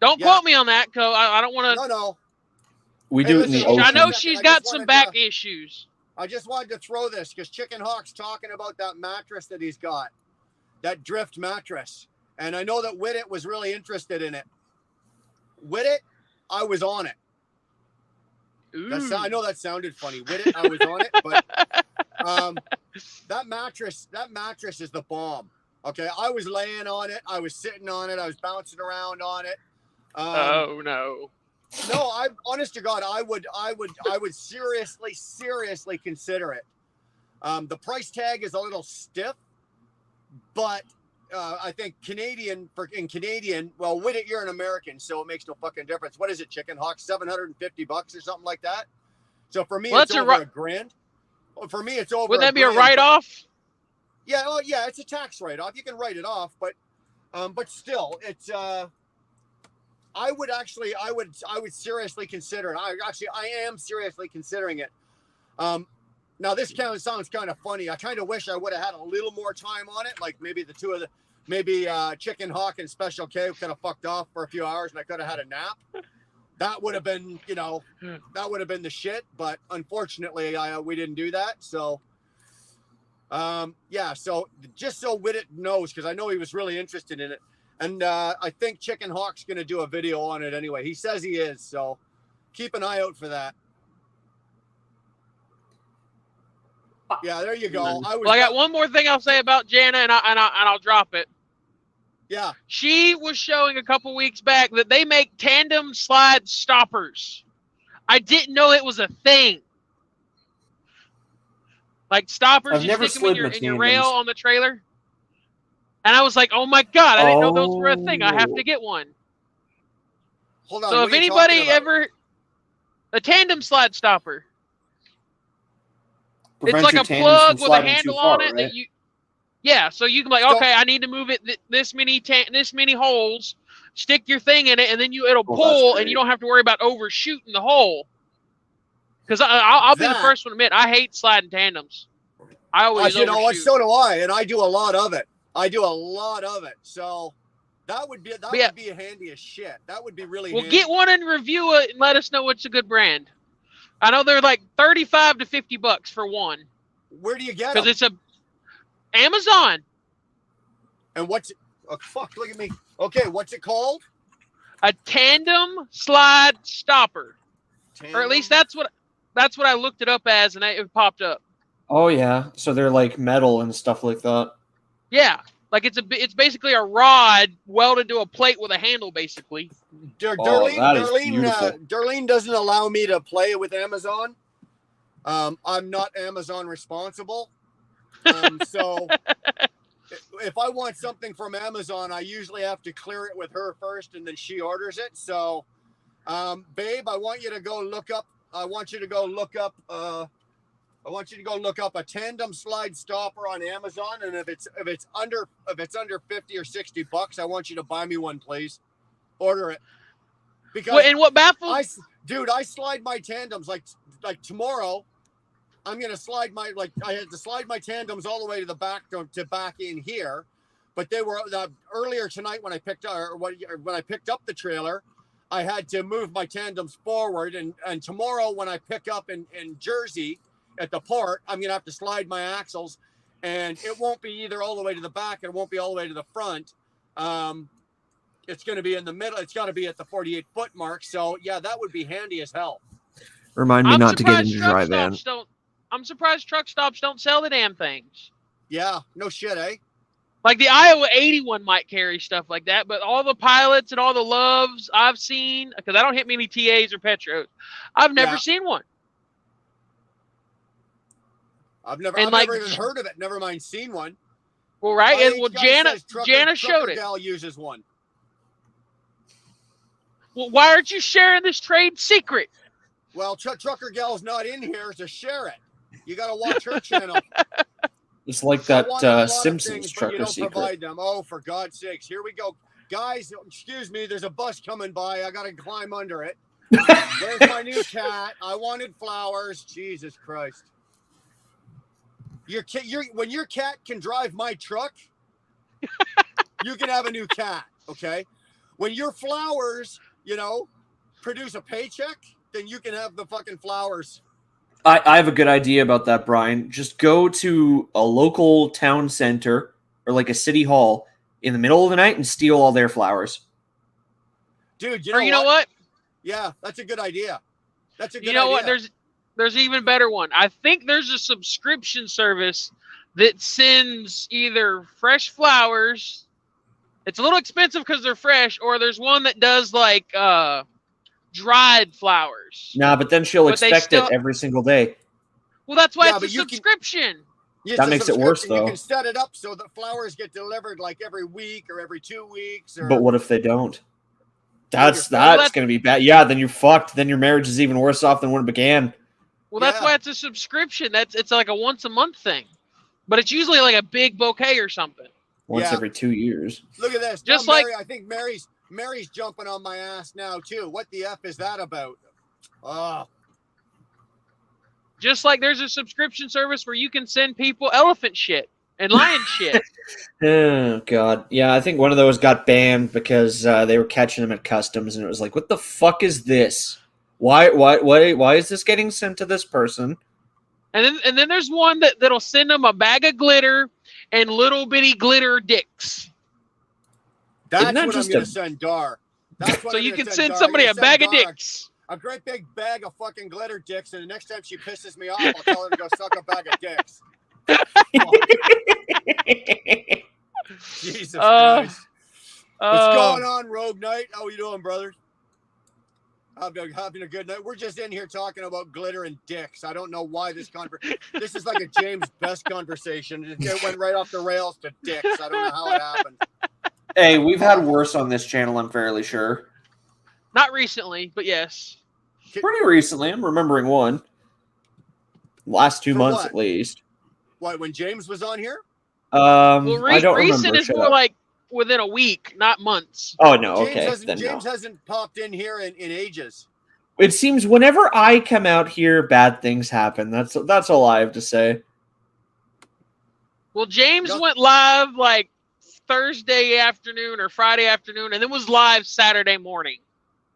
Don't Yeah. quote me on that, cause I don't want to. No. we Hey, do it in the listen, ocean. I know Ocean. she's I got just some wanted back to- issues. I just wanted to throw this because Chicken Hawk's talking about that mattress that he's got, that drift mattress. And I know that Whittet was really interested in it. Whittet, I was on it. I know that sounded funny. Whittet, I was on it, but that mattress is the bomb. Okay, I was laying on it, I was sitting on it, I was bouncing around on it. Oh no. No, I'm honest to God, I would seriously consider it. The price tag is a little stiff, but I think in Canadian, well, Whittet, you're an American, so it makes no fucking difference. What is it, Chicken Hawk? $750 or something like that. So for me, Well, it's that's over $1,000. Well, for me, it's over. Would that be a $1,000. write-off? Yeah, well, yeah, it's a tax write-off. You can write it off, but still, it's. I would seriously consider it. I am seriously considering it. Now this sounds kind of funny. I kind of wish I would have had a little more time on it. Like maybe Chicken Hawk and Special K could have fucked off for a few hours and I could have had a nap. That would have been, the shit. But unfortunately, we didn't do that. So, yeah. So just so Whittet knows, because I know he was really interested in it. And I think Chicken Hawk's going to do a video on it anyway. He says he is, so keep an eye out for that. Yeah, there you go. Well, I got one more thing I'll say about Jana, and I'll drop it. Yeah. She was showing a couple weeks back that they make tandem slide stoppers. I didn't know it was a thing. Like stoppers, I've you never stick them slid in your with rail tandems. on the trailer. And I was like, oh my God, I didn't know those were a thing. I have Oh. to get one. Hold on. So what if are you anybody talking about? ever, a tandem slide stopper. Prevents It's like your a tandems plug from with a sliding handle too far, on it right? that you. Yeah, so you can be like, So- okay, I need to move it this many holes. Stick your thing in it, and then it'll Well, that's pull, great. and you don't have to worry about overshooting the hole. Because I'll be the That- first one to admit, I hate sliding tandems. I always You know what? overshoot. So do I, and I do a lot of it. So that would be yeah. would be handy as shit. That would be really. Well, handy. get one and review it, and let us know what's a good brand. I know they're like $35 to $50 for one, Where do you get because them? it's Amazon. And what's? Oh, fuck! Look at me. Okay, what's it called? A tandem slide stopper, or at least that's what I looked it up as, and it popped up. Oh yeah, so they're like metal and stuff like that. Yeah, Like it's basically a rod welded to a plate with a handle, basically. that is beautiful. Darlene doesn't allow me to play with Amazon. I'm not Amazon responsible. So if I want something from Amazon, I usually have to clear it with her first, and then she orders it. So, babe, I want you to go look up a tandem slide stopper on Amazon, and if it's under $50 or $60, I want you to buy me one, please. Order it. Because And what baffles? I slide my tandems like tomorrow. I'm gonna slide I had to slide my tandems all the way to the back to back in here, but they were earlier tonight when I picked up the trailer, I had to move my tandems forward, and tomorrow when I pick up in Jersey at the port, I'm gonna have to slide my axles, and it won't be either all the way to the back, and it won't be all the way to the front. It's gonna be in the middle. It's got to be at the 48-foot mark. So yeah, that would be handy as hell. Remind me not to get into dry van. I'm surprised truck stops don't sell the damn things. Yeah, no shit, eh? Like the Iowa 81 might carry stuff like that, but all the pilots and all the Loves I've seen, because I don't hit many TAs or Petros, I've never seen one. I've never even heard of it. Never mind seen one. Well, right, Jana showed it. Gal uses one. Well, why aren't you sharing this trade secret? Well, Trucker Gal's not in here to share it. You got to watch her channel. It's like that Simpsons trucker secret. Provide them. Oh, for God's sakes. Here we go. Guys, excuse me. There's a bus coming by. I got to climb under it. Where's my new cat? I wanted flowers. Jesus Christ. When your cat can drive my truck, you can have a new cat, okay? When your flowers, produce a paycheck, then you can have the fucking flowers. I have a good idea about that, Brian. Just go to a local town center or like a city hall in the middle of the night and steal all their flowers. Dude, you know what? Yeah, that's a good idea. That's a good idea. You know what? There's an even better one. I think there's a subscription service that sends either fresh flowers. It's a little expensive because they're fresh, or there's one that does like dried flowers. Nah, but then she'll expect it every single day. Well, that's why it's a subscription. That makes it worse, though. You can set it up so that flowers get delivered like every week or every 2 weeks. But what if they don't? That's going to be bad. Yeah, then you're fucked. Then your marriage is even worse off than when it began. Well, that's why it's a subscription. It's like a once a month thing, but it's usually like a big bouquet or something. Once every 2 years. Look at this. Just Mary, I think Mary's jumping on my ass now too. What the F is that about? Just like there's a subscription service where you can send people elephant shit and lion shit. Oh God, yeah. I think one of those got banned because they were catching them at customs, and it was like, what the fuck is this? Why is this getting sent to this person? And then there's one that'll send them a bag of glitter and little bitty glitter dicks. That's what I'm going to send Dar. So you can send somebody a bag of dicks. A great big bag of fucking glitter dicks, and the next time she pisses me off, I'll tell her to go suck a bag of dicks. Jesus Christ. What's going on, Rogue Knight? How you doing, brother? Having a good night. We're just in here talking about glitter and dicks. I don't know why this is like a James Best conversation. It went right off the rails to dicks. I don't know how it happened. Hey, we've had worse on this channel, I'm fairly sure. Not recently, but yes. Pretty recently. I'm remembering one. Last 2 months at least. What, when James was on here? Well, I don't recent remember. is more like within a week, not months. Oh, no, James okay. James hasn't popped in here in ages. It seems whenever I come out here, bad things happen. That's all I have to say. Well, James went live like Thursday afternoon or Friday afternoon, and then was live Saturday morning.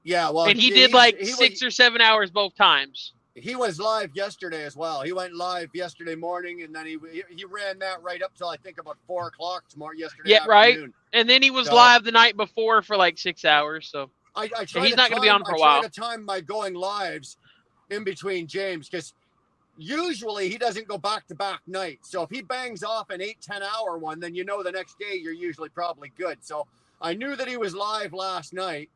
Yeah, well, and he did like 6 or 7 hours both times. He was live yesterday as well. He went live yesterday morning, and then he ran that right up till I think about 4 o'clock yesterday afternoon. Right. And then he was live the night before for like 6 hours. So I try he's not going to be on for a while. I try to time my going lives in between James, because usually he doesn't go back-to-back nights. So if he bangs off an 8-10 hour one, then you know the next day you're usually probably good. So I knew that he was live last night,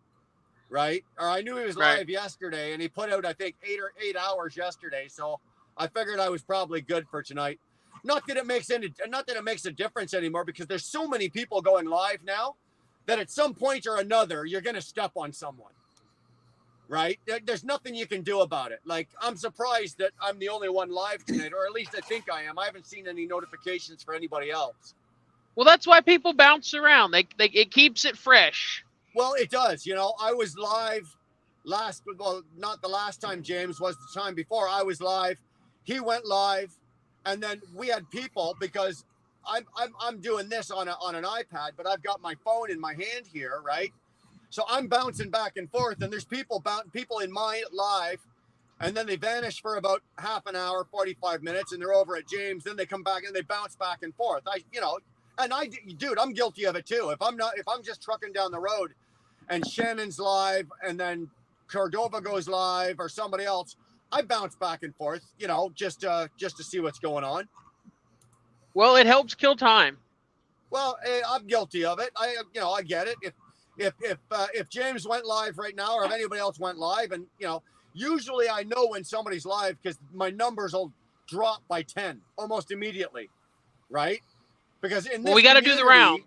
right? Or I knew he was Right. live yesterday, and he put out, I think, 8 hours yesterday. So I figured I was probably good for tonight. Not that it makes a difference anymore, because there's so many people going live now that at some point or another you're going to step on someone. Right? There's nothing you can do about it. Like, I'm surprised that I'm the only one live tonight, or at least I think I am. I haven't seen any notifications for anybody else. Well, that's why people bounce around. It keeps it fresh. Well, it does. You know, I was live not the last time James was, the time before. I was live. He went live, and then we had people, because I'm doing this on an iPad, but I've got my phone in my hand here, right? So I'm bouncing back and forth, and there's people in my live, and then they vanish for about half an hour, 45 minutes, and they're over at James. Then they come back and they bounce back and forth. I'm guilty of it too. If I'm just trucking down the road, and Shannon's live, and then Cordova goes live, or somebody else, I bounce back and forth, just to see what's going on. Well, it helps kill time. Well, I'm guilty of it. I get it. If James went live right now, or if anybody else went live, and usually I know when somebody's live, because my numbers will drop by 10 almost immediately, right? Because we got to do the round.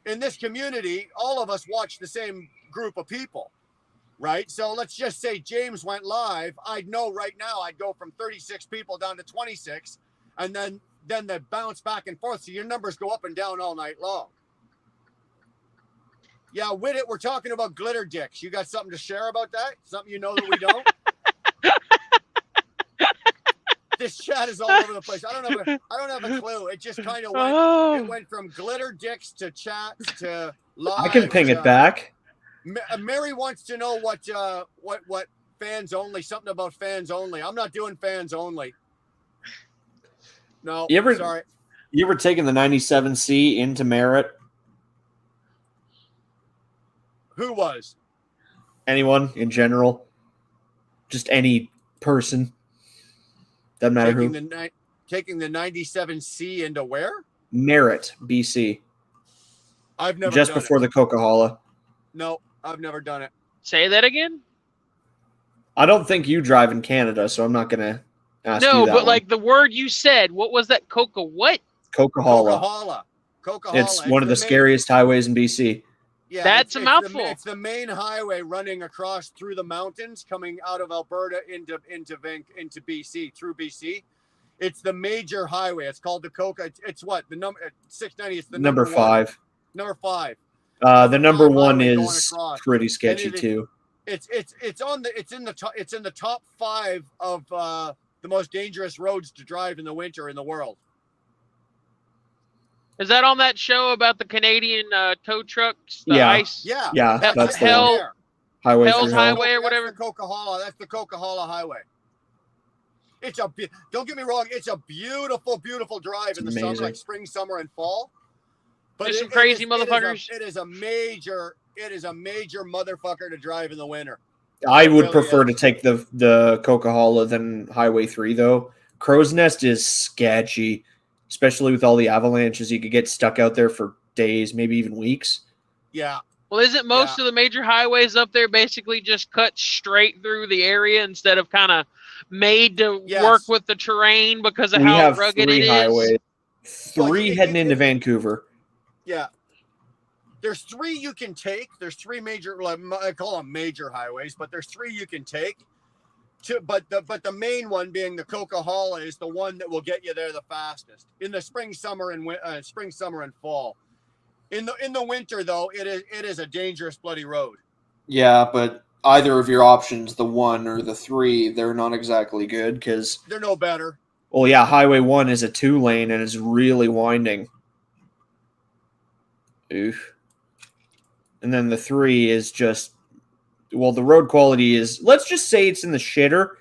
In this community, all of us watch the same group of people, right? So let's just say James went live. I'd know right now I'd go from 36 people down to 26, and then they bounce back and forth. So your numbers go up and down all night long. Yeah, with it, we're talking about glitter dicks. You got something to share about that? Something you know that we don't? This chat is all over the place. I don't have a clue. It just kind of went. It went from glitter dicks to chats to live. I can ping it back. Mary wants to know what fans only. Something about fans only. I'm not doing fans only. No, sorry. You ever taken the 97C into Merritt? Who was? Anyone in general. Just any person. Doesn't matter who. Taking the 97C into where? Merritt, BC. I've never just done before it. the Coca-Cola. No, I've never done it. Say that again? I don't think you drive in Canada, so I'm not going to ask you that. No, but one. like the word you said, what was that? Coca what? Coca-Cola. Coca-Cola. It's one of the scariest highways in BC. Yeah, that's a mouthful. It's the main highway running across through the mountains, coming out of Alberta into BC, through BC. It's the major highway. It's called the Coca. It's what? The number 690. It's the number 5. Number 5. The number 1 highway is pretty sketchy too. It's in the top 5 of the most dangerous roads to drive in the winter in the world. Is that on that show about the Canadian tow trucks? The Yeah. ice? Yeah, that's the Hell- one. Highway Hell's through Hell. Highway or whatever. That's the Coca-Cola Highway. Don't get me wrong. It's a beautiful, beautiful drive in the summer, like spring, summer, and fall. But There's some crazy motherfuckers. It is a major motherfucker to drive in the winter. I would really prefer is. to take the Coca-Cola than Highway 3, though. Crow's Nest is sketchy, especially with all the avalanches. You could get stuck out there for days, maybe even weeks. Yeah. Well, isn't most of the major highways up there basically just cut straight through the area instead of kind of made to work with the terrain because of We how have rugged 3 it is? highways. 3 Well, heading into Vancouver. Yeah. There's 3 you can take. There's 3 major, I call them major highways, but there's 3 you can take. But the main one being the Coca-Cola is the one that will get you there the fastest in the spring, summer, and fall. In the winter, though, it is a dangerous bloody road. Yeah, but either of your options, the 1 or the 3, they're not exactly good because, They're no better. well, yeah, Highway 1 is a 2-lane and is really winding. Oof. And then the 3 is just, well, the road quality is, let's just say it's in the shitter.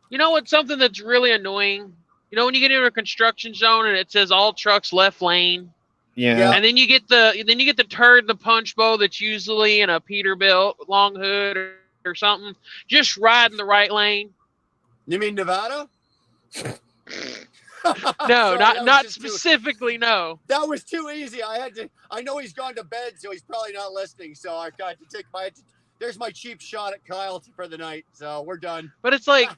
You know what's something that's really annoying? You know when you get into a construction zone and it says all trucks left lane, Yeah. and then you get the turd in the punch bowl that's usually in a Peterbilt long hood or something, just riding the right lane. You mean Nevada? No, Sorry, that was not just too- specifically. No. That was too easy. I know he's gone to bed, so he's probably not listening. So I got to take there's my cheap shot at Kyle for the night. So we're done. But it's like,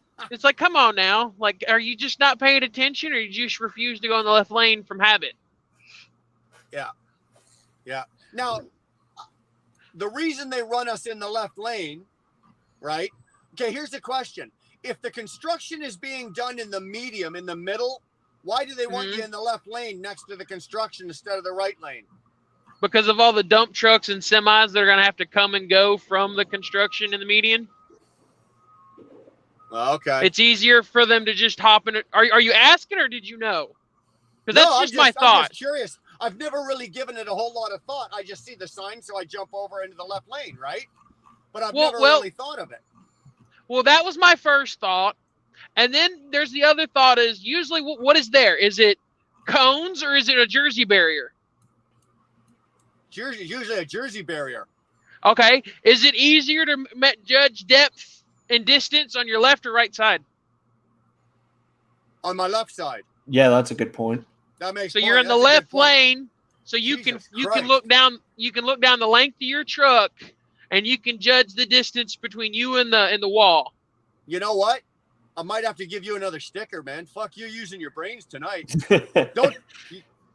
come on now. Like, are you just not paying attention, or you just refuse to go in the left lane from habit? Yeah. Now, the reason they run us in the left lane, right? Okay, here's the question. If the construction is being done in the medium, in the middle, why do they want you in the left lane next to the construction instead of the right lane? Because of all the dump trucks and semis that are going to have to come and go from the construction in the median. Okay. It's easier for them to just hop in it. Are you asking, or did you know? Because that's just my I'm thought. just curious. I've never really given it a whole lot of thought. I just see the sign, so I jump over into the left lane, right? But I've never really thought of it. Well, that was my first thought. And then there's the other thought is usually what is there? Is it cones or is it a Jersey barrier? Usually a Jersey barrier. Okay. Is it easier to judge depth and distance on your left or right side? On my left side. Yeah, that's a good point. That makes So point. you're in the That's a good left point. lane, so you Jesus can Christ. look down the length of your truck, and you can judge the distance between you and the wall. You know what? I might have to give you another sticker, man. Fuck you using your brains tonight.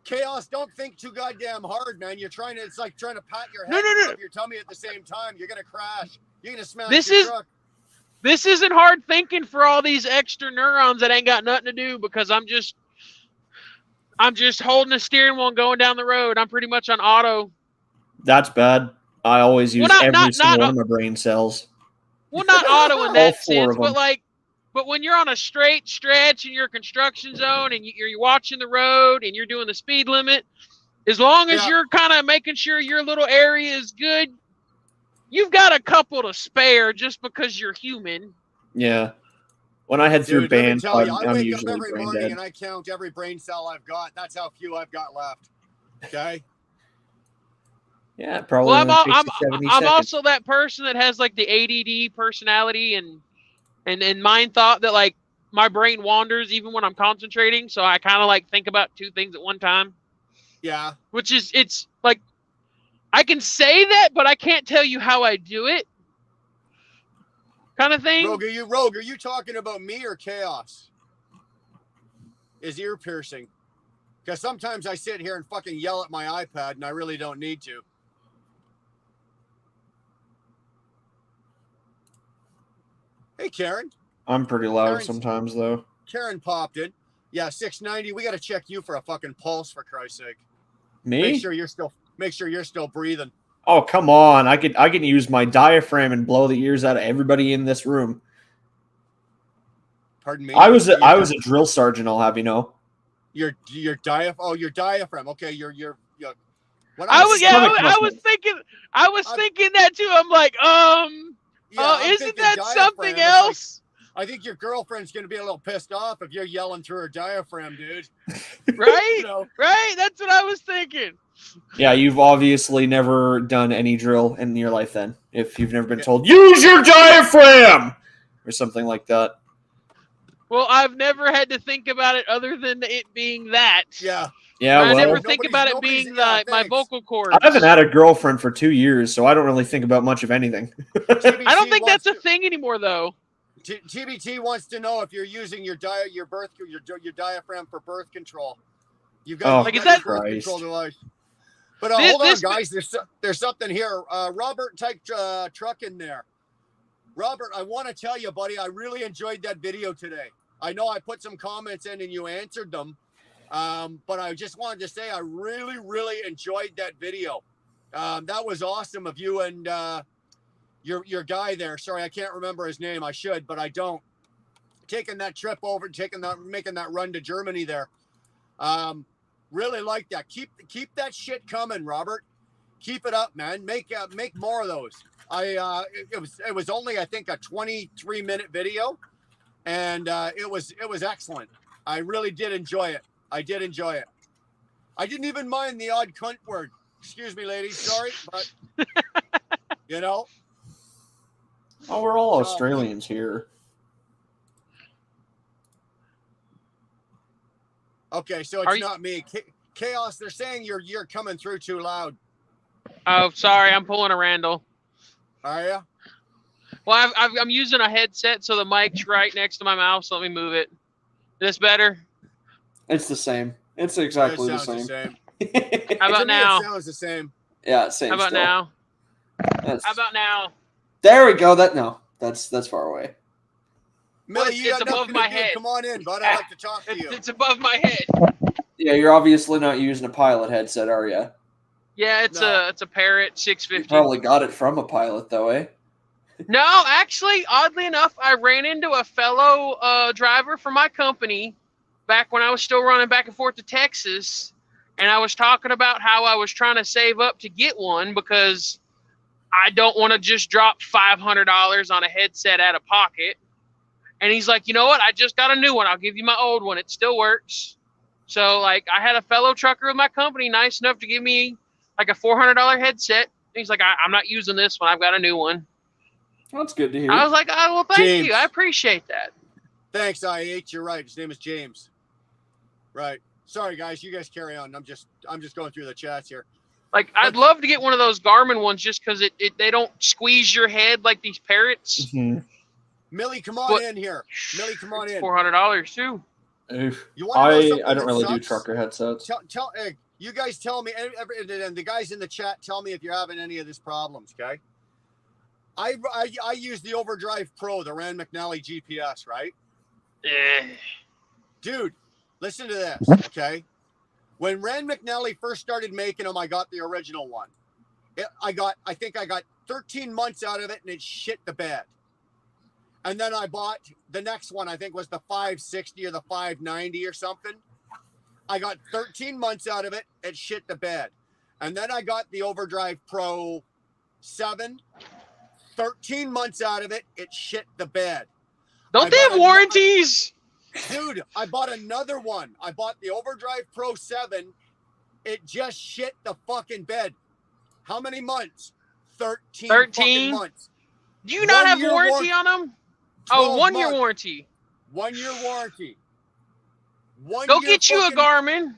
Chaos, don't think too goddamn hard, man. It's like trying to pat your head No. above your tummy at the same time. You're gonna crash. You're gonna smash This your is- truck. This isn't hard thinking for all these extra neurons that ain't got nothing to do, because I'm just holding a steering wheel and going down the road. I'm pretty much on auto. That's bad. I always use Well, every single one of my brain cells. Well, not auto in All that four sense, of them. but when you're on a straight stretch in your construction zone and you're watching the road and you're doing the speed limit, as long as you're kind of making sure your little area is good, you've got a couple to spare just because you're human. Yeah. When I head through Dude, let me bands, tell you, I I'm wake up usually every brain morning dead. and I count every brain cell I've got. That's how few I've got left. Okay. Yeah, it probably Well, only takes you 70 I'm seconds. also that person that has like the ADD personality and mind thought that like my brain wanders even when I'm concentrating. So I kind of like think about two things at one time. Yeah. Which is, it's like, I can say that, but I can't tell you how I do it. Kind of thing. Rogue, are you talking about me or Chaos? Is ear piercing? Because sometimes I sit here and fucking yell at my iPad and I really don't need to. Hey, Karen. I'm pretty loud Karen's- sometimes, though. Karen popped in. Yeah, 690. We got to check you for a fucking pulse, for Christ's sake. Me? Make sure you're still breathing. Oh, come on. I can use my diaphragm and blow the ears out of everybody in this room. Pardon me. I was a drill sergeant, I'll have you know. Your diaphragm. Okay, your when I was stomach thinking that too. I'm like, I'm isn't thinking that diaphragm. something It's like, else? I think your girlfriend's gonna be a little pissed off if you're yelling through her diaphragm, dude. Right? You know? Right? That's what I was thinking. Yeah, you've obviously never done any drill in your life then. If you've never been told, use your diaphragm! Or something like that. Well, I've never had to think about it other than it being that. Yeah. Yeah, I well, never think Nobody's- about it nobody's- being yeah, my thanks. vocal cords. I haven't had a girlfriend for 2 years, so I don't really think about much of anything. I don't think that's a thing anymore, though. TBT wants to know if you're using your diaphragm for birth control. You've got, Oh, you've Like, is got that- your birth Christ. control device. But This- hold on, this- guys. There's something here. Robert typed truck in there. Robert, I want to tell you, buddy, I really enjoyed that video today. I know I put some comments in and you answered them, but I just wanted to say I really, really enjoyed that video. That was awesome of you and your guy there. Sorry, I can't remember his name. I should, but I don't. Taking that trip over, making that run to Germany there. Really like that. Keep that shit coming, Robert. Keep it up, man. Make more of those. It was only, I think, a 23-minute video, and it was excellent. I really did enjoy it. I didn't even mind the odd cunt word. Excuse me, ladies. Sorry, but Oh, we're all Australians here. Okay, so Are it's you- not me. Chaos, they're saying you're coming through too loud. Oh, sorry, I'm pulling a Randall. Are you? Well, I'm using a headset, so the mic's right next to my mouth. So let me move it. This better? It's the same. It's exactly It the sounds same. How To about me, now? it sounds the same. Yeah, same. How about still. now? That's, How about now? there we go. That's far away. Millie, it's you got above nothing my to do. head. Come on in, bud. I'd like to talk to you. It's above my head. Yeah, you're obviously not using a pilot headset, are you? Yeah, it's No. a Parrot You 650. probably got it from a pilot, though, eh? No, actually, oddly enough, I ran into a fellow driver from my company back when I was still running back and forth to Texas, and I was talking about how I was trying to save up to get one because I don't want to just drop $500 on a headset out of pocket. And he's like, you know what? I just got a new one. I'll give you my old one. It still works. So, like, I had a fellow trucker with my company nice enough to give me like a $400 headset. He's like, I'm not using this one. I've got a new one. That's good to hear. I was like, oh, well, thank James. you. I appreciate that. Thanks, IH. You're right. His name is James. Right. Sorry, guys. You guys carry on. I'm just going through the chats here. Like, I'd love to get one of those Garmin ones just because they don't squeeze your head like these Parrots. Mhm. Millie, come on What? in here. Millie, come on It's in. $400 too. Oof. You want to know something I don't that really do sucks? trucker headsets. You guys tell me, and the guys in the chat, tell me if you're having any of these problems, okay? I use the Overdrive Pro, the Rand McNally GPS, right? Eh. Dude, listen to this, okay? When Rand McNally first started making them, I got the original one. I think I got 13 months out of it, and it shit the bed. And then I bought the next one, I think was the 560 or the 590 or something. I got 13 months out of it, it shit the bed. And then I got the Overdrive Pro 7. 13 months out of it, it shit the bed. Don't they have warranties? Dude, I bought another one. I bought the Overdrive Pro 7. It just shit the fucking bed. How many months? 13 fucking months. Do you not 1 have year warranty on them? Oh, 12 1 year months. warranty. 1 year warranty. Go get you a Garmin.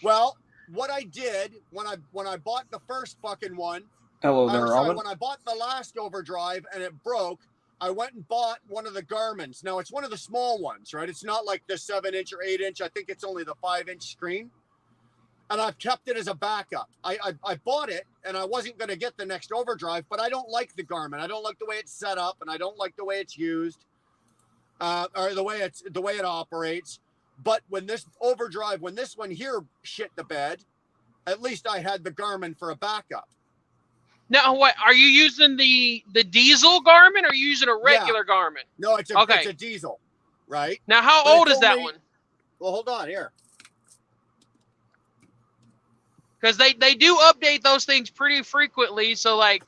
Well, what I did when I bought the first fucking one, Hello there, Robin. when I bought the last Overdrive and it broke, I went and bought one of the Garmin's. Now, it's one of the small ones, right? It's not like the 7-inch or 8-inch. I think it's only the 5-inch screen. And I've kept it as a backup. I bought it, and I wasn't going to get the next Overdrive, but I don't like the Garmin. I don't like the way it's set up, and I don't like the way it's used, or the way it operates. But when this Overdrive, when this one here shit the bed, at least I had the Garmin for a backup. Now, what are you using the diesel Garmin or are you using a regular Garmin? No, it's a diesel, right? Now, how But old it's is that only- one? Well, hold on here. Because they do update those things pretty frequently. So like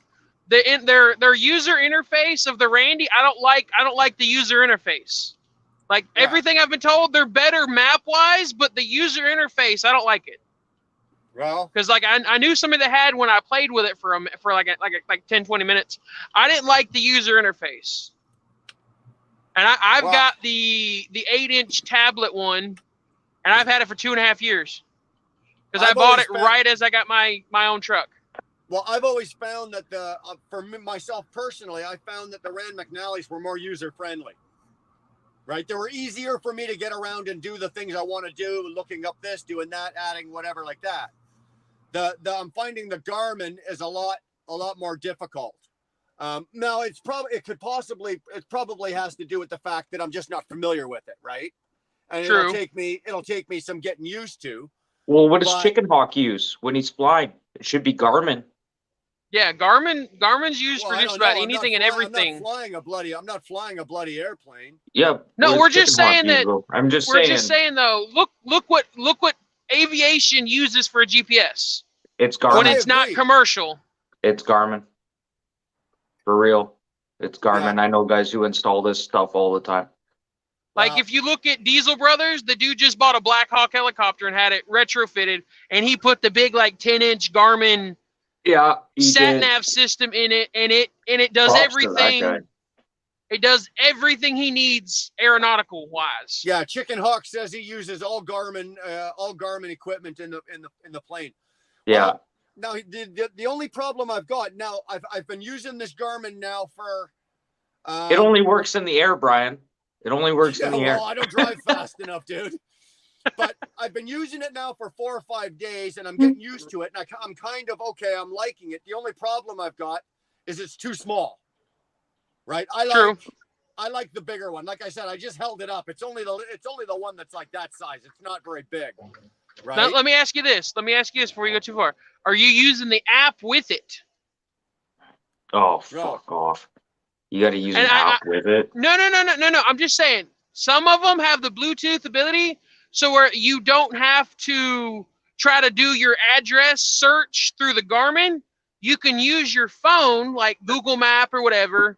their user interface of the Randy, I don't like the user interface. Like Yeah. everything I've been told, they're better map wise, but the user interface, I don't like it. Well, Because like I knew somebody that had when I played with it for like 10, 20 minutes. I didn't like the user interface. And I've Well- got the 8-inch tablet one, and I've had it for 2.5 years. Because I I've bought always it found- right as I got my own truck. well, I've always found that for myself personally, I found that the Rand McNallys were more user friendly. Right, they were easier for me to get around and do the things I want to do, looking up this, doing that, adding whatever like that. I'm finding the Garmin is a lot more difficult. Now it probably has to do with the fact that I'm just not familiar with it, right? And True. it'll take me some getting used to. Well, what does But- Chicken Hawk use when he's flying? It should be Garmin. Yeah, Garmin's used Well, for I just don't know. about anything and everything. I'm not flying a bloody airplane. Yeah. No, what we're does just Chicken Hawk saying use, that- though? I'm just We're saying. just saying though, look what aviation uses for a GPS It's when Garmin. I it's not agree. commercial. It's Garmin. For real. It's Garmin. I know guys who install this stuff all the time. Like Wow. if you look at Diesel Brothers, the dude just bought a Black Hawk helicopter and had it retrofitted, and he put the big like 10-inch Garmin Yeah. He sat did. nav system in it, and it does Props to that guy. everything. It does everything he needs aeronautical wise. Yeah, Chicken Hawk says he uses all Garmin equipment in the plane. Yeah. Now the only problem I've got now, I've been using this Garmin now for. It only works in the air, Brian. It only works in the air. Well, I don't drive fast enough, dude. But I've been using it now for 4 or 5 days, and I'm getting used to it. And I'm kind of okay. I'm liking it. The only problem I've got is it's too small. Right? I like the bigger one. Like I said, I just held it up. It's only the one that's like that size. It's not very big. Right? Now, let me ask you this. Before you go too far. Are you using the app with it? Oh, fuck off. You got to use an app with it. No. I'm just saying, some of them have the Bluetooth ability, so where you don't have to try to do your address search through the Garmin. You can use your phone, like Google Map or whatever,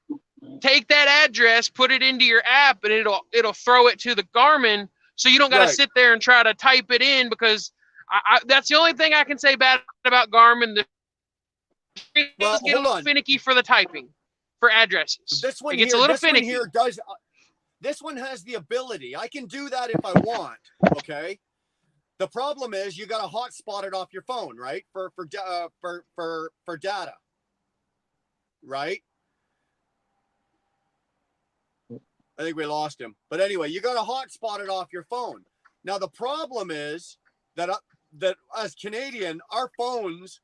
take that address, put it into your app, and it'll throw it to the Garmin, so you don't got to sit there and try to type it in, because that's the only thing I can say bad about Garmin. The screen does get a little finicky for the typing for addresses. This one gets a little finicky. This one has the ability. I can do that if I want. Okay. The problem is you got to hotspot it off your phone, right? For data, right? I think we lost him. But anyway, you got to hotspot it off your phone. Now the problem is that as Canadian, our phones,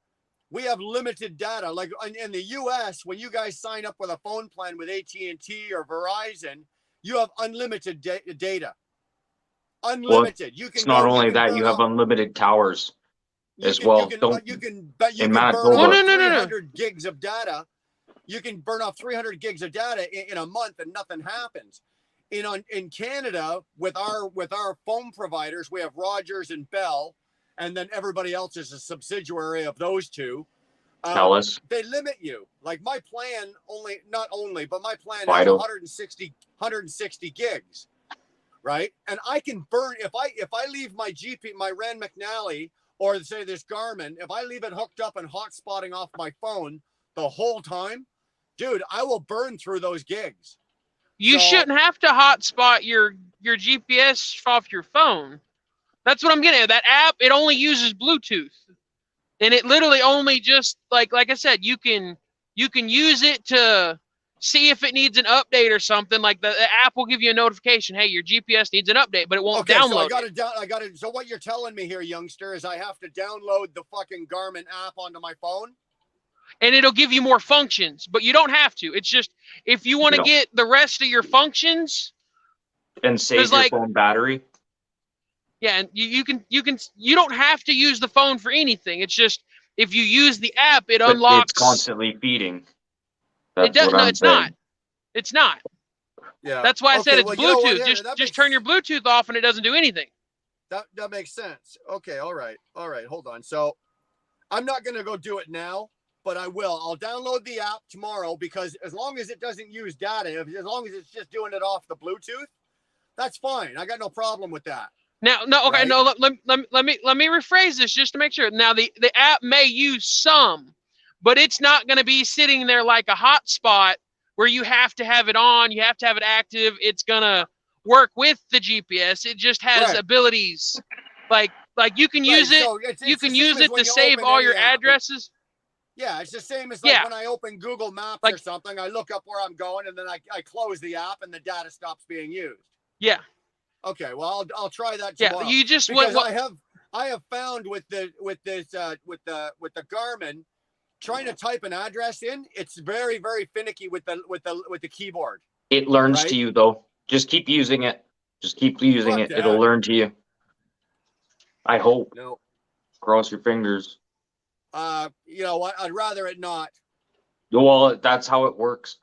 we have limited data. Like in the US, when you guys sign up with a phone plan with AT&T or Verizon, you have unlimited data. Unlimited. Well, it's not only that, you have unlimited towers as well. You can burn Manitoba. off 300 gigs of data. You can burn off 300 gigs of data in a month and nothing happens. In Canada, with our phone providers, we have Rogers and Bell, and then everybody else is a subsidiary of those two. TELUS. They limit you. Like my plan but my plan Vital. has 160 gigs, right? And I can burn if I leave my Rand McNally, or say this Garmin, if I leave it hooked up and hotspotting off my phone the whole time, dude, I will burn through those gigs. You shouldn't have to hotspot your GPS off your phone. That's what I'm getting at. That app, it only uses Bluetooth. And it literally only just like I said, you can use it to see if it needs an update or something. Like the app will give you a notification, hey, your GPS needs an update, but it won't download. So so what you're telling me here, youngster, is I have to download the fucking Garmin app onto my phone? And it'll give you more functions, but you don't have to. It's just if you want to get the rest of your functions and save your phone battery. Yeah, and you don't have to use the phone for anything. It's just if you use the app, it unlocks. It's constantly feeding. It's not. It's not. Yeah. That's why I said it's Bluetooth. You know just turn your Bluetooth off and it doesn't do anything. That makes sense. Okay, all right. Hold on. So I'm not gonna go do it now, but I will. I'll download the app tomorrow, because as long as it doesn't use data, as long as it's just doing it off the Bluetooth, that's fine. I got no problem with that. Now, let me rephrase this just to make sure. Now, the app may use some, but it's not going to be sitting there like a hotspot where you have to have it on, you have to have it active. It's going to work with the GPS. It just has abilities. Like you can use it. So you can use it to save all your addresses. Yeah, it's the same as when I open Google Maps or something. I look up where I'm going, and then I close the app, and the data stops being used. Yeah. Okay, well I'll try that tomorrow. Yeah, you just because I have found with the Garmin, trying to type an address in, it's very, very finicky with the keyboard. It learns to you though. Just keep using it. Just keep using it. It'll learn to you. I hope. No. Cross your fingers. You know what? I'd rather it not. Well, that's how it works.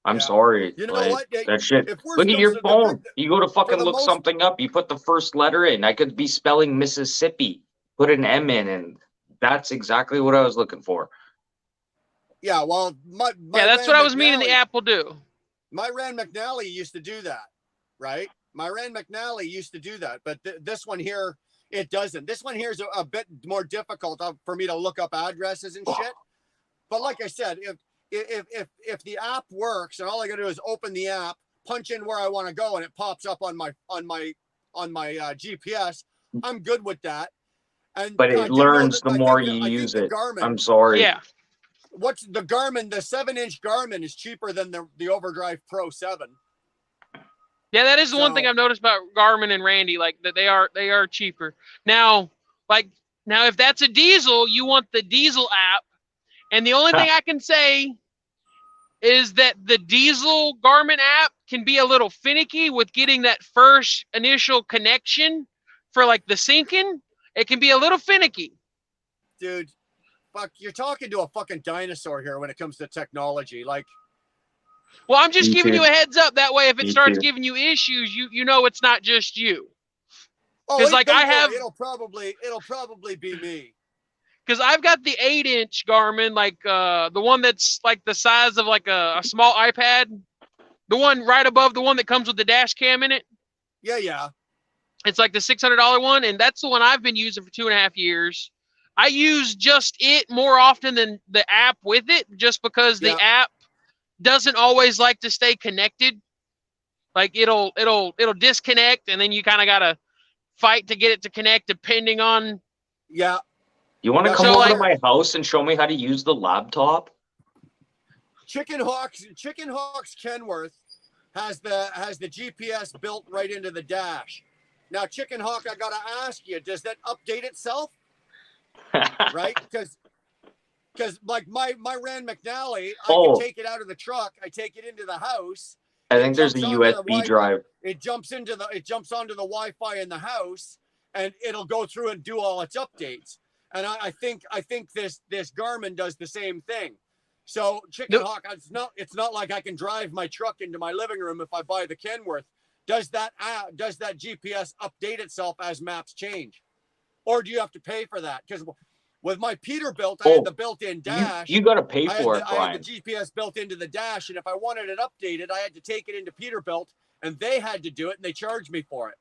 I'm sorry. You know what? That shit. Look at your phone. You go to fucking look something up. You put the first letter in. I could be spelling Mississippi. Put an M in, and that's exactly what I was looking for. Yeah, well, that's what I was meaning the app will do. My Rand McNally used to do that, right? My Rand McNally used to do that, but this one here, it doesn't. This one here is a bit more difficult for me to look up addresses and shit. But like I said, if the app works and all I got to do is open the app, punch in where I want to go, and it pops up on my GPS, I'm good with that. And But I it do know learns that- the I more think you that- I think use the it. Garmin, I'm sorry. Yeah. what's the Garmin? The 7-inch Garmin is cheaper than the Overdrive Pro 7. Yeah, that is the one thing So- I've noticed about Garmin and Randy, like that they are cheaper. Now, if that's a diesel, you want the diesel app. And the only thing I can say is that the diesel Garmin app can be a little finicky with getting that first initial connection for like the syncing. It can be a little finicky. Dude, fuck, you're talking to a fucking dinosaur here when it comes to technology. Like, Well, I'm just Me giving too. you a heads up. That way, if it Me starts too. giving you issues, you know it's not just you. oh, 'Cause, like, don't I worry, have- it'll probably be me. Because I've got the 8-inch Garmin, like the one that's like the size of like a small iPad, the one right above the one that comes with the dash cam in it. Yeah. It's like the $600 one, and that's the one I've been using for 2.5 years. I use just it more often than the app with it, just because the Yeah. app doesn't always like to stay connected. Like it'll disconnect, and then you kind of gotta fight to get it to connect, depending on. Yeah. You want to Yeah, come so, over like- to my house and show me how to use the laptop? Chicken Hawks Kenworth has the GPS built right into the dash. Now, Chicken Hawk, I gotta ask you, does that update itself? Right? Because like my Rand McNally, I Oh. can take it out of the truck, I take it into the house, I think there's a jumps onto the USB Wi-Fi. drive. it jumps onto the Wi-Fi in the house, and it'll go through and do all its updates. And I think this Garmin does the same thing. So Chicken Nope. Hawk, it's not like I can drive my truck into my living room if I buy the Kenworth. Does that GPS update itself as maps change, or do you have to pay for that? Because with my Peterbilt, I had the built-in dash. You got to pay I had, for it, I had Brian. the GPS built into the dash, and if I wanted it updated, I had to take it into Peterbilt, and they had to do it, and they charged me for it.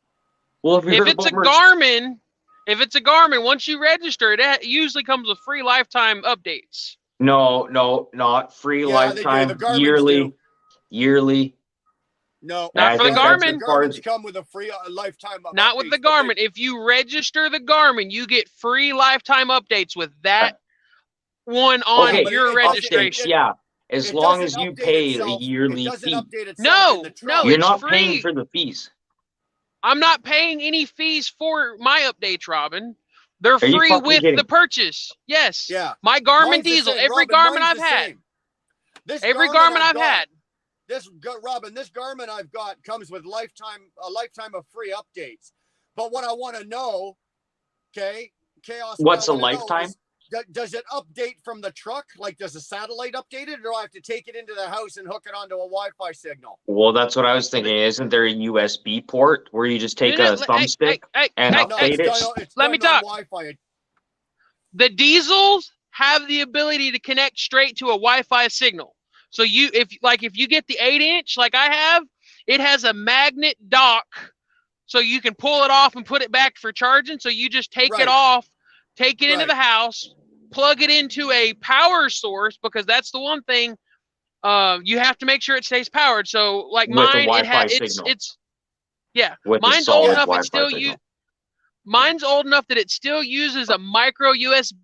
Well, have you If heard it's a about Garmin, once you register, it usually comes with free lifetime updates. No, not free Yeah, they do. lifetime, The Garmin's yearly, do. yearly. No, Not I for the think that's Garmin. as far Garmin's as- come with a free lifetime. Of Not with the updates, but Garmin. If you register the Garmin, you get free lifetime updates with that one on Okay, but your it doesn't- registration. Yeah, as it long doesn't as you update pay itself- a yearly it doesn't fee. update itself No, in the no, truck. You're it's not free. paying for the fees. I'm not paying any fees for my updates, Robin. They're Are you free fucking with kidding? the purchase. Yes. Yeah. My Garmin Mine's the diesel. same. Every Robin, Garmin mine's I've the had. same. This Every Garmin I've got- had. This Garmin I've got comes with a lifetime of free updates. But what I want to know, okay, Chaos. what What's I a wanna know lifetime? is, does it update from the truck? Like, does a satellite update it, or do I have to take it into the house and hook it onto a Wi-Fi signal? Well, that's what I was thinking. Isn't there a USB port where you just take a thumbstick? and No, update it? it's Let done me on talk. Wi-Fi. The diesels have the ability to connect straight to a Wi-Fi signal. So if you get the 8-inch like I have, it has a magnet dock, so you can pull it off and put it back for charging. So you just take Right. it off, take it into Right. the house, plug it into a power source, because that's the one thing you have to make sure it stays powered. So like With a mine, Wi-Fi signal. With a mine's solid old enough. Wi-Fi It still signal. mine's old enough that it still uses a micro USB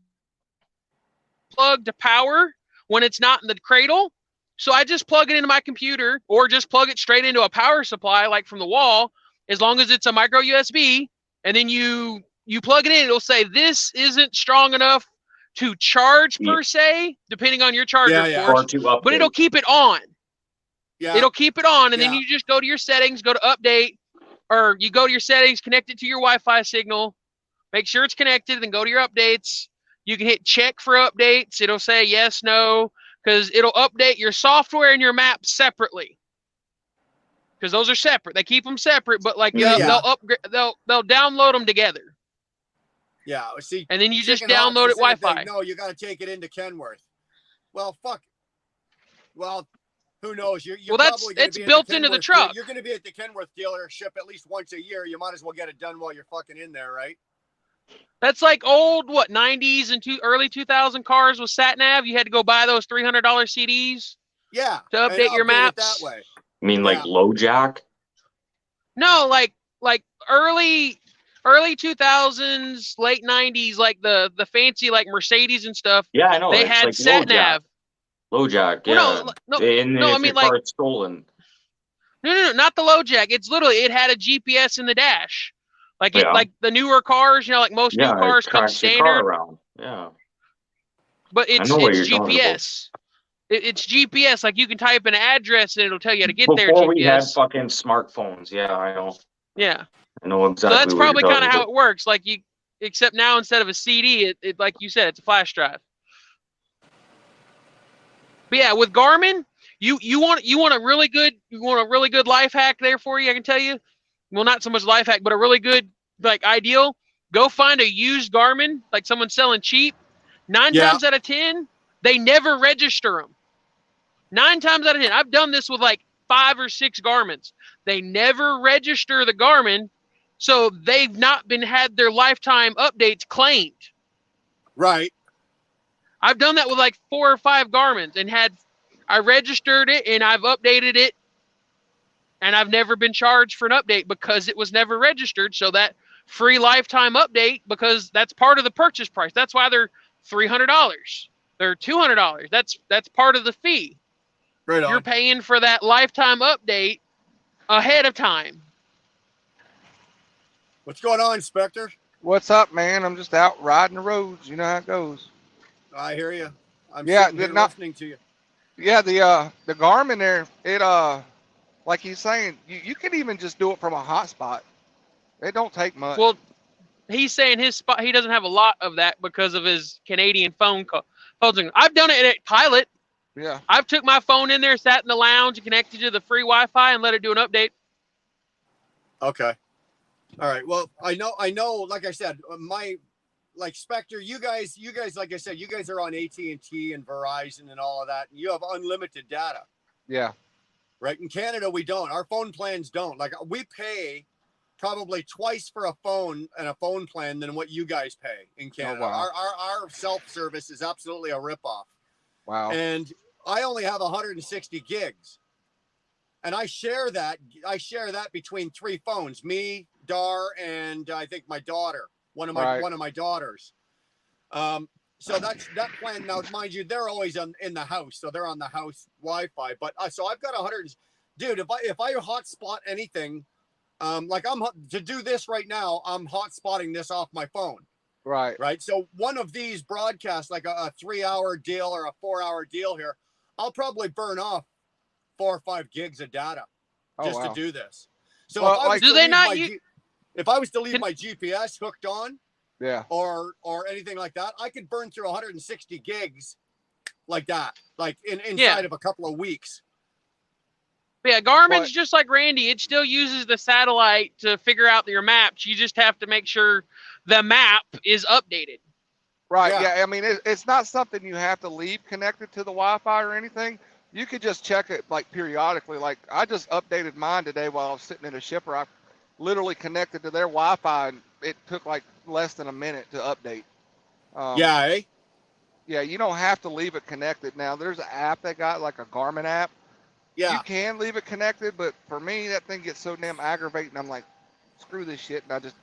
plug to power when it's not in the cradle. So I just plug it into my computer, or just plug it straight into a power supply, like from the wall, as long as it's a micro USB. And then you plug it in, it'll say this isn't strong enough to charge per se, depending on your charger, Yeah, of yeah. course. Or to update. But it'll keep it on. Yeah. It'll keep it on, and then Yeah. you just go to your settings, go to update, or you go to your settings, connect it to your Wi-Fi signal, make sure it's connected, then go to your updates. You can hit check for updates. It'll say yes, no, because it'll update your software and your maps separately. Because those are separate. They keep them separate, but like Yeah. they'll upgrade, they'll download them together, Yeah. See, and then you just Chicken Hawk's download the it same Wi-Fi. thing. No, you got to take it into Kenworth. Well, fuck. Well, who knows? You're Well, that's- probably gonna it's be at built into the Kenworth truck. You're going to be at the Kenworth dealership at least once a year. You might as well get it done while you're fucking in there, right? That's like old, what, 90s and early 2000 cars with sat nav. You had to go buy those $300 CDs Yeah. to and update your it maps. that way. I mean, like Yeah. low jack. No, like early 2000s, late 90s, like the fancy like Mercedes and stuff. Yeah, I know. They It's had like sat nav. low jack. Yeah. Well, And no, I if mean, your like, car's stolen. no, not the low jack. It's literally, it had a GPS in the dash. Like Yeah. like the newer cars, you know, like most new Yeah, cars it come tracks your car standard, around. Yeah. but I it's know what you're talking about. GPS. It's GPS. Like you can type an address and it'll tell you how to get there. Before we had GPS. fucking smartphones. Yeah, I know. Yeah. I know So exactly that's what probably you're kind talking of how about. it works. Like except now instead of a CD, it like you said, it's a flash drive. But yeah, with Garmin, you want a really good life hack there for you. I can tell you, well, not so much life hack, but a really good like ideal. Go find a used Garmin, like someone selling cheap. 9 Yeah. times out of 10, they never register them. 9 times out of 10, I've done this with like 5 or 6 Garmins. They never register the Garmin, so they've not had their lifetime updates claimed. Right. I've done that with like 4 or 5 Garmins and I registered it and I've updated it and I've never been charged for an update because it was never registered. So that free lifetime update, because that's part of the purchase price. That's why they're $300. They're $200. That's part of the fee. Right on. You're paying for that lifetime update ahead of time. What's going on, Spectre? What's up, man? I'm just out riding the roads. You know how it goes. I hear you. I'm Yeah, sitting here they're not- listening to you. Yeah, the Garmin there, it like he's saying, you can even just do it from a hotspot. It don't take much. Well, he's saying his spot, he doesn't have a lot of that because of his Canadian phone call. I've done it at Pilot. Yeah. I've took my phone in there, sat in the lounge, and connected to the free Wi-Fi, and let it do an update. Okay. All right. Well, I know. Like I said, like Spectre, you guys, like I said, you guys are on AT&T and Verizon and all of that, and you have unlimited data. Yeah. Right. In Canada, we don't. Our phone plans don't. Like we pay probably twice for a phone and a phone plan than what you guys pay in Canada. wow. Our self-service is absolutely a ripoff. Wow. And I only have 160 gigs. And I share that between 3 phones, me, Dar, and I think my daughter, one of my daughters. So that plan now, mind you, they're always in the house, so they're on the house Wi-Fi. But so I've got 100. Dude, if I hotspot anything, like to do this right now, I'm hotspotting this off my phone. Right. Right. So one of these broadcasts, like a 3-hour deal or a 4-hour deal here, I'll probably burn off 4 or 5 gigs of data just to do this. So Well, if I was like- to Do they leave not my u- if I was to leave my GPS hooked on Yeah. or anything like that, I could burn through 160 gigs like that, like inside of a couple of weeks. But yeah, Garmin's But- just like Randy. It still uses the satellite to figure out your maps. You just have to make sure the map is updated. Right. Yeah. Yeah. I mean, it's not something you have to leave connected to the Wi-Fi or anything. You could just check it like periodically. Like I just updated mine today while I was sitting in a shipper. I literally connected to their Wi-Fi and it took like less than a minute to update. Yeah, eh? Yeah. You don't have to leave it connected. Now there's an app they got, like a Garmin app. Yeah. You can leave it connected, but for me, that thing gets so damn aggravating. I'm like, screw this shit, and I just,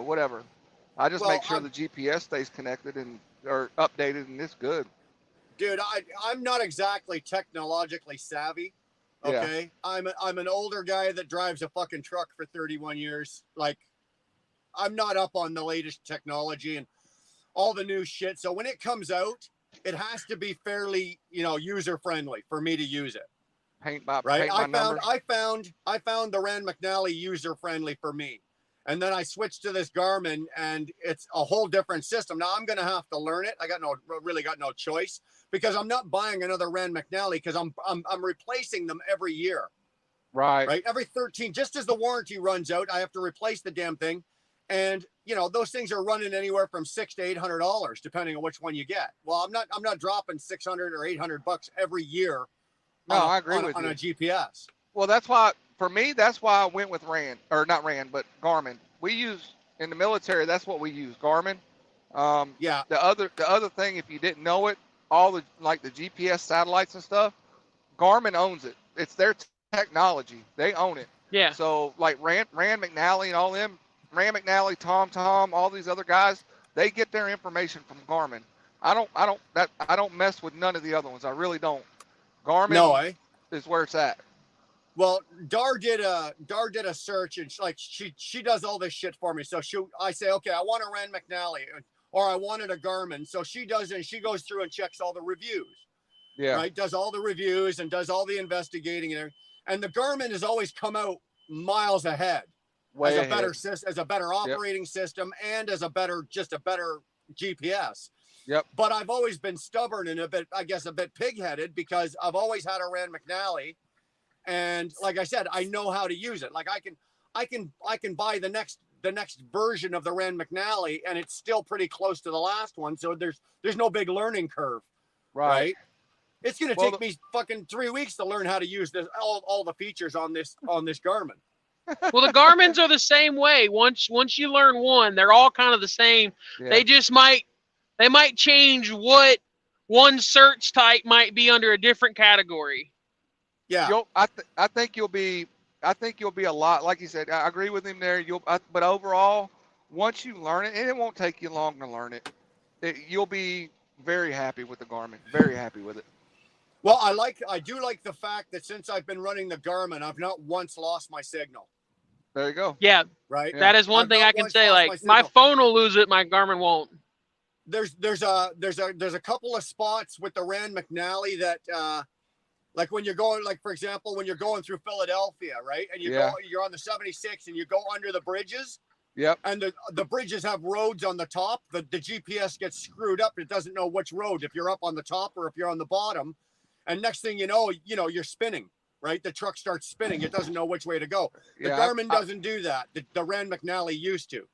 whatever. I just Well, make sure the GPS stays connected or updated, and it's good. Dude, I'm not exactly technologically savvy. Okay. Yeah. I'm an older guy that drives a fucking truck for 31 years. Like, I'm not up on the latest technology and all the new shit. So when it comes out, it has to be fairly, user friendly for me to use it. Paint by Right. numbers. I found the Rand McNally user friendly for me. And then I switched to this Garmin, and it's a whole different system. Now I'm going to have to learn it. I really got no choice, because I'm not buying another Rand McNally, because I'm replacing them every year. Right. Right. Every 13, just as the warranty runs out, I have to replace the damn thing. And those things are running anywhere from $600 to $800, depending on which one you get. Well, I'm not dropping $600 or $800 every year. No, I agree with on you. a GPS. Well, that's why, for me, that's why I went with Rand, or not Rand, but Garmin. We use in the military, that's what we use, Garmin. Yeah. The other thing, if you didn't know it, all the like the GPS satellites and stuff, Garmin owns it. It's their technology. They own it. Yeah. So like Rand McNally and all them, Rand McNally, Tom, all these other guys, they get their information from Garmin. I don't mess with none of the other ones. I really don't. Garmin is where it's at. Well, Dar did a search, and she does all this shit for me. So I say, okay, I want a Rand McNally, or I wanted a Garmin. So she does it. And she goes through and checks all the reviews. Yeah. Right. Does all the reviews and does all the investigating and everything. And the Garmin has always come out miles ahead Way as a ahead. better system, as a better operating system, and as a better GPS. Yep. But I've always been stubborn and a bit pig-headed because I've always had a Rand McNally. And like I said, I know how to use it. Like I can buy the next version of the Rand McNally, and it's still pretty close to the last one. So there's no big learning curve, right? It's gonna take me fucking 3 weeks to learn how to use this all the features on this Garmin. Well, the Garmins are the same way. Once you learn one, they're all kind of the same. Yeah. They just might change what one search type might be under a different category. Yeah. I think you'll be a lot, like you said. I agree with him there. But overall, once you learn it, and it won't take you long to learn it, you'll be very happy with the Garmin. Very happy with it. Well, I do like the fact that since I've been running the Garmin, I've not once lost my signal. There you go. Yeah, right. That is one thing I can say. Like my phone will lose it, my Garmin won't. There's a couple of spots with the Rand McNally that like when you're going, like for example, when you're going through Philadelphia, right, and you're on the 76 and you go under the bridges. Yep. And the bridges have roads on the top. The GPS gets screwed up. It doesn't know which road, if you're up on the top or if you're on the bottom. And next thing you know, you're spinning, right? The truck starts spinning. It doesn't know which way to go. The Garmin doesn't do that. The Rand McNally used to.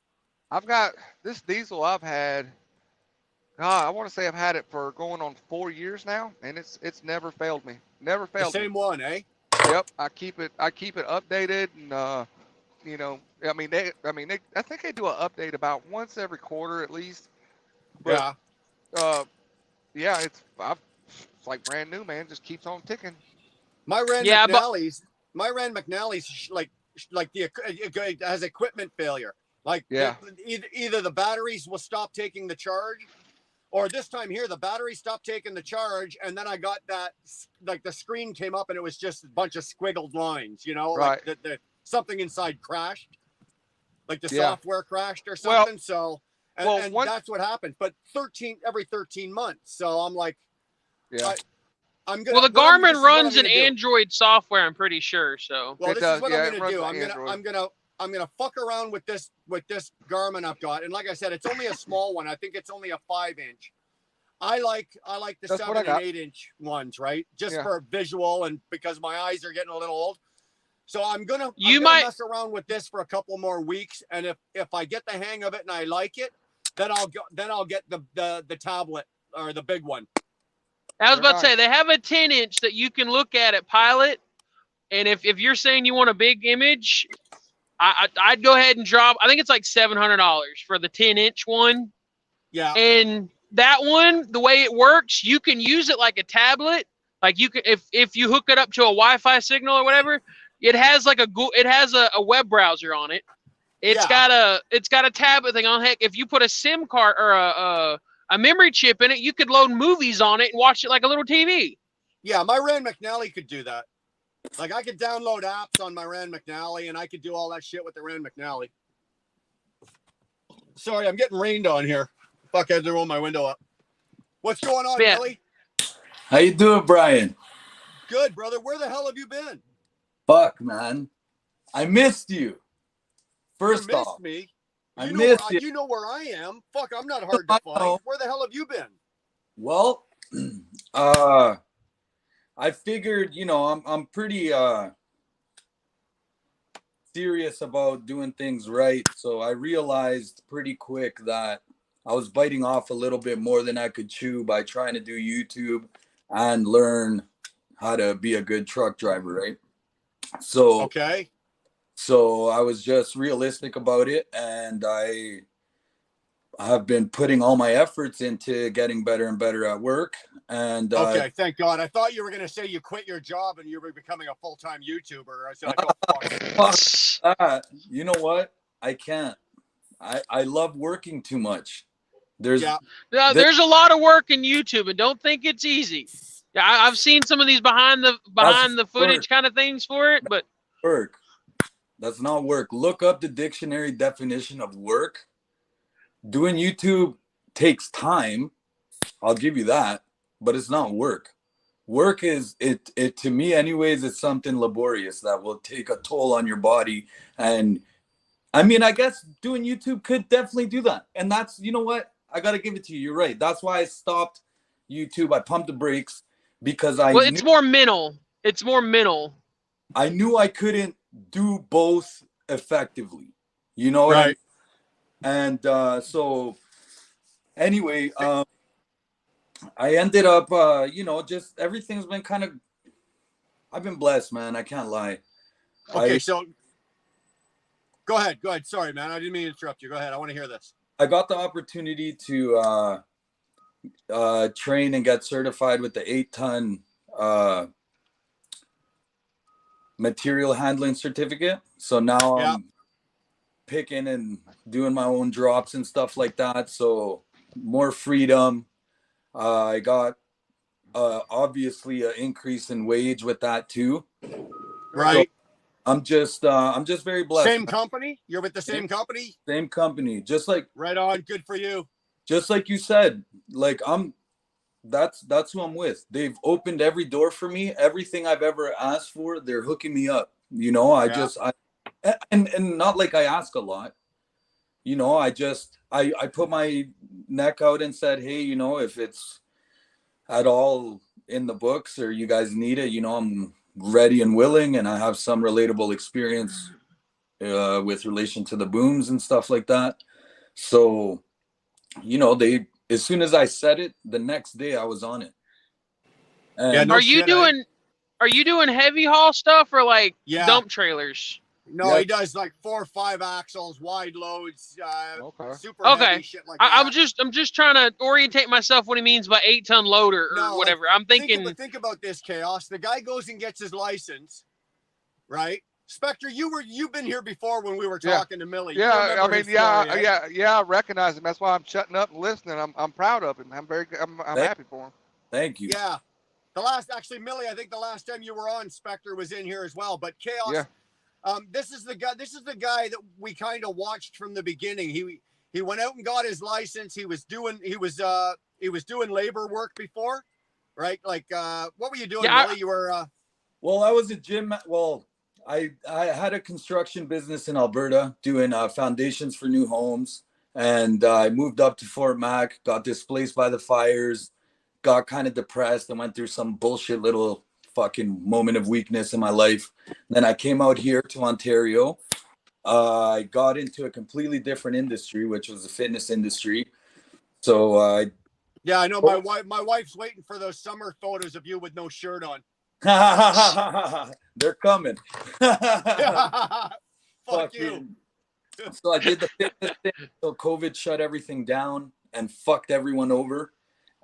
I've got this diesel I've had. God, I want to say I've had it for going on 4 years now, and it's never failed me. Never failed me. The same one, eh? Yep. I keep it updated, and I think they do an update about once every quarter at least. But, it's like brand new, man. Just keeps on ticking. My Rand McNally's it has equipment failure. Like either the batteries will stop taking the charge, or this time here the battery stopped taking the charge, and then I got that like the screen came up and it was just a bunch of squiggled lines, right. like the something inside crashed, like the software crashed or something. And that's what happened. But every 13 months. So I'm like, I'm gonna. Well, the Garmin runs an Android software, I'm pretty sure. So. Well, this is what I'm gonna do. I'm gonna fuck around with this Garmin I've got, and like I said, it's only a small one. I think it's only a 5-inch. I like the 7 and 8-inch ones, right? Just for visual and because my eyes are getting a little old. So I'm gonna mess around with this for a couple more weeks, and if I get the hang of it and I like it, then I'll get the tablet or the big one. I was about to say, they have a 10-inch that you can look at Pilot. And if you're saying you want a big image, I'd go ahead and drop, I think it's like $700 for the 10-inch one. Yeah. And that one, the way it works, you can use it like a tablet. Like you can, if you hook it up to a Wi-Fi signal or whatever, it has like a web browser on it. It's got a tablet thing on. Heck, if you put a SIM card or a memory chip in it, you could load movies on it and watch it like a little TV. Yeah, my Rand McNally could do that. Like I could download apps on my Rand McNally, and I could do all that shit with the Rand McNally. Sorry, I'm getting rained on here. Fuck, I had to roll my window up. What's going on, Billy? How you doing, Brian? Good, brother. Where the hell have you been? Fuck, man. I missed you. First off, me. I missed you. You know where I am. Fuck, I'm not hard to find. Where the hell have you been? Well, I figured, I'm pretty serious about doing things right. So I realized pretty quick that I was biting off a little bit more than I could chew by trying to do YouTube and learn how to be a good truck driver, right? So So I was just realistic about it, and I have been putting all my efforts into getting better and better at work. And Okay, thank God. I thought you were going to say you quit your job and you were becoming a full-time YouTuber. I said, you know what? I can't. I love working too much. There's there's a lot of work in YouTube, and don't think it's easy. Yeah, I've seen some of these behind the footage kind of things for it, but work. That's not work. Look up the dictionary definition of work. Doing YouTube takes time. I'll give you that, but it's not work. Work is it to me anyways, it's something laborious that will take a toll on your body. And I mean, I guess doing YouTube could definitely do that. And that's, you know what? I got to give it to you. You're right. That's why I stopped YouTube. I pumped the brakes because it's more mental. It's more mental. I knew I couldn't do both effectively. You know what I mean? And so anyway, I ended up, just everything's been kind of, I've been blessed, man. I can't lie. Okay, so go ahead. Sorry, man. I didn't mean to interrupt you. Go ahead. I want to hear this. I got the opportunity to train and get certified with the 8-ton material handling certificate. So now I'm picking and doing my own drops and stuff like that. So more freedom. I got obviously an increase in wage with that too. Right. So I'm just very blessed. Same company? You're with the same company? Same company. Just like right on. Good for you. Just like you said, like that's who I'm with. They've opened every door for me. Everything I've ever asked for, they're hooking me up. You know, and not like I ask a lot. You know, I put my neck out and said, hey, you know, if it's at all in the books or you guys need it, you know, I'm ready and willing, and I have some relatable experience with relation to the booms and stuff like that. So, you know, as soon as I said it, the next day I was on it. And are you doing heavy haul stuff or like dump trailers? No, he does like 4 or 5 axles, wide loads, super heavy shit like that. I'm just trying to orientate myself what he means by 8-ton loader or whatever. I'm thinking. Think about this, Chaos. The guy goes and gets his license, right? Spectre, you've been here before when we were talking to Millie. Yeah, I mean, I recognize him. That's why I'm shutting up and listening. I'm proud of him. I'm happy for him. Thank you. Yeah, Millie, I think the last time you were on, Spectre was in here as well. But Chaos. Yeah. This is the guy that we kind of watched from the beginning. He went out and got his license. He was doing labor work before, right? Like what were you doing, Millie? You were well, I was a gym. Well, I had a construction business in Alberta doing foundations for new homes, and I moved up to Fort Mac, got displaced by the fires, got kind of depressed, and went through some bullshit little fucking moment of weakness in my life. Then I came out here to Ontario. I got into a completely different industry, which was the fitness industry. So I know my wife's waiting for those summer photos of you with no shirt on. They're coming. Fuck you. So I did the fitness thing until COVID shut everything down and fucked everyone over.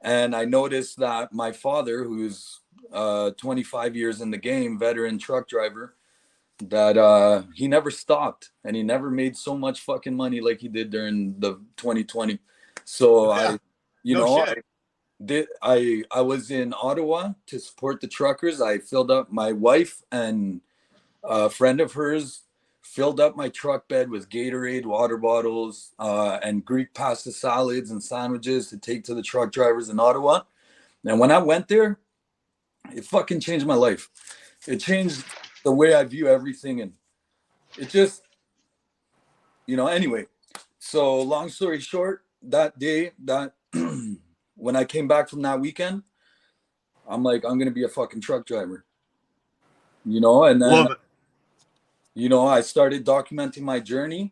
And I noticed that my father, who's 25 years in the game, veteran truck driver, that he never stopped, and he never made so much fucking money like he did during the 2020. So I was in Ottawa to support the truckers. I filled up, my wife and a friend of hers filled up my truck bed with Gatorade, water bottles, and Greek pasta salads and sandwiches to take to the truck drivers in Ottawa. And when I went there, it fucking changed my life. It changed the way I view everything. And it just, anyway. So long story short, that day, when I came back from that weekend, I'm like, I'm going to be a fucking truck driver, and then, I started documenting my journey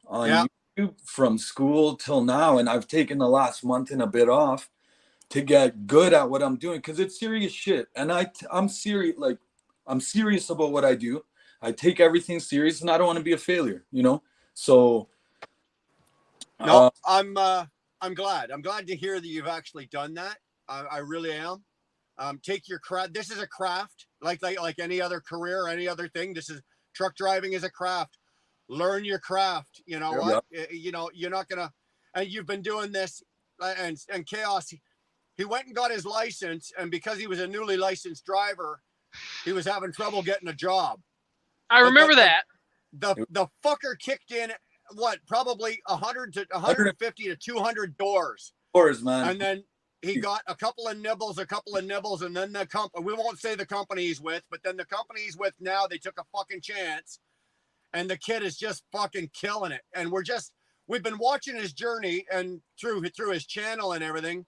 on YouTube from school till now. And I've taken the last month and a bit off to get good at what I'm doing, because it's serious shit. And I'm serious. Like, I'm serious about what I do. I take everything serious, and I don't want to be a failure, you know. So No, I'm glad. I'm glad to hear that you've actually done that. I really am. Take your craft. This is a craft, like any other career, any other thing. This is truck driving is a craft. Learn your craft. You know what? You know, you're not gonna. And you've been doing this, and Chaos. He went and got his license, and because he was a newly licensed driver, he was having trouble getting a job. I remember that. The fucker kicked in what, probably 100 to 150 to 200 doors. Man. And then he got a couple of nibbles, and then the company, we won't say the company he's with, but then the company he's with now, they took a fucking chance, and the kid is just fucking killing it. And we've been watching his journey and through his channel and everything.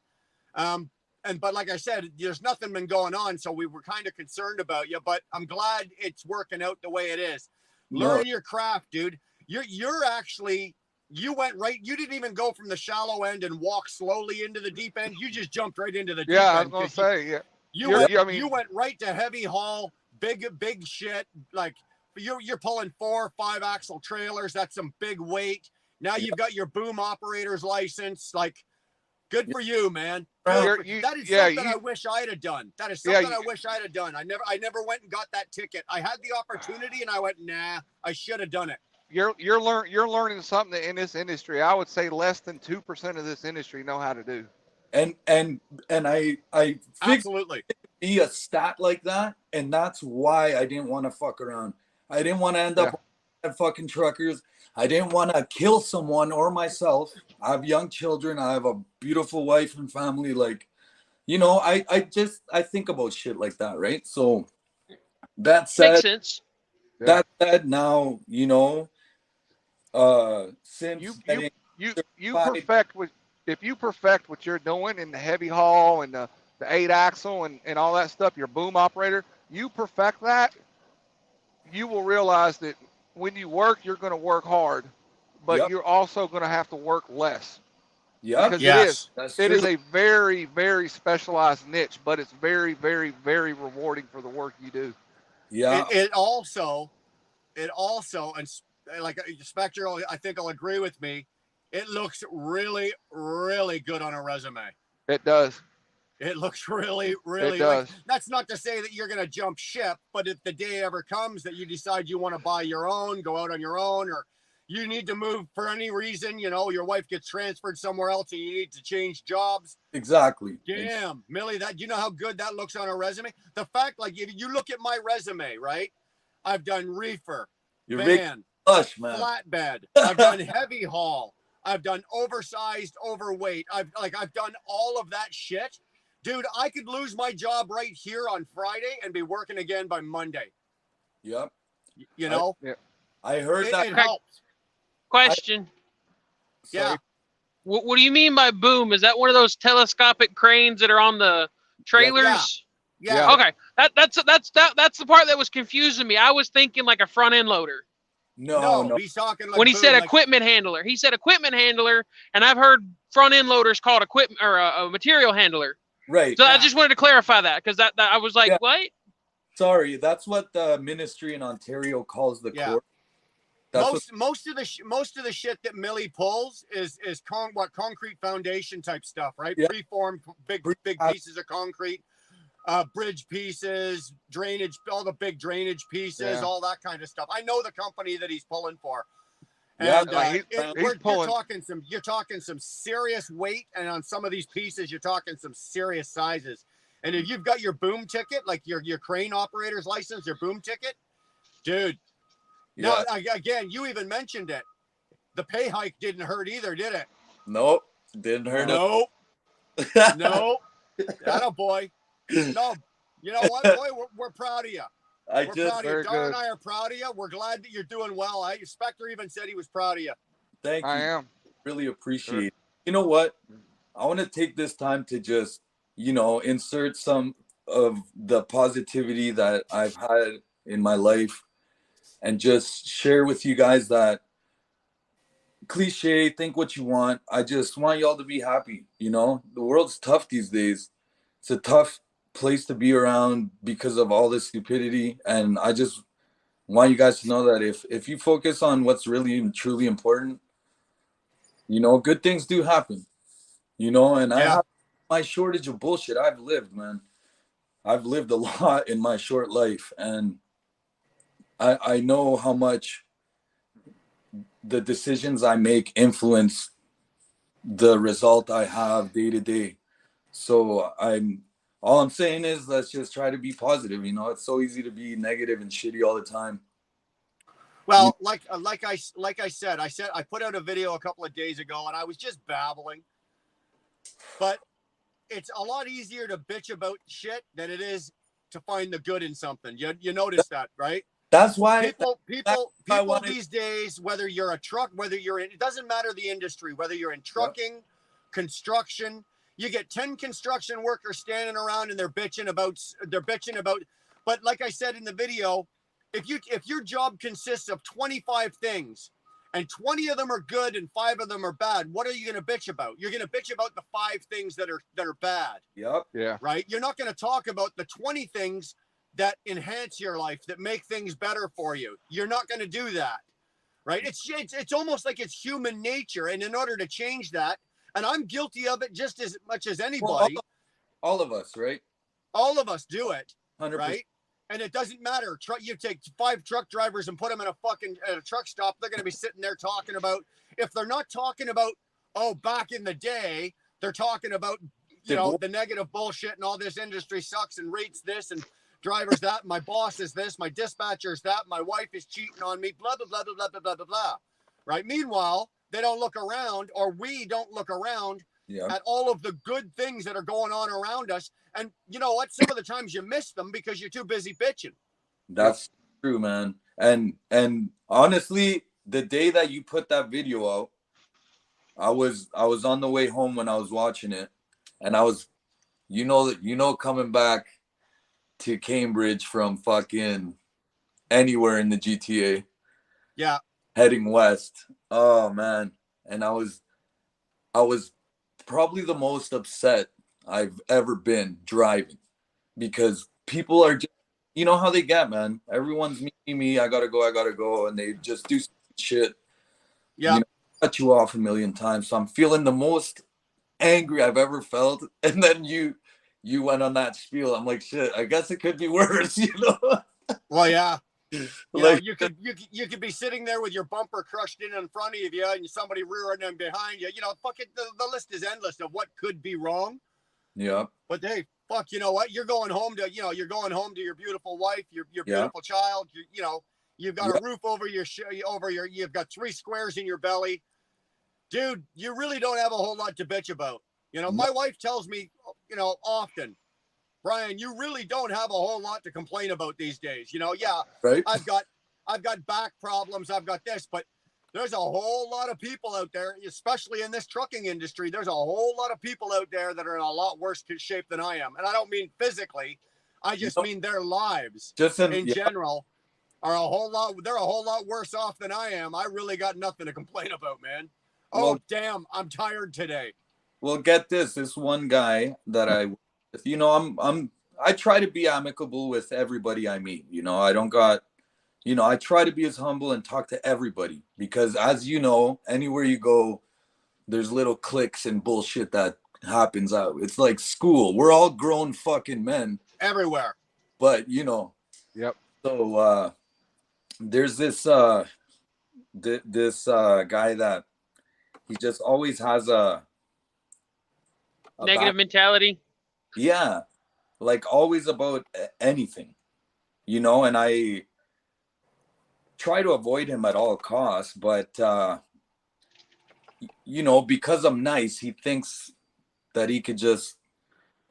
But like I said, there's nothing been going on, so we were kind of concerned about you, but I'm glad it's working out the way it is. Learn your craft, dude. You're actually, you went right, you didn't even go from the shallow end and walk slowly into the deep end. You just jumped right into the deep end. Yeah, I was gonna say, yeah. You went right to heavy haul, big shit. Like you're pulling 4 or 5 axle trailers. That's some big weight. Now you've got your boom operator's license. Like, good for you, man. That is something I wish I'd have done. That is something I wish I'd have done. I never went and got that ticket. I had the opportunity and I went, nah, I should have done it. You're learning something in this industry. I would say less than 2% of this industry know how to do. And I absolutely be a stat like that, and that's why I didn't want to fuck around. I didn't want to end up at fucking truckers. I didn't want to kill someone or myself. I have young children. I have a beautiful wife and family. Like, you know, I think about shit like that, right? So that said, makes sense. That said, now, you know, since you perfect what you're doing in the heavy haul and the 8-axle and all that stuff, your boom operator, you perfect that, you will realize that when you work, you're going to work hard, but you're also going to have to work less. Yeah, because it is a very, very specialized niche, but it's very, very, very rewarding for the work you do. Yeah. It also, and like Spectre, I think will agree with me. It looks really, really good on a resume. It does. It looks really, really. It does. That's not to say that you're going to jump ship, but if the day ever comes that you decide you want to buy your own, go out on your own, or you need to move for any reason, you know, your wife gets transferred somewhere else and you need to change jobs. Exactly. Damn, Millie, you know how good that looks on a resume? The fact, like, if you look at my resume, right? I've done reefer, van, flatbed. I've done heavy haul. I've done oversized, overweight. I've done all of that shit. Dude, I could lose my job right here on Friday and be working again by Monday. Yep. You know? I heard that. It helps. Question. Yeah. What do you mean by boom? Is that one of those telescopic cranes that are on the trailers? Yeah. Okay. That's the part that was confusing me. I was thinking like a front end loader. No. He's talking like when he said equipment handler. He said equipment handler, and I've heard front end loaders called equipment or a material handler. Right. So I just wanted to clarify that because that I was like, what? Sorry, that's what the ministry in Ontario calls the court. Most of the shit that Millie pulls is concrete foundation type stuff, right? Yeah. Preformed big pieces of concrete, bridge pieces, drainage, all the big drainage pieces, all that kind of stuff. I know the company that he's pulling for. And you're talking some serious weight, and on some of these pieces, you're talking some serious sizes. And if you've got your boom ticket, like your crane operator's license, your boom ticket, dude. Yeah. No, again, you even mentioned it. The pay hike didn't hurt either, did it? Nope, didn't hurt. Nope. Nope. Atta boy. No, you know what, boy? We're proud of you. We're proud of you. Don and I are proud of you. We're glad that you're doing well. Spectre even said he was proud of you. Thank you. I am. Really appreciate it. You know what? I want to take this time to just, you know, insert some of the positivity that I've had in my life and just share with you guys that cliche, think what you want. I just want y'all to be happy. You know, the world's tough these days. It's a tough place to be around because of all this stupidity, and I just want you guys to know that if you focus on what's really and truly important, you know, good things do happen. You know, and I Yeah. have my shortage of bullshit. I've lived, man. I've lived a lot in my short life, and I know how much the decisions I make influence the result I have day to day. So all I'm saying is let's just try to be positive. You know, it's so easy to be negative and shitty all the time. Well, like I said, I put out a video a couple of days ago, and I was just babbling. But it's a lot easier to bitch about shit than it is to find the good in something. You notice that, right? That's why People I wanted- these days, whether you're a truck, whether you're in, it doesn't matter the industry, whether you're in trucking, construction, you get 10 construction workers standing around and they're bitching about, but like I said in the video, if your job consists of 25 things and 20 of them are good and 5 of them are bad, what are you going to bitch about? You're going to bitch about the 5 things that are bad. Yep. Yeah. Right? You're not going to talk about the 20 things that enhance your life, that make things better for you. You're not going to do that. Right? It's almost like it's human nature. And in order to change that, and I'm guilty of it just as much as anybody. Well, all of us, right? All of us do it. 100%. Right? And it doesn't matter. You take 5 truck drivers and put them in a truck stop. They're going to be sitting there talking about, if they're not talking about, oh, back in the day, they're talking about, the negative bullshit and all this industry sucks and rates this and drivers that, my boss is this, my dispatcher's that, my wife is cheating on me, blah, blah, blah, blah, blah, blah, blah, blah, blah. Right? Meanwhile, they don't look around, or we don't look around at all of the good things that are going on around us. And you know what? Some of the times you miss them because you're too busy bitching. That's true, man. And honestly, the day that you put that video out, I was on the way home when I was watching it, and I was, coming back to Cambridge from fucking anywhere in the GTA. Yeah. Heading west. Oh man. And I was probably the most upset I've ever been driving, because people are just, you know how they get, man. Everyone's me. I gotta go, and they just do shit. Yeah. Cut you off a million times. So I'm feeling the most angry I've ever felt. And then you went on that spiel. I'm like, shit, I guess it could be worse, Well, yeah. You could be sitting there with your bumper crushed in front of you and somebody rearing them behind you. Fuck it. The list is endless of what could be wrong. Yeah. But hey, fuck, you know what? You're going home to, your beautiful wife, your beautiful child. You've got a roof over you've got 3 squares in your belly. Dude, you really don't have a whole lot to bitch about. My wife tells me, often, Brian, you really don't have a whole lot to complain about these days. Right. I've got back problems. I've got this, but there's a whole lot of people out there, especially in this trucking industry. There's a whole lot of people out there that are in a lot worse shape than I am. And I don't mean physically. I just mean their lives just in general are they're a whole lot worse off than I am. I really got nothing to complain about, man. Oh, well, damn. I'm tired today. Well, get this one guy that I try to be amicable with everybody I meet. I don't got, I try to be as humble and talk to everybody, because as you know, anywhere you go, there's little cliques and bullshit that happens out. It's like school. We're all grown fucking men everywhere. But Yep. So there's this this guy that he just always has a negative mentality. Yeah, like always about anything, and I try to avoid him at all costs, but because I'm nice, he thinks that he could just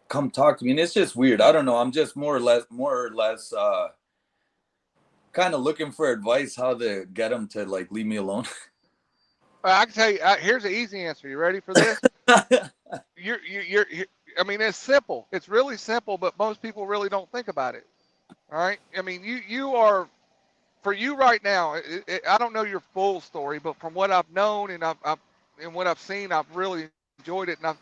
come talk to me, and it's just weird. I don't know. I'm just more or less kind of looking for advice how to get him to like leave me alone. I can tell you. Here's an easy answer. You ready for this? You're. I mean, it's simple. It's really simple, but most people really don't think about it. All right. I mean, you are, for you right now. I don't know your full story, but from what I've known and and what I've seen, I've really enjoyed it. And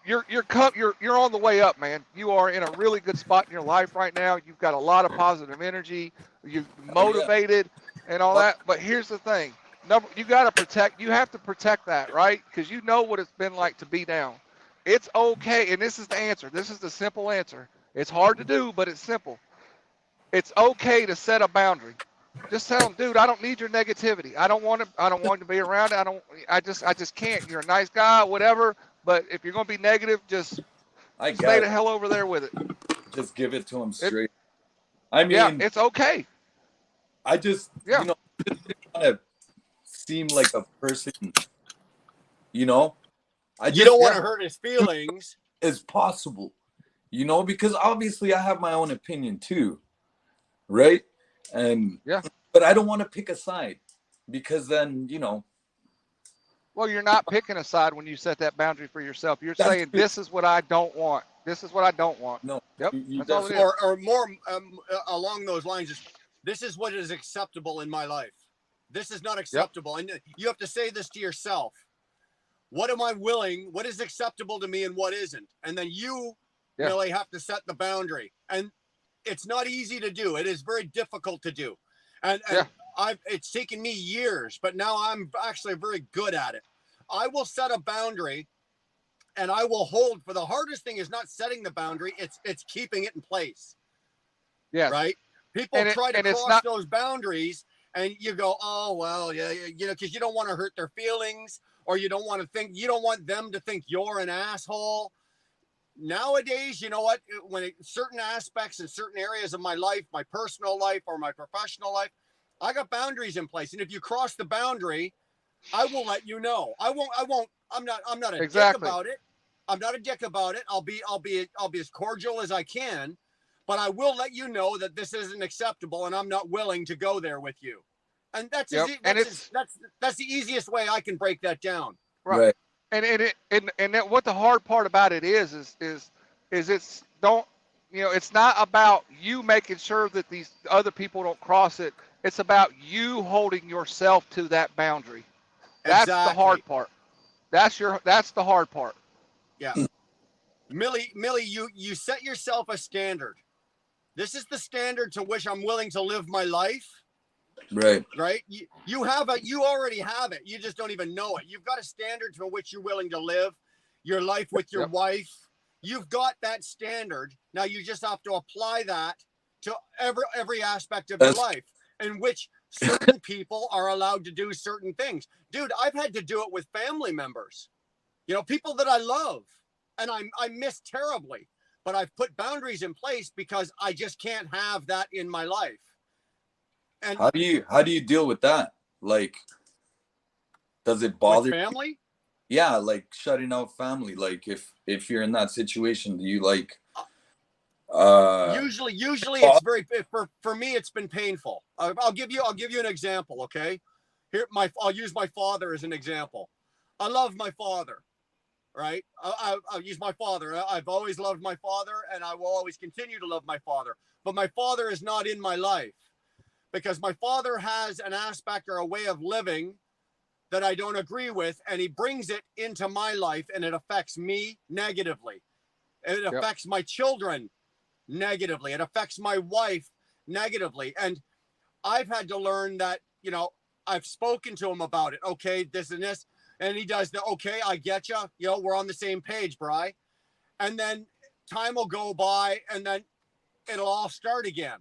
you're on the way up, man. You are in a really good spot in your life right now. You've got a lot of positive energy. You're motivated and all that. But here's the thing. You have to protect that, right? Because you know what it's been like to be down. It's okay. And this is the answer. This is the simple answer. It's hard to do, but it's simple. It's okay to set a boundary. Just tell them, dude, I don't need your negativity. I don't want to be around it. I just can't. You're a nice guy, whatever. But if you're going to be negative, just stay the hell over there with it. Just give it to him straight. I mean, yeah, it's okay. I just, you know, I just didn't want to seem like a person, you know. You don't want to hurt his feelings. As possible, you know, because obviously I have my own opinion too, right? And but I don't want to pick a side because then, you know. Well, you're not picking a side when you set that boundary for yourself. You're saying, this is what I don't want. This is what I don't want. No. Yep. That's all it is. Or more along those lines is, this is what is acceptable in my life. This is not acceptable. And you have to say this to yourself. What am I willing? What is acceptable to me and what isn't? And then you really have to set the boundary. And it's not easy to do. It is very difficult to do. And it's taken me years, but now I'm actually very good at it. I will set a boundary and I will hold. For the hardest thing is not setting the boundary. It's keeping it in place. Yeah. Right. People try to cross those boundaries and you go, oh, well, yeah, you know, because you don't want to hurt their feelings or you don't want them to think you're an asshole. Nowadays, you know what, when certain aspects in certain areas of my life, my personal life or my professional life, I got boundaries in place. And if you cross the boundary, I will let you know. I'm not a dick about it. I'm not a dick about it. I'll be as cordial as I can, but I will let you know that this isn't acceptable and I'm not willing to go there with you. And that's the easiest way I can break that down. Right. And what the hard part about it is it's it's not about you making sure that these other people don't cross it. It's about you holding yourself to that boundary. That's the hard part. That's the hard part. Yeah. Millie, you set yourself a standard. This is the standard to which I'm willing to live my life. Right. Right. You already have it. You just don't even know it. You've got a standard to which you're willing to live your life with your wife. You've got that standard. Now you just have to apply that to every aspect of your life, in which certain people are allowed to do certain things. Dude, I've had to do it with family members, you know, people that I love and I miss terribly, but I've put boundaries in place because I just can't have that in my life. And how do you deal with that? Like, does it bother family? Yeah, like shutting out family. Like if you're in that situation, do you like usually it's very, for me it's been painful. I'll give you an example, okay? I'll use my father as an example. I love my father, right? I'll use my father. I've always loved my father and I will always continue to love my father. But my father is not in my life because my father has an aspect or a way of living that I don't agree with, and he brings it into my life and it affects me negatively. It affects my children negatively. It affects my wife negatively. And I've had to learn that, you know, I've spoken to him about it. Okay, this and this. And he does the, okay, I get you. You know, we're on the same page, Bri. And then time will go by and then it'll all start again.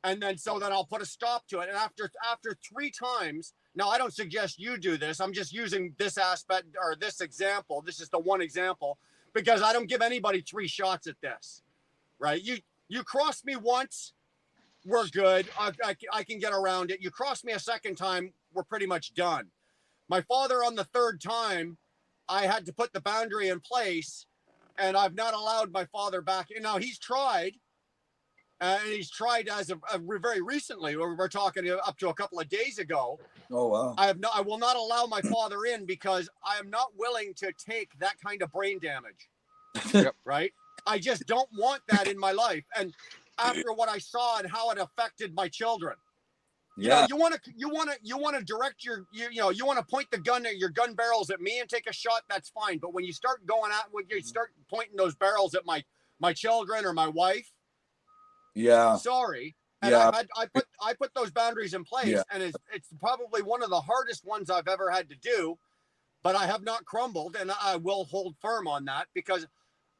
And then so then I'll put a stop to it. And after 3 times, now I don't suggest you do this. I'm just using this aspect or this example. This is the one example because I don't give anybody 3 shots at this, right? You cross me once, we're good. I can get around it. You cross me a second time, we're pretty much done. My father on the 3rd time, I had to put the boundary in place and I've not allowed my father back. And now he's tried. And he's tried as of very recently. We're talking up to a couple of days ago. Oh wow! I will not allow my father in because I am not willing to take that kind of brain damage. Right? I just don't want that in my life. And after what I saw and how it affected my children, You know, you want to direct your you want to point your gun barrels at me and take a shot. That's fine. But when you start when you start pointing those barrels at my children or my wife, sorry. And I put those boundaries in place, and it's probably one of the hardest ones I've ever had to do, but I have not crumbled, and I will hold firm on that, because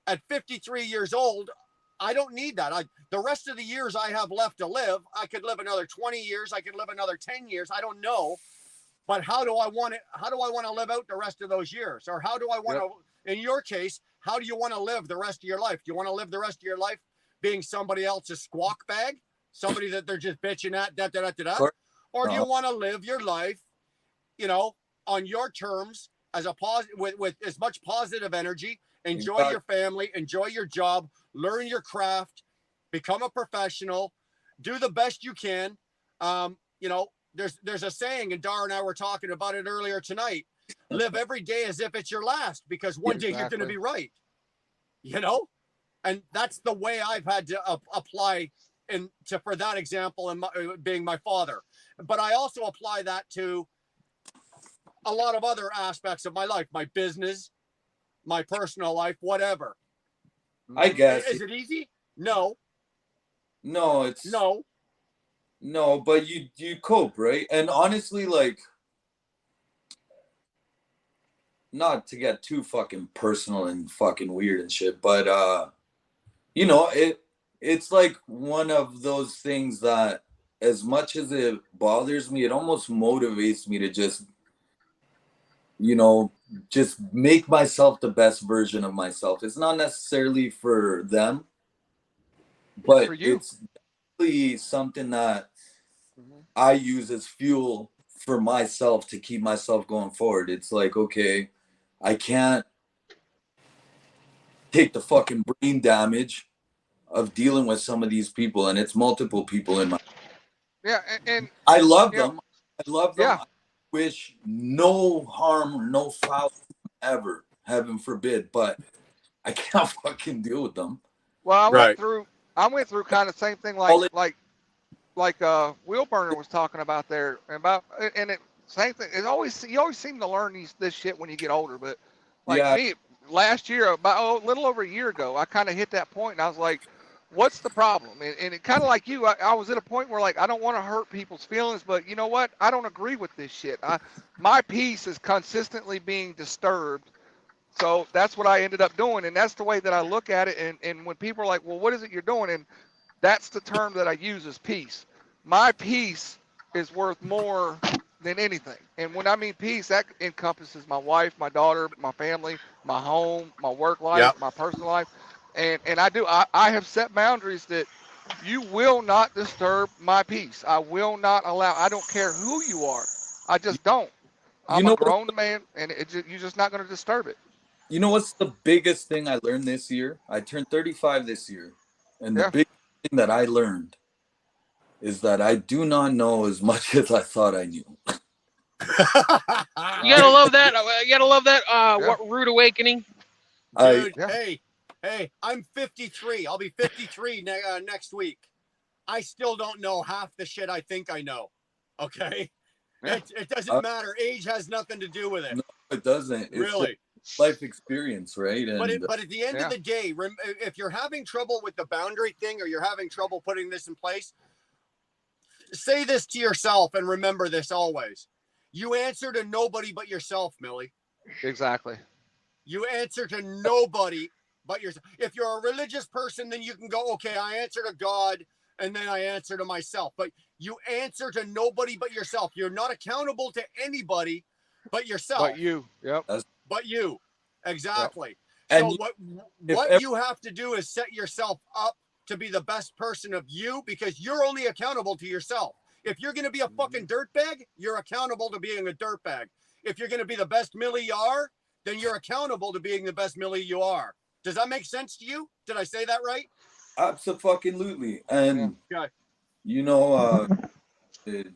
at 53 years old, I don't need that. The rest of the years I have left to live, I could live another 20 years. I could live another 10 years. I don't know. But how do I want to live out the rest of those years? Or how do I want to, in your case, how do you want to live the rest of your life? Do you want to live the rest of your life being somebody else's squawk bag? Somebody that they're just bitching at, Or do you want to live your life, on your terms, as a with as much positive energy, enjoy your family, enjoy your job, learn your craft, become a professional, do the best you can. There's a saying, and Dar and I were talking about it earlier tonight. Live every day as if it's your last, because one day you're going to be right. And that's the way I've had to apply for that example, and being my father. But I also apply that to a lot of other aspects of my life, my business, my personal life, whatever. I guess. Is it easy? No. No, it's no, but you cope, right? And honestly, like, not to get too fucking personal and fucking weird and shit, but it's like one of those things that, as much as it bothers me, it almost motivates me to just make myself the best version of myself. It's not necessarily for them, but it's definitely something that I use as fuel for myself to keep myself going forward. It's like, okay, I can't take the fucking brain damage of dealing with some of these people, and it's multiple people in my and I love them. I love them. I wish no harm, no foul ever, heaven forbid, but I can't fucking deal with them. Well, I went through kind of same thing like Wheelburner was talking about there, and it same thing. You always seem to learn this shit when you get older, but me last year, about a little over a year ago, I kind of hit that point, and I was like, what's the problem? And it kind of like you, I was at a point where, like, I don't want to hurt people's feelings, but you know what? I don't agree with this shit. My peace is consistently being disturbed. So that's what I ended up doing. And that's the way that I look at it. And when people are like, well, what is it you're doing? And that's the term that I use, is peace. My peace is worth more than anything. And when I mean peace, that encompasses my wife, my daughter, my family, my home, my work life, my personal life. And I have set boundaries that you will not disturb my peace. I will not allow. I don't care who you are. I just don't. I'm a grown man, and you're just not going to disturb it. You know what's the biggest thing I learned this year? I turned 35 this year. And the big thing that I learned is that I do not know as much as I thought I knew. You gotta love that. You gotta love that. What rude awakening. Dude, hey, I'm 53. I'll be 53 next week. I still don't know half the shit I think I know. Okay? It doesn't matter. Age has nothing to do with it. No, it doesn't. Really. It's life experience, right? And, but at the end of the day, if you're having trouble with the boundary thing, or you're having trouble putting this in place, say this to yourself and remember this always. You answer to nobody but yourself, Millie. Exactly. You answer to nobody but yourself. If you're a religious person, then you can go, okay, I answer to God, and then I answer to myself. But you answer to nobody but yourself. You're not accountable to anybody but yourself. But you. Yep. But you. Exactly. Yep. So what you have to do is set yourself up to be the best person of you, because you're only accountable to yourself. If you're going to be a fucking dirtbag, you're accountable to being a dirtbag. If you're going to be the best Millie you are, then you're accountable to being the best Millie you are. Does that make sense to you? Did I say that right? Absolutely. And you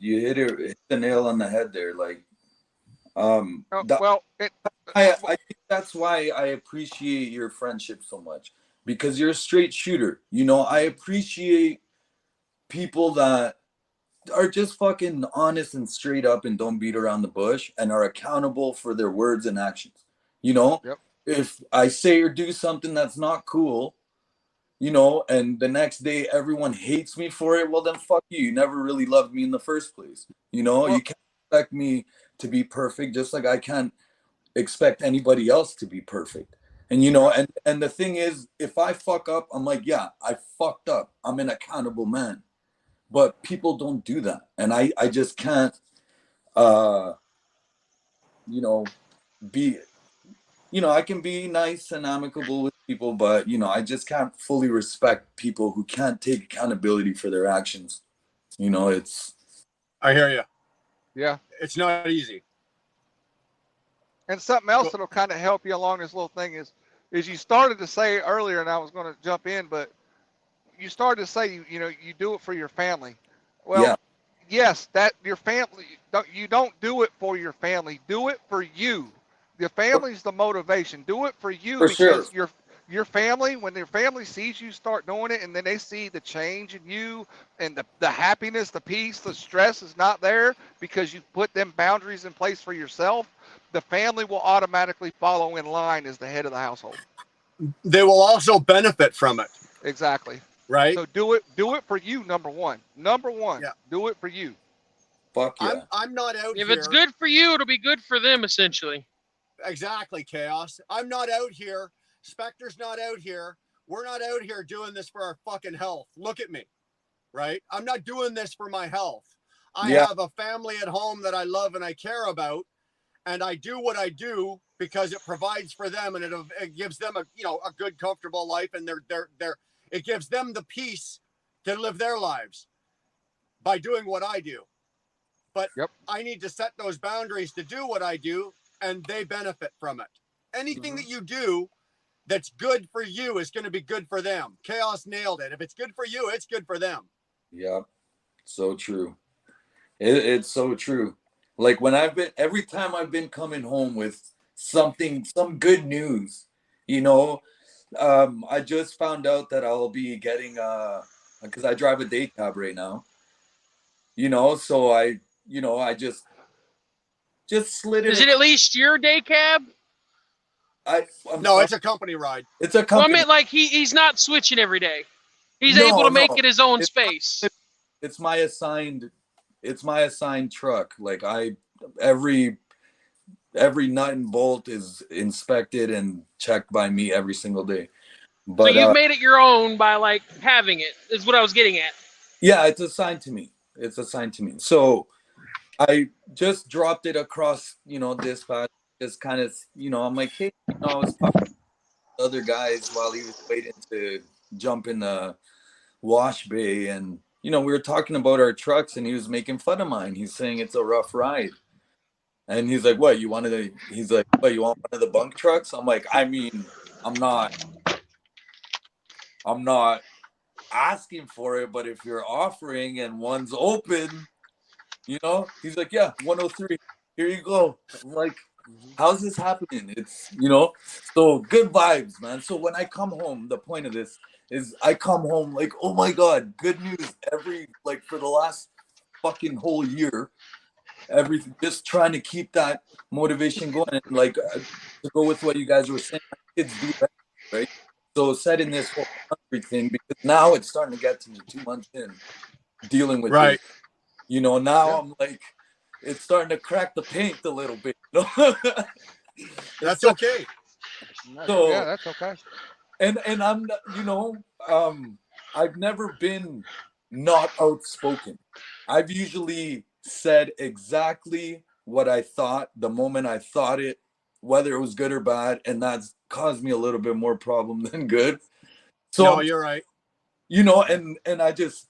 hit the nail on the head there. Like, I think that's why I appreciate your friendship so much, because you're a straight shooter. I appreciate people that are just fucking honest and straight up and don't beat around the bush and are accountable for their words and actions. You know, Yep. if I say or do something that's not cool, you know, and the next day everyone hates me for it, well then fuck you. You never really loved me in the first place. You know, Well- you can't expect me to be perfect, just like I can't expect anybody else to be perfect. And you know, and the thing is, if I fuck up, I'm like, yeah, I fucked up. I'm an accountable man. But people don't do that. And I just can't you know, be, you know, I can be nice and amicable with people, but you know, I just can't fully respect people who can't take accountability for their actions. You know, it's I hear you. Yeah. It's not easy. And something else that'll kind of help you along this little thing is you started to say earlier, and I was going to jump in, but you started to say you know you do it for your family. Well, yeah, yes, that your family. You don't do it for your family. Do it for you. Your family's the motivation. Do it for you For because sure. your family, when your family sees you start doing it, and then they see the change in you and the happiness, the peace, the stress is not there because you put them boundaries in place for yourself. The family will automatically follow in line as the head of the household. They will also benefit from it, Exactly. right? So do it for you. Number one, Yeah. do it for you. fuck yeah. I'm not out If here. it's good for you, it'll be good for them, essentially. Exactly, Chaos. I'm not out here. Spectre's not out here. We're not out here doing this for our fucking health. Look at me, right? I'm not doing this for my health. I Yeah. have a family at home that I love and I care about, and I do what I do because it provides for them and it gives them a a good, comfortable life, and it gives them the peace to live their lives by doing what I do. But Yep. I need to set those boundaries to do what I do, and they benefit from it. Anything that you do that's good for you is going to be good for them. Chaos nailed it. If it's good for you, it's good for them. Yeah. So true. It's so true. Like when every time I've been coming home with some good news, you know, I just found out that I'll be getting because I drive a day cab right now, you know, so I just slid it. Is it at least your day cab? I'm No, sorry. it's a company ride. It's a Well, I company. meant like he's not switching every day. He's No, able to make no. it his own It's- space. It's my assigned truck. Like every nut and bolt is inspected and checked by me every single day. So But you've made it your own by like having it. Is what I was getting at. yeah, it's assigned to me. So I just dropped it across, dispatch. Just kind of, I'm like, hey, I was talking to other guys while he was waiting to jump in the wash bay, and we were talking about our trucks, and he was making fun of mine. He's saying it's a rough ride, and he's like, "What you wanted?" He's like, "What you want one of the bunk trucks?" I'm like, I mean, I'm not asking for it, but if you're offering and one's open, he's like, yeah, 103. Here you go. I'm like, how's this happening? It's so good vibes, man. So when I come home, the point of this is I come home like, oh my god, good news for the last fucking whole year. Everything, just trying to keep that motivation going, and to go with what you guys were saying, kids do that, right? So setting this whole country thing, because now it's starting to get to me 2 months in dealing with Right. this. Now I'm like, it's starting to crack the paint a little bit. That's okay. So yeah, that's okay. and I'm I've never been not outspoken. I've usually said exactly what I thought the moment I thought it, whether it was good or bad, and that's caused me a little bit more problem than good. So No, you're right. and I just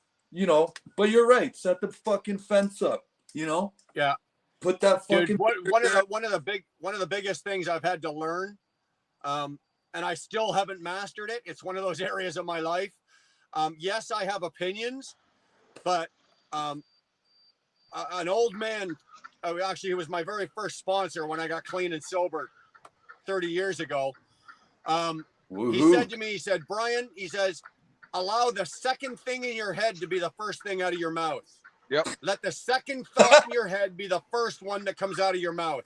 but you're right, set the fucking fence up, Yeah. put that fucking Dude, one of the biggest things I've had to learn, and I still haven't mastered it. It's one of those areas of my life. Yes, I have opinions, but an old man, actually, he was my very first sponsor when I got clean and sober 30 years ago. He said to me, he said, Brian, he says, allow the second thing in your head to be the first thing out of your mouth. Yep. Let the second thought in your head be the first one that comes out of your mouth.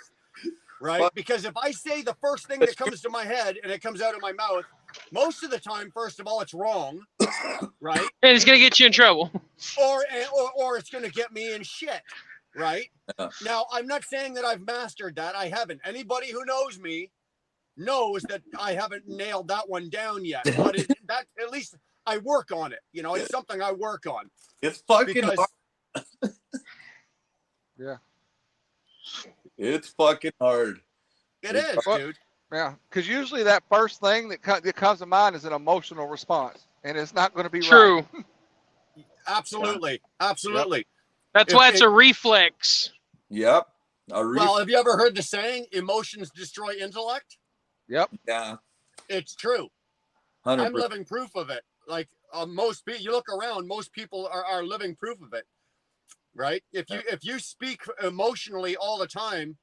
Right? Because if I say the first thing that comes to my head and it comes out of my mouth, most of the time, first of all, it's wrong, right? And it's gonna get you in trouble. Or it's gonna get me in shit, right? Yeah. Now, I'm not saying that I've mastered that. I haven't. Anybody who knows me knows that I haven't nailed that one down yet. But that at least I work on it. You know, it's something I work on. It's fucking Because hard. Yeah. It's fucking hard. it is, dude. Yeah, because usually that first thing that comes to mind is an emotional response, and it's not going to be True. right. Absolutely. Absolutely. That's If why it's it- a reflex. Yep. Well, have you ever heard the saying, emotions destroy intellect? Yep. Yeah. It's true. 100%. I'm living proof of it. Like most people, you look around, most people are living proof of it, right? If you speak emotionally all the time,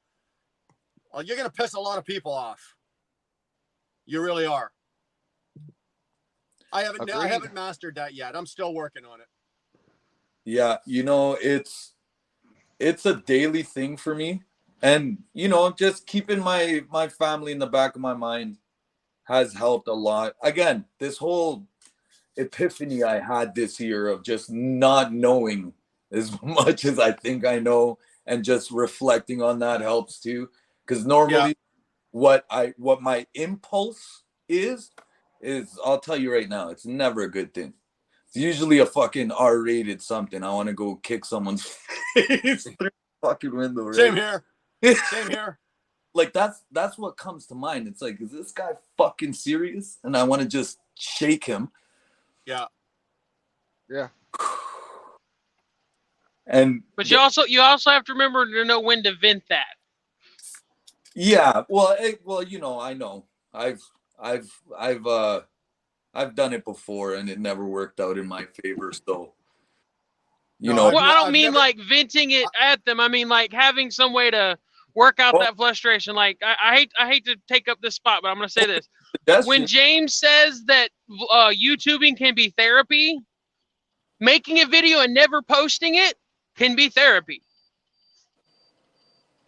well, you're gonna piss a lot of people off. You really are. I haven't Agreed. mastered that yet. I'm still working on it. Yeah, you know, it's a daily thing for me. And you know, just keeping my family in the back of my mind has helped a lot. Again, this whole epiphany I had this year of just not knowing as much as I think I know, and just reflecting on that helps too. Because normally what my impulse is I'll tell you right now, it's never a good thing. It's usually a fucking R-rated something. I want to go kick someone's face through the fucking window. Right? Same here. Same here. Like that's what comes to mind. It's like, is this guy fucking serious? And I want to just shake him. Yeah. Yeah. And But you also have to remember to know when to vent that. yeah, well, you know, I know. I've done it before and it never worked out in my favor. So, you No, know, Well, I don't I've mean never- like venting it at them. I mean like having some way to work out Well- that frustration. Like I hate to take up this spot, but I'm gonna say this. that's When James says that YouTubing can be therapy, making a video and never posting it can be therapy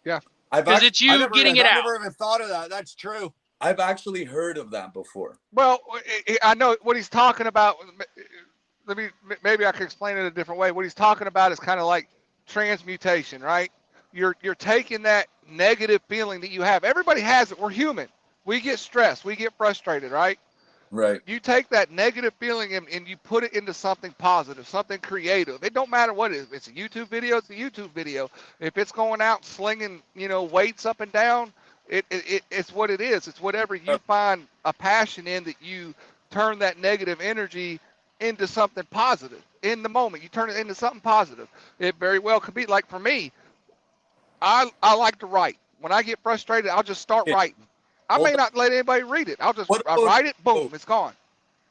because it's you getting it I've out. never even thought of that. That's true. I've actually heard of that before. Well, I know what he's talking about. Maybe I can explain it a different way. What he's talking about is kind of like transmutation, right? You're taking that negative feeling that you have. Everybody has it. We're human. We get stressed. We get frustrated, right? Right. You take that negative feeling and you put it into something positive, something creative. It don't matter what it is. If it's a YouTube video, it's a YouTube video. If it's going out slinging, weights up and down, it's what it is. It's whatever you find a passion in, that you turn that negative energy into something positive in the moment. You turn it into something positive. It very well could be like, for me, I like to write. When I get frustrated, I'll just start writing. I may not let anybody read it. I'll write it, boom, it's gone.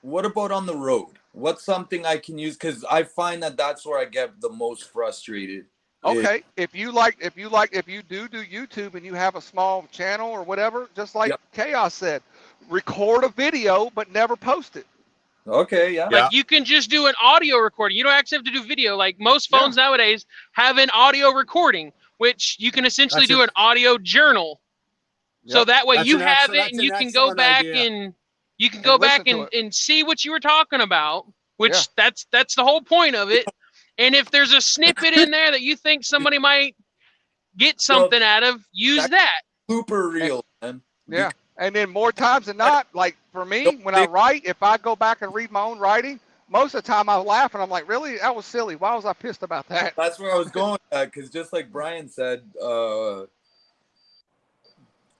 What about on the road? What's something I can use? Because I find that that's where I get the most frustrated. Okay, if you do YouTube and you have a small channel or whatever, just like Chaos said, record a video but never post it. Okay, yeah. Like you can just do an audio recording. You don't actually have to do video. Like most phones nowadays have an audio recording, which you can essentially do an audio journal. So that way you have it and you can go back and you can go back and see what you were talking about, which that's the whole point of it. And if there's a snippet in there that you think somebody might get something out of, use that. Super real, man. Yeah. And then more times than not, like for me, when I write, if I go back and read my own writing, most of the time I laugh and I'm like, really? That was silly. Why was I pissed about that? That's where I was going at, because just like Brian said,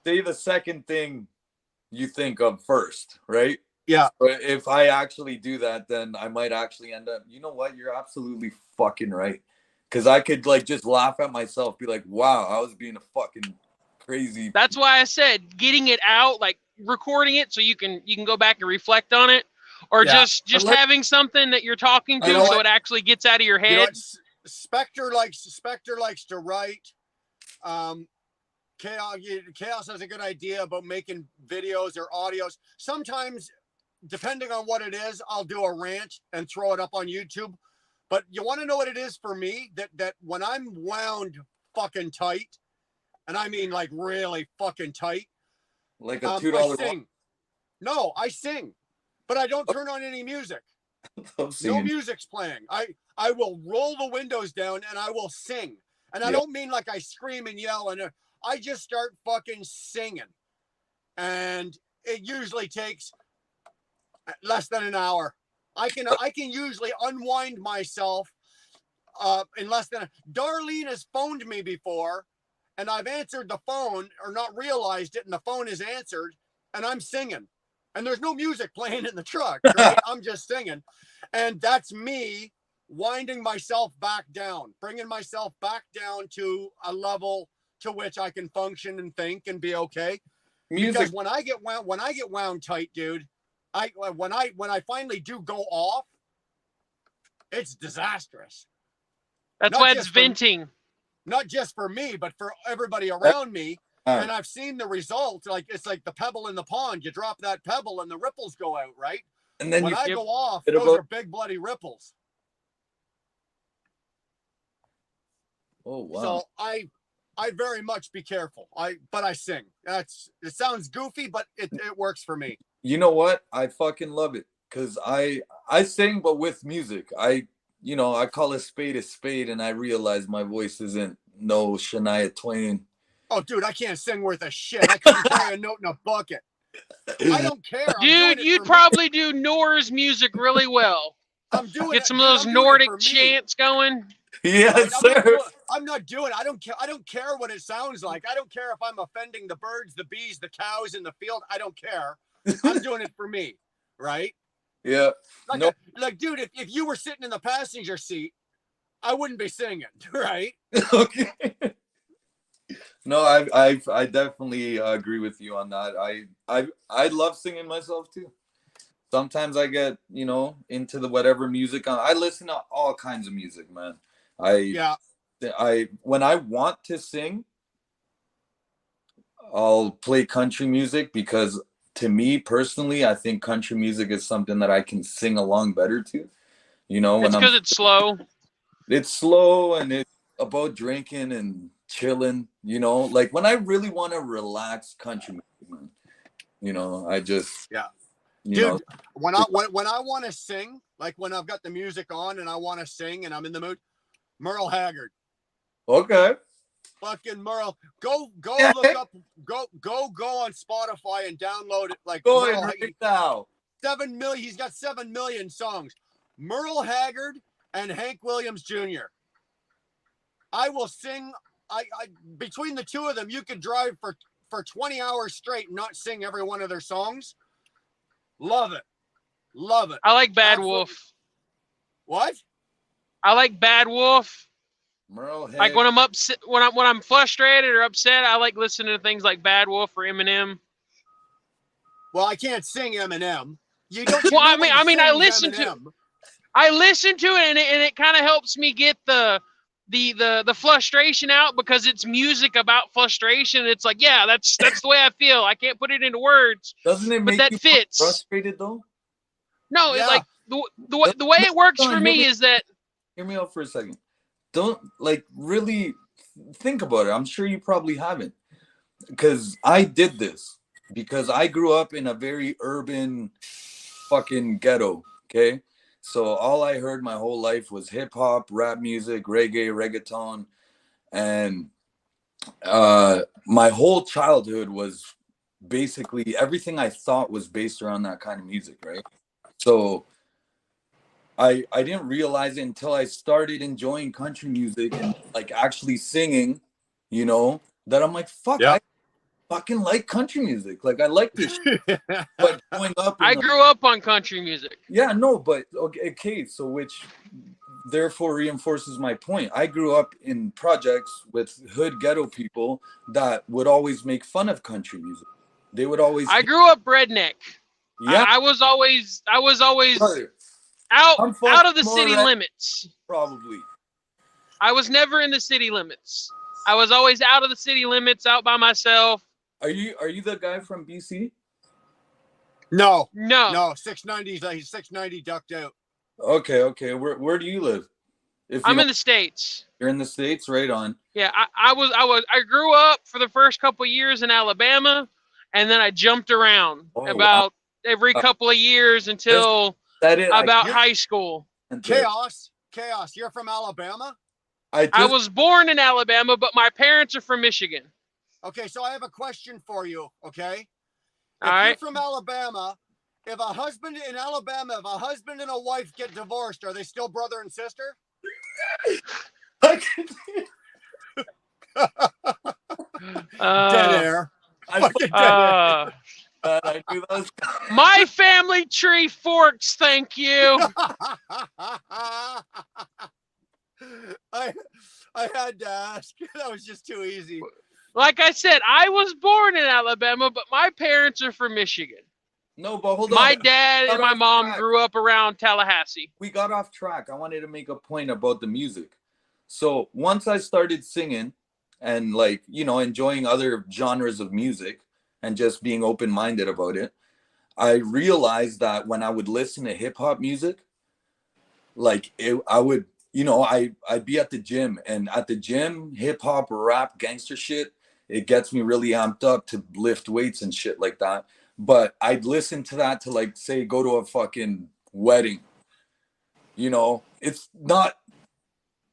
say the second thing you think of first, right? Yeah. But if I actually do that, then I might actually end up, you know what? You're absolutely fucking right. Because I could like just laugh at myself, be like, wow, I was being a fucking crazy. That's why I said getting it out, like recording it so you can go back and reflect on it, or just having something that you're talking to so it actually gets out of your head. You know what? Spectre likes to write. Chaos has a good idea about making videos or audios. Sometimes, depending on what it is, I'll do a rant and throw it up on YouTube. But you want to know what it is for me? That when I'm wound fucking tight, and I mean like really fucking tight, Like a I $2 sing. No, I sing, but I don't turn on any music. I'm No singing. music's playing. I will roll the windows down and I will sing. And I Yeah. don't mean like I scream and yell, and I just start fucking singing. And it usually takes less than an hour. I can usually unwind myself in less than Darlene has phoned me before, and I've answered the phone or not realized it, and the phone is answered, and I'm singing. And there's no music playing in the truck, right? I'm just singing. And that's me winding myself back down, bringing myself back down to a level to which I can function and think and be okay. Music. Because when I get wound tight, dude, when I finally do go off, it's disastrous. That's Not why it's just for- venting. Not just for me, but for everybody around me. Uh, And I've seen the result. Like it's like the pebble in the pond. You drop that pebble and the ripples go out, right? and then When you I go off, It'll those go- are big bloody ripples. Oh wow. So I very much be careful. But I sing. It sounds goofy, but it works for me. You know what? I fucking love it because I sing, but with music. I call a spade, and I realize my voice isn't no Shania Twain. Oh, dude, I can't sing worth a shit. I couldn't carry a note in a bucket. I don't care. I'm doing Dude, it you'd for me. probably do Nor's music really well. I'm doing Get it, some dude, of those I'm doing it Nordic for me. chants going. Yes, I'm not doing it. I don't care what it sounds like. I don't care if I'm offending the birds, the bees, the cows in the field. I don't care. I'm doing it for me, right? Yeah. Like, No. like, dude, if you were sitting in the passenger seat, I wouldn't be singing, right? Okay. No, I definitely agree with you on that. I love singing myself too. Sometimes I get into the whatever music. I listen to all kinds of music, man. Yeah. When I want to sing, I'll play country music because to me personally, I think country music is something that I can sing along better to. When It's because it's slow. it's slow and it's about drinking and chilling, like when I really want to relax country music, man, I just, Dude, when I want to sing, like when I've got the music on and I want to sing and I'm in the mood, Merle Haggard. Okay. Fucking Merle. Go Yeah. look up, go on Spotify and download it. Like Go Merle, ahead right now. 7 million, he's got 7 million songs. Merle Haggard and Hank Williams Jr. I will sing. I between the two of them, you could drive for 20 hours straight and not sing every one of their songs. Love it. I like Bad Absolutely. Wolf. What? I like Bad Wolf. Merle Like Haggard. when I'm upset, when I'm frustrated or upset, I like listening to things like Bad Wolf or Eminem. Well, I can't sing Eminem. You don't. Well, I nobody mean, I sings listen to- Eminem. I listen to it and it kind of helps me get the frustration out because it's music about frustration. It's like, yeah, that's the way I feel. I can't put it into words, Doesn't it but make that you fits. frustrated though? No, Yeah. it's like the way it works for me is that Hear me out for a second. Don't really think about it. I'm sure you probably haven't. Because I did this. Because I grew up in a very urban fucking ghetto. Okay. So all I heard my whole life was hip hop, rap music, reggae, reggaeton. And my whole childhood was basically everything I thought was based around that kind of music, right? So I didn't realize it until I started enjoying country music and actually singing, that I'm like, fuck, Yeah. I fucking like country music. Like I like this shit. But growing up in I the- grew up on country music. yeah, no, but okay, so which therefore reinforces my point. I grew up in projects with hood ghetto people that would always make fun of country music. They would always I grew up redneck. yeah, I was always brother, out I'm from of the city Florida. limits. probably. I was never in the city limits. I was always out of the city limits, out by myself. Are you the guy from BC? No, No, no, 690's like 690 ducked out. Okay. Where do you live? If I'm in the States. you're in the States, right on. Yeah, I grew up for the first couple of years in Alabama, and then I jumped around Oh, about every couple of years until That it. about high school. Chaos. You're from Alabama? I was born in Alabama, but my parents are from Michigan. Okay, so I have a question for you, okay? All If right. you're from Alabama, if a husband and a wife get divorced, are they still brother and sister? Dead air. Fucking dead air. I knew that was My family tree forks, thank you. I had to ask. That was just too easy. Like I said, I was born in Alabama, but my parents are from Michigan. No, but hold on. My dad and my Hold on. mom grew up around Tallahassee. We got off track. I wanted to make a point about the music. So once I started singing and like, you know, enjoying other genres of music and just being open-minded about it, I realized that when I would listen to hip hop music, like I would, you know, I'd be at the gym, and at the gym, hip hop, rap, gangster shit, it gets me really amped up to lift weights and shit like that. But I'd listen to that to, like, say, go to a fucking wedding. You know, it's not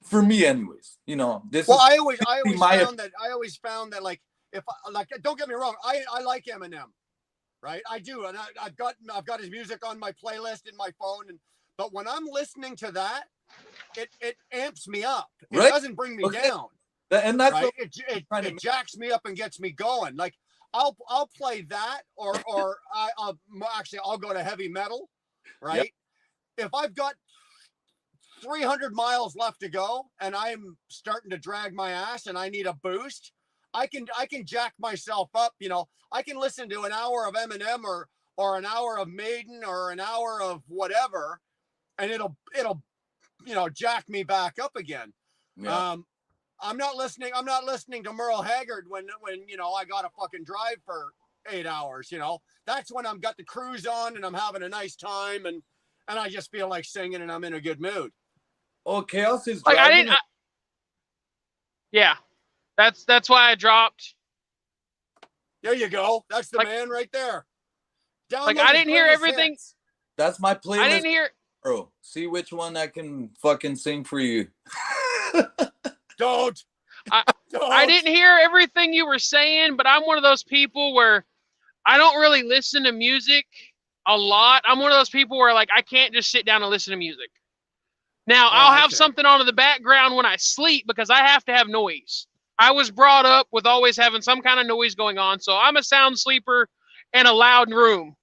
for me anyways. You know, I always found that like, if don't get me wrong, I like Eminem, right? I do, and I've got his music on my playlist in my phone, but when I'm listening to that, it amps me up. It doesn't bring me down. And that's right? It jacks me up and gets me going. Like I'll play that, or I'll go to heavy metal, right? Yep. If I've got 300 miles left to go and I'm starting to drag my ass and I need a boost, I can jack myself up. You know, I can listen to an hour of Eminem or an hour of Maiden or an hour of whatever, and it'll you know, jack me back up again. Yeah. I'm not listening to Merle Haggard when you know I got to fucking drive for 8 hours. You know, that's when I've got the cruise on and I'm having a nice time and I just feel like singing and I'm in a good mood. Oh, Chaos is like yeah, that's why I dropped. There you go. That's the man right there. Like I didn't hear everything. Hits. That's my playlist. I didn't hear. Bro, see which one I can fucking sing for you. Don't. I didn't hear everything you were saying, but I'm one of those people where I don't really listen to music a lot. I'm one of those people where like I can't just sit down and listen to music. Now I'll have something on in the background when I sleep because I have to have noise. I was brought up with always having some kind of noise going on, so I'm a sound sleeper in a loud room.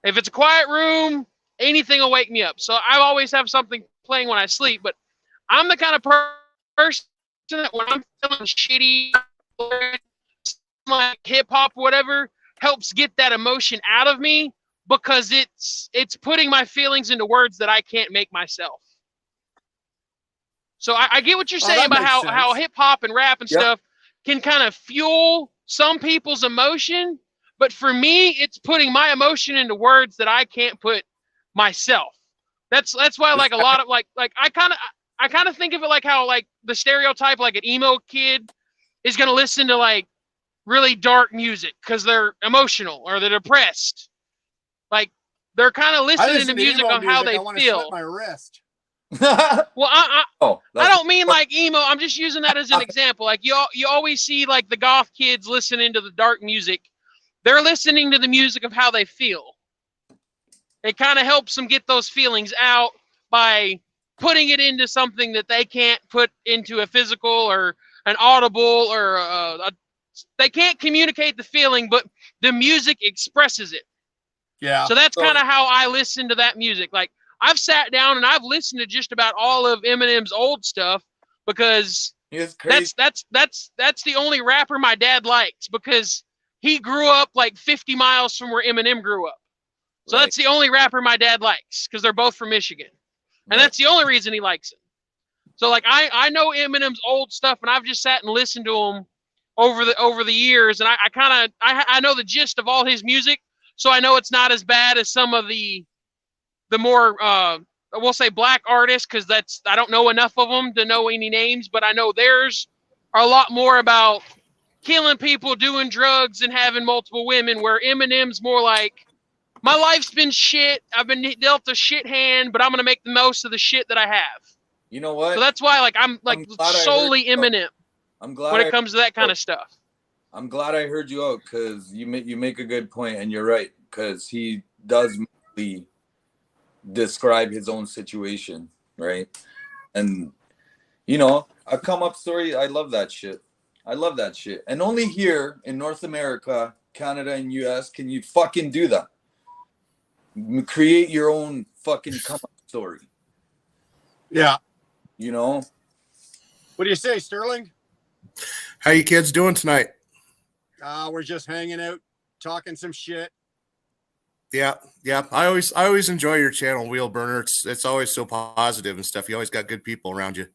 If it's a quiet room, anything will wake me up. So I always have something playing when I sleep, but I'm the kind of person that when I'm feeling shitty, like hip hop, whatever, helps get that emotion out of me because it's putting my feelings into words that I can't make myself. So I get what you're saying about how hip hop and rap and stuff can kind of fuel some people's emotion, but for me, it's putting my emotion into words that I can't put myself. That's why like a lot of like I kind of think of it like how like the stereotype like an emo kid is going to listen to like really dark music because they're emotional or they're depressed. Like they're kind of listening to music on how they feel. Slit my wrist. Well, I don't mean like emo. I'm just using that as an example. Like you always see like the goth kids listening to the dark music. They're listening to the music of how they feel. It kind of helps them get those feelings out by putting it into something that they can't put into a physical or an audible or they can't communicate the feeling, but the music expresses it. Yeah. So that's kind of how I listen to that music. Like I've sat down and I've listened to just about all of Eminem's old stuff because that's the only rapper my dad likes because he grew up like 50 miles from where Eminem grew up. So that's the only rapper my dad likes because they're both from Michigan. And that's the only reason he likes it. So like I know Eminem's old stuff and I've just sat and listened to him over the years and I know the gist of all his music, so I know it's not as bad as some of the more we'll say black artists, because I don't know enough of them to know any names, but I know theirs are a lot more about killing people, doing drugs, and having multiple women, where Eminem's more like, my life's been shit. I've been dealt a shit hand, but I'm going to make the most of the shit that I have. You know what? So that's why, like, I'm like glad I solely heard- Eminem I'm glad when it comes to that kind of stuff. I'm glad I heard you out, because you make a good point, and you're right, because he does really describe his own situation, right? And you know, a come up story, I love that shit. I love that shit. And only here in North America, Canada, and US can you fucking do that. Create your own fucking come up story. Yeah. You know? What do you say, Sterling? How you kids doing tonight? We're just hanging out, talking some shit. Yeah. I always enjoy your channel, Wheel Burner. It's always so positive and stuff. You always got good people around you.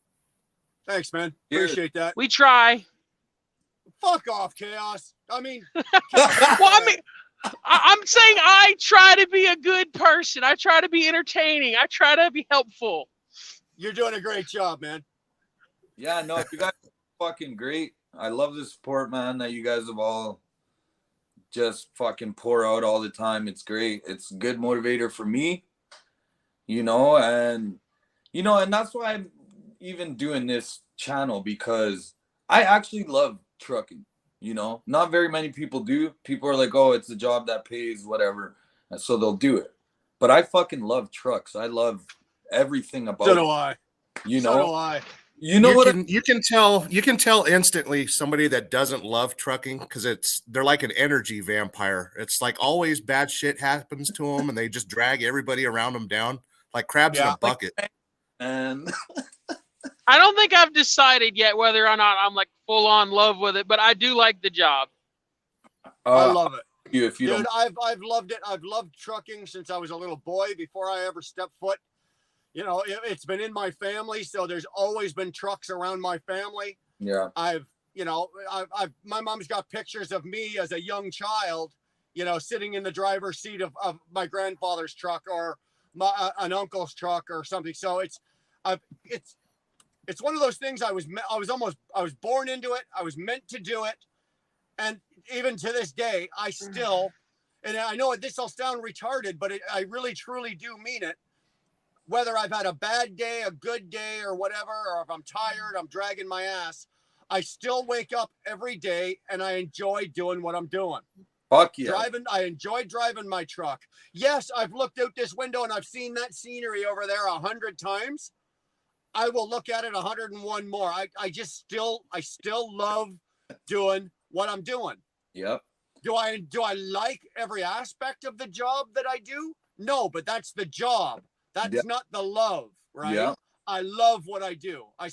Thanks, man. Cheers. Appreciate that. We try. Fuck off, Chaos. I mean, Well, I mean, I'm saying I try to be a good person. I try to be entertaining. I try to be helpful. you're doing a great job, man. Yeah, no, you guys are fucking great. I love the support, man, that you guys have all just fucking pour out all the time. It's great. It's a good motivator for me, you know, and that's why I'm even doing this channel, because I actually love trucking, you know. Not very many people do. People are like, oh, it's a job that pays, whatever, and so they'll do it. But I fucking love trucks. I love everything about So do it, I. you So know. do I. You know what? You can tell instantly somebody that doesn't love trucking, because they're like an energy vampire. It's like always bad shit happens to them, and they just drag everybody around them down like crabs in Yeah. a bucket. And I don't think I've decided yet whether or not I'm like full on love with it, but I do like the job. I love it. if you Dude, don't, I've loved it. I've loved trucking since I was a little boy, before I ever stepped foot. You know, it's been in my family, so there's always been trucks around my family. yeah, I've my mom's got pictures of me as a young child, you know, sitting in the driver's seat of my grandfather's truck, or an uncle's truck or something. So it's one of those things. I was born into it. I was meant to do it. And even to this day, I still, and I know this will sound retarded, but I really, truly do mean it. Whether I've had a bad day, a good day, or whatever, or if I'm tired, I'm dragging my ass, I still wake up every day and I enjoy doing what I'm doing. fuck yeah. I enjoy driving my truck. Yes, I've looked out this window and I've seen that scenery over there 100 times. I will look at it 101 more. I still love doing what I'm doing. Yep. Do I like every aspect of the job that I do? No, but that's the job. That's not the love, right? Yeah. I love what I do. I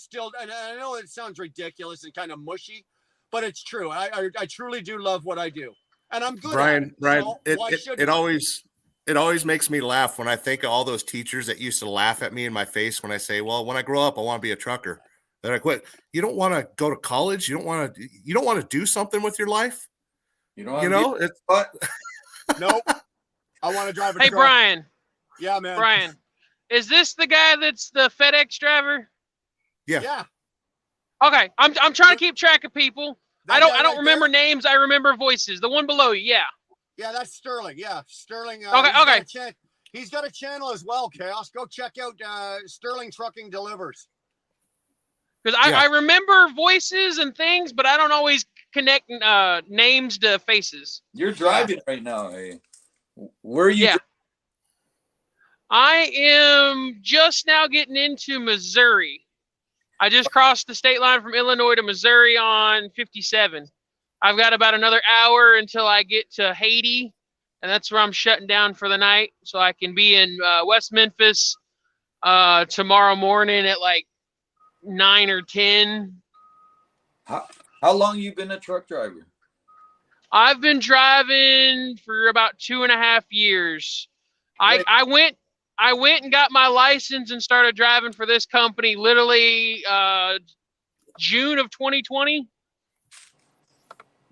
know it sounds ridiculous and kind of mushy, but it's true. I truly do love what I do, and I'm good. Brian, so why it shouldn't I? always makes me laugh when I think of all those teachers that used to laugh at me in my face when I say, well, when I grow up, I want to be a trucker. They're like, what? You don't want to go to college? You don't want to do something with your life? You know, it's what? Nope. I want to drive a Hey, truck. Brian. Yeah, man. Brian, is this the guy that's the FedEx driver? Yeah. Okay, I'm trying to keep track of people. That I guy don't right remember there? names. I remember voices. The one below you, yeah. Yeah, that's Sterling. Yeah, Sterling. Okay. He's got a channel as well, Chaos. Go check out Sterling Trucking Delivers. Because Yeah. I remember voices and things, but I don't always connect names to faces. You're driving right now. Hey, where are you? Yeah. I am just now getting into Missouri. I just crossed the state line from Illinois to Missouri on 57. I've got about another hour until I get to Haiti, and that's where I'm shutting down for the night, so I can be in West Memphis tomorrow morning at like 9 or 10. How long you been a truck driver? I've been driving for about 2.5 years. Wait. I went and got my license and started driving for this company literally June of 2020.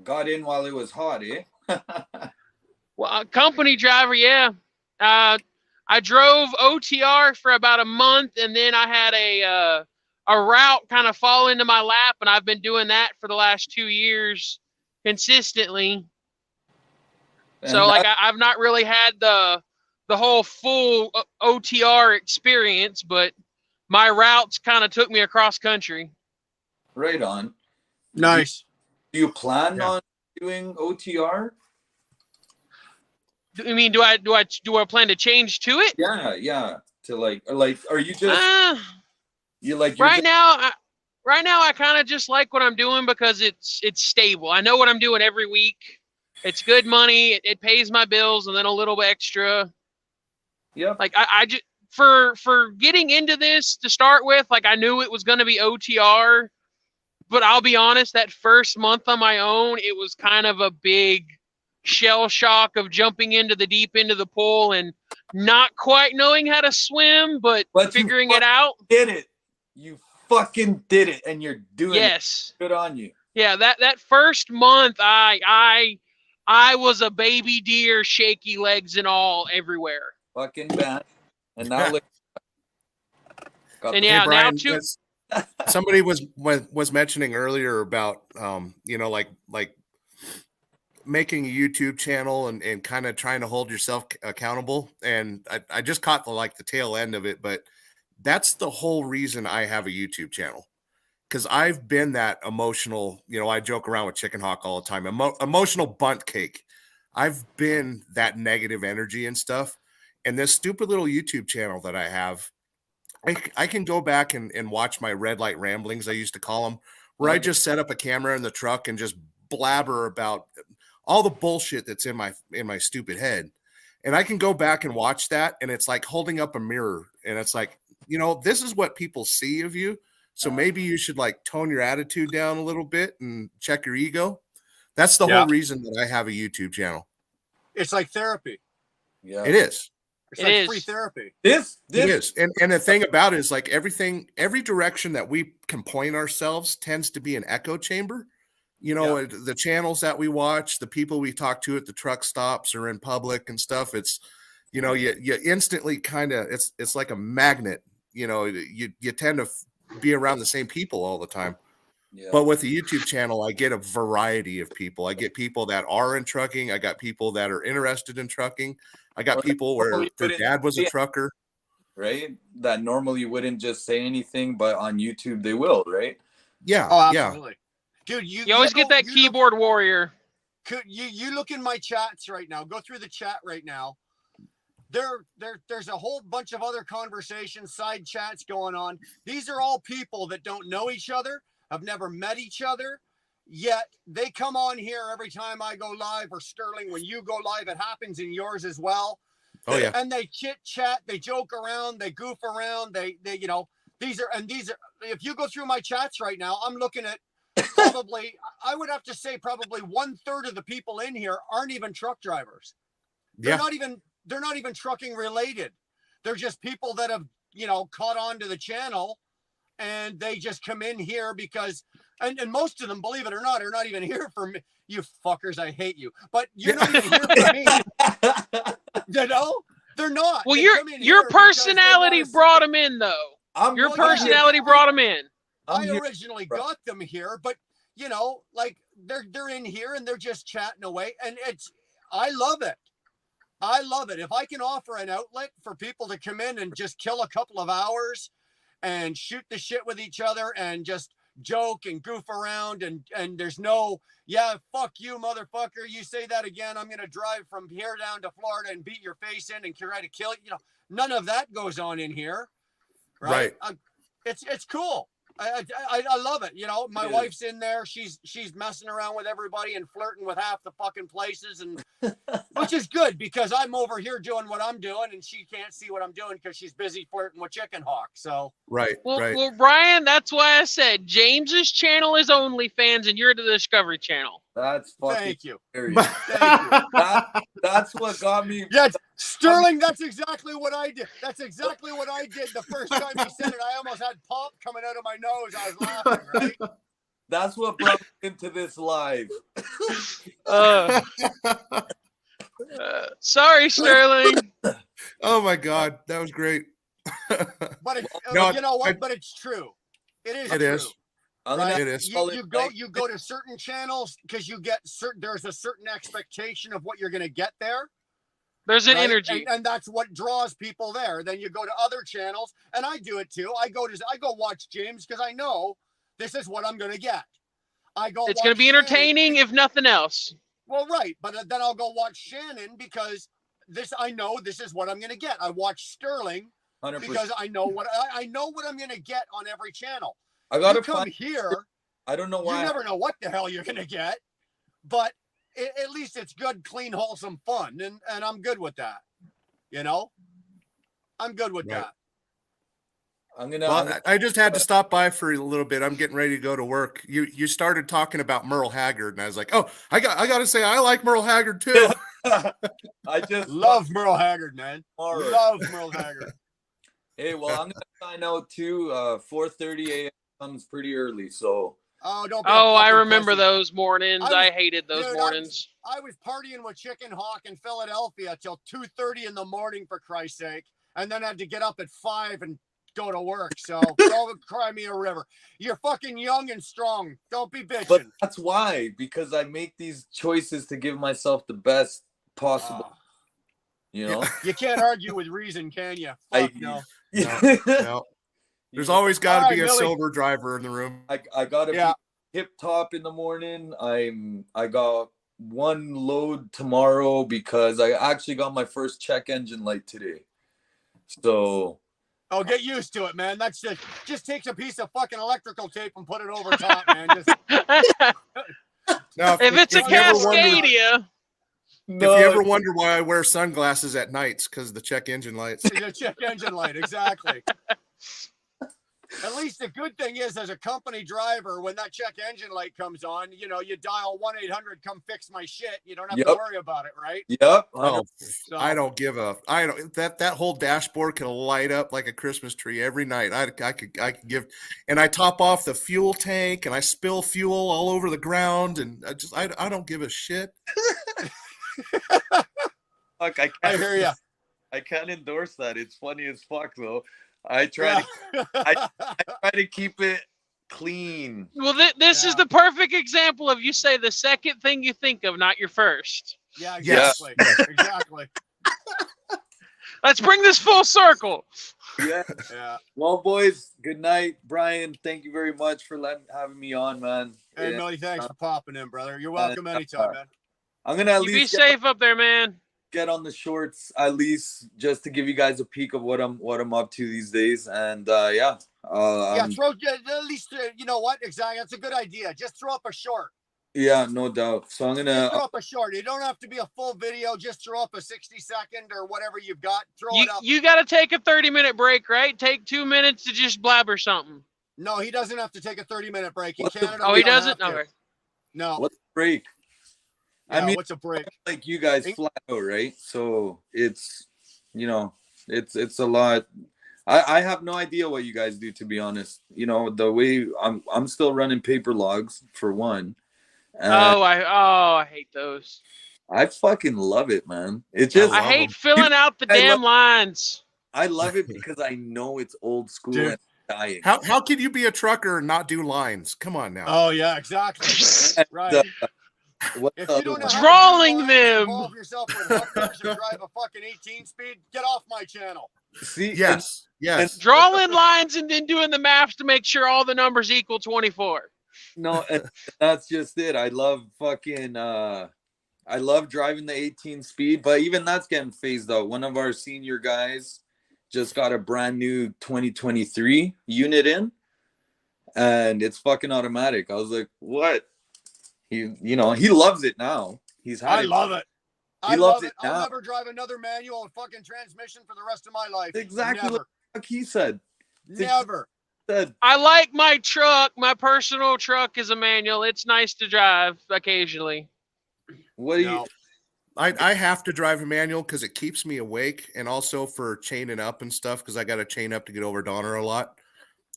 Got in while it was hot, eh? Well, a company driver, yeah. I I drove OTR for about a month, and then I had a route kind of fall into my lap, and I've been doing that for the last 2 years consistently. And So like I've not really had the whole full OTR experience, but my routes kind of took me across country. right on. Nice. Do you plan Yeah. on doing OTR? I mean, do I plan to change to it? Yeah. To like are you just you like you're Right just, now, I kind of just like what I'm doing because it's stable. I know what I'm doing every week. It's good money. It pays my bills and then a little bit extra. Yep. Like I just for getting into this to start with, like I knew it was going to be OTR, but I'll be honest, that first month on my own, it was kind of a big shell shock of jumping into the deep end of the pool and not quite knowing how to swim, but you figuring it out. did it. You fucking did it, and you're doing Yes. it. Good on you. Yeah, that first month, I was a baby deer, shaky legs and all everywhere. Fucking bad. And now look. Got And the- yeah, Hey, Brian, now too. somebody was mentioning earlier about like making a YouTube channel and kind of trying to hold yourself accountable. And I just caught the tail end of it, but that's the whole reason I have a YouTube channel. Because I've been that emotional, I joke around with Chicken Hawk all the time, emotional bunt cake. I've been that negative energy and stuff. And this stupid little YouTube channel that I have, I can go back and watch my red light ramblings, I used to call them, where I just set up a camera in the truck and just blabber about all the bullshit that's in my stupid head. And I can go back and watch that, and it's like holding up a mirror, and it's like, this is what people see of you. So maybe you should tone your attitude down a little bit and check your ego. That's the whole reason that I have a YouTube channel. It's like therapy. Yeah. It is. It's It like is. free therapy. This It is. And the thing about it is every direction that we can point ourselves tends to be an echo chamber. The channels that we watch, the people we talk to at the truck stops or in public and stuff, it's, you instantly kind of, it's like a magnet, you tend to be around the same people all the time. Yeah. But with the YouTube channel, I get a variety of people. I get people that are in trucking. I got people that are interested in trucking. I got people where their dad was a trucker. Right? That normally wouldn't just say anything, but on YouTube they will, right? Yeah. Oh, yeah. absolutely. Dude, You always get that keyboard warrior. You look in my chats right now. Go through the chat right now. There's a whole bunch of other conversations, side chats going on. These are all people that don't know each other, have never met each other, yet they come on here every time I go live, or Sterling, when you go live, it happens in yours as well. Oh yeah. And they chit chat, they joke around, they goof around, they these are if you go through my chats right now, I'm looking at probably, I would have to say probably 1/3 of the people in here aren't even truck drivers. They're not even trucking related. They're just people that have, caught on to the channel, and they just come in here because, and most of them, believe it or not, are not even here for me. You fuckers, I hate you. But you're not even here for me. They're not. Well, They your come in here because they personality wanna brought them in, though. Your personality brought them in. I originally got them here, but they're in here and they're just chatting away, and I love it. I love it. If I can offer an outlet for people to come in and just kill a couple of hours and shoot the shit with each other and just joke and goof around, and there's no, fuck you, motherfucker, you say that again, I'm going to drive from here down to Florida and beat your face in and try to kill you. None of that goes on in here. Right. It's cool. I love it. My wife's in there. She's messing around with everybody and flirting with half the fucking places, and which is good because I'm over here doing what I'm doing and she can't see what I'm doing because she's busy flirting with Chicken Hawk. So Well, Brian, that's why I said James's channel is OnlyFans and you're the Discovery Channel. That's fucking thank you. hilarious. Thank you. That's what got me. Yeah, Sterling, that's exactly what I did. That's exactly what I did the first time he said it. I almost had pop coming out of my nose. I was laughing, right? That's what brought me into this live. Sorry, Sterling. Oh my God, that was great. But it, No, you know what? I- but it's true. It is. It true. is. I'm Right? gonna It is. You go to certain channels because you get certain. There's a certain expectation of what you're going to get there. There's an Right? energy. And that's what draws people there. Then you go to other channels, and I do it too. I go watch James because I know this is what I'm going to get. I go. It's going to watch be entertaining, Shannon. if nothing else. Well, right, but then I'll go watch Shannon because I know this is what I'm going to get. I watch Sterling 100%. because I know what I'm going to get on every channel. I gotta You come find. here, I don't know you why. never know what the hell you're going to get, but at least it's good, clean, wholesome fun, and I'm good with that. You know, I'm good with Right. that. I'm gonna. Well, I just had to stop by for a little bit. I'm getting ready to go to work. You started talking about Merle Haggard, and I was like, oh, I got to say, I like Merle Haggard too. I just Love Merle Haggard, man. Tomorrow. Love Merle Haggard. Hey, well, I'm gonna sign out too. 4:30 a.m. comes pretty early, so Oh, don't. Be a Oh, I fucking remember pussy. those mornings. I was- I hated those dude, mornings. I was partying with Chicken Hawk in Philadelphia till 2:30 in the morning, for Christ's sake, and then had to get up at 5 and go to work. So don't cry me a river. You're fucking young and strong. Don't be bitching. but that's why, because I make these choices to give myself the best possible. Ah, You know. you can't argue with reason, can you? I- Fuck no. No. There's always got to All right, be a Millie. sober driver in the room. I gotta Yeah. be hip top in the morning. I got one load tomorrow because I actually got my first check engine light today. So Oh, get used to it, man. That's just takes a piece of fucking electrical tape and put it over top, man. Just Now, If it's a you ever wonder- Cascadia, if you ever wonder why I wear sunglasses at nights, because the check engine lights. the check engine light, exactly. At least the good thing is, as a company driver, when that check engine light comes on, you know, you dial 1-800, come fix my shit. You don't have to Yep. worry about it, right? Yep. Oh, So, I don't give a. I don't. That whole dashboard can light up like a Christmas tree every night. I could give, and I top off the fuel tank, and I spill fuel all over the ground, and I don't give a shit. Fuck, I hear you. I can't endorse that. It's funny as fuck though. I try to keep it clean. well, this is Yeah. the perfect example of you say the second thing you think of, not your first. Yeah, Yes. exactly. Exactly. Let's bring this full circle. Yeah. Yeah. Well, boys, good night. Brian, thank you very much for having me on, man. Hey, Yeah. Millie, thanks for popping in, brother. You're welcome anytime, man. I'm gonna at You be least safe up there, man. get on the shorts at least just to give you guys a peek of what I'm up to these days. And yeah, Throw at least you know what exactly. That's a good idea. Just throw up a short. yeah, no doubt. So I'm Just gonna throw up a short. You don't have to be a full video. Just throw up a 60-second or whatever you've got. Throw it up. You got to take a 30-minute break, right? Take 2 minutes to just blabber something. No, he doesn't have to take a 30-minute break. In What's the- Canada, Oh, we he don't doesn't? have to. Okay. No. what's the break? Yeah, I mean, what's a break? like you guys flat out, right? So it's, you know, it's a lot. I have no idea what you guys do, to be honest. You know, the way I'm still running paper logs for one. And I hate those. I fucking love it, man. It just I love hate them. filling out the I damn love- lines. I love it because I know it's old school Dude. and dying. How can you be a trucker and not do lines? Come on now. Oh yeah, exactly. Right. What's If the you other don't know one? how Drawing to do lines, them. involve yourself with hookers or drive a fucking 18-speed, get off my channel. See, Yes. Yes. Drawing lines and then doing the math to make sure all the numbers equal 24. no, and that's just it. I love fucking I love driving the 18 speed, but even that's getting phased out. One of our senior guys just got a brand new 2023 unit in, and it's fucking automatic. I was like, what? He loves it now. He's had I love it. I loves love it. it I'll now. never drive another manual fucking transmission for the rest of my life. Exactly Never. like he said. Never. I like my truck. My personal truck is a manual. It's nice to drive occasionally. What do No. you? I have to drive a manual because it keeps me awake, and also for chaining up and stuff because I got to chain up to get over Donner a lot.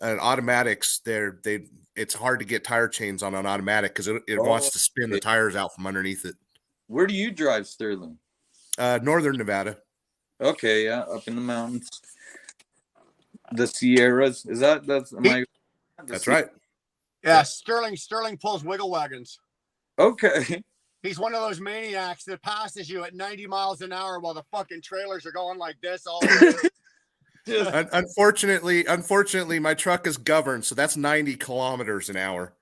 And automatics, it's hard to get tire chains on an automatic because it wants to spin the tires out from underneath it. Where do you drive, Sterling? Northern Nevada. Okay, yeah, up in the mountains. The Sierras. Is that's am I That's right. Yeah, Sterling pulls wiggle wagons. Okay. He's one of those maniacs that passes you at 90 miles an hour while the fucking trailers are going like this all the way. Unfortunately, my truck is governed, so that's 90 kilometers an hour.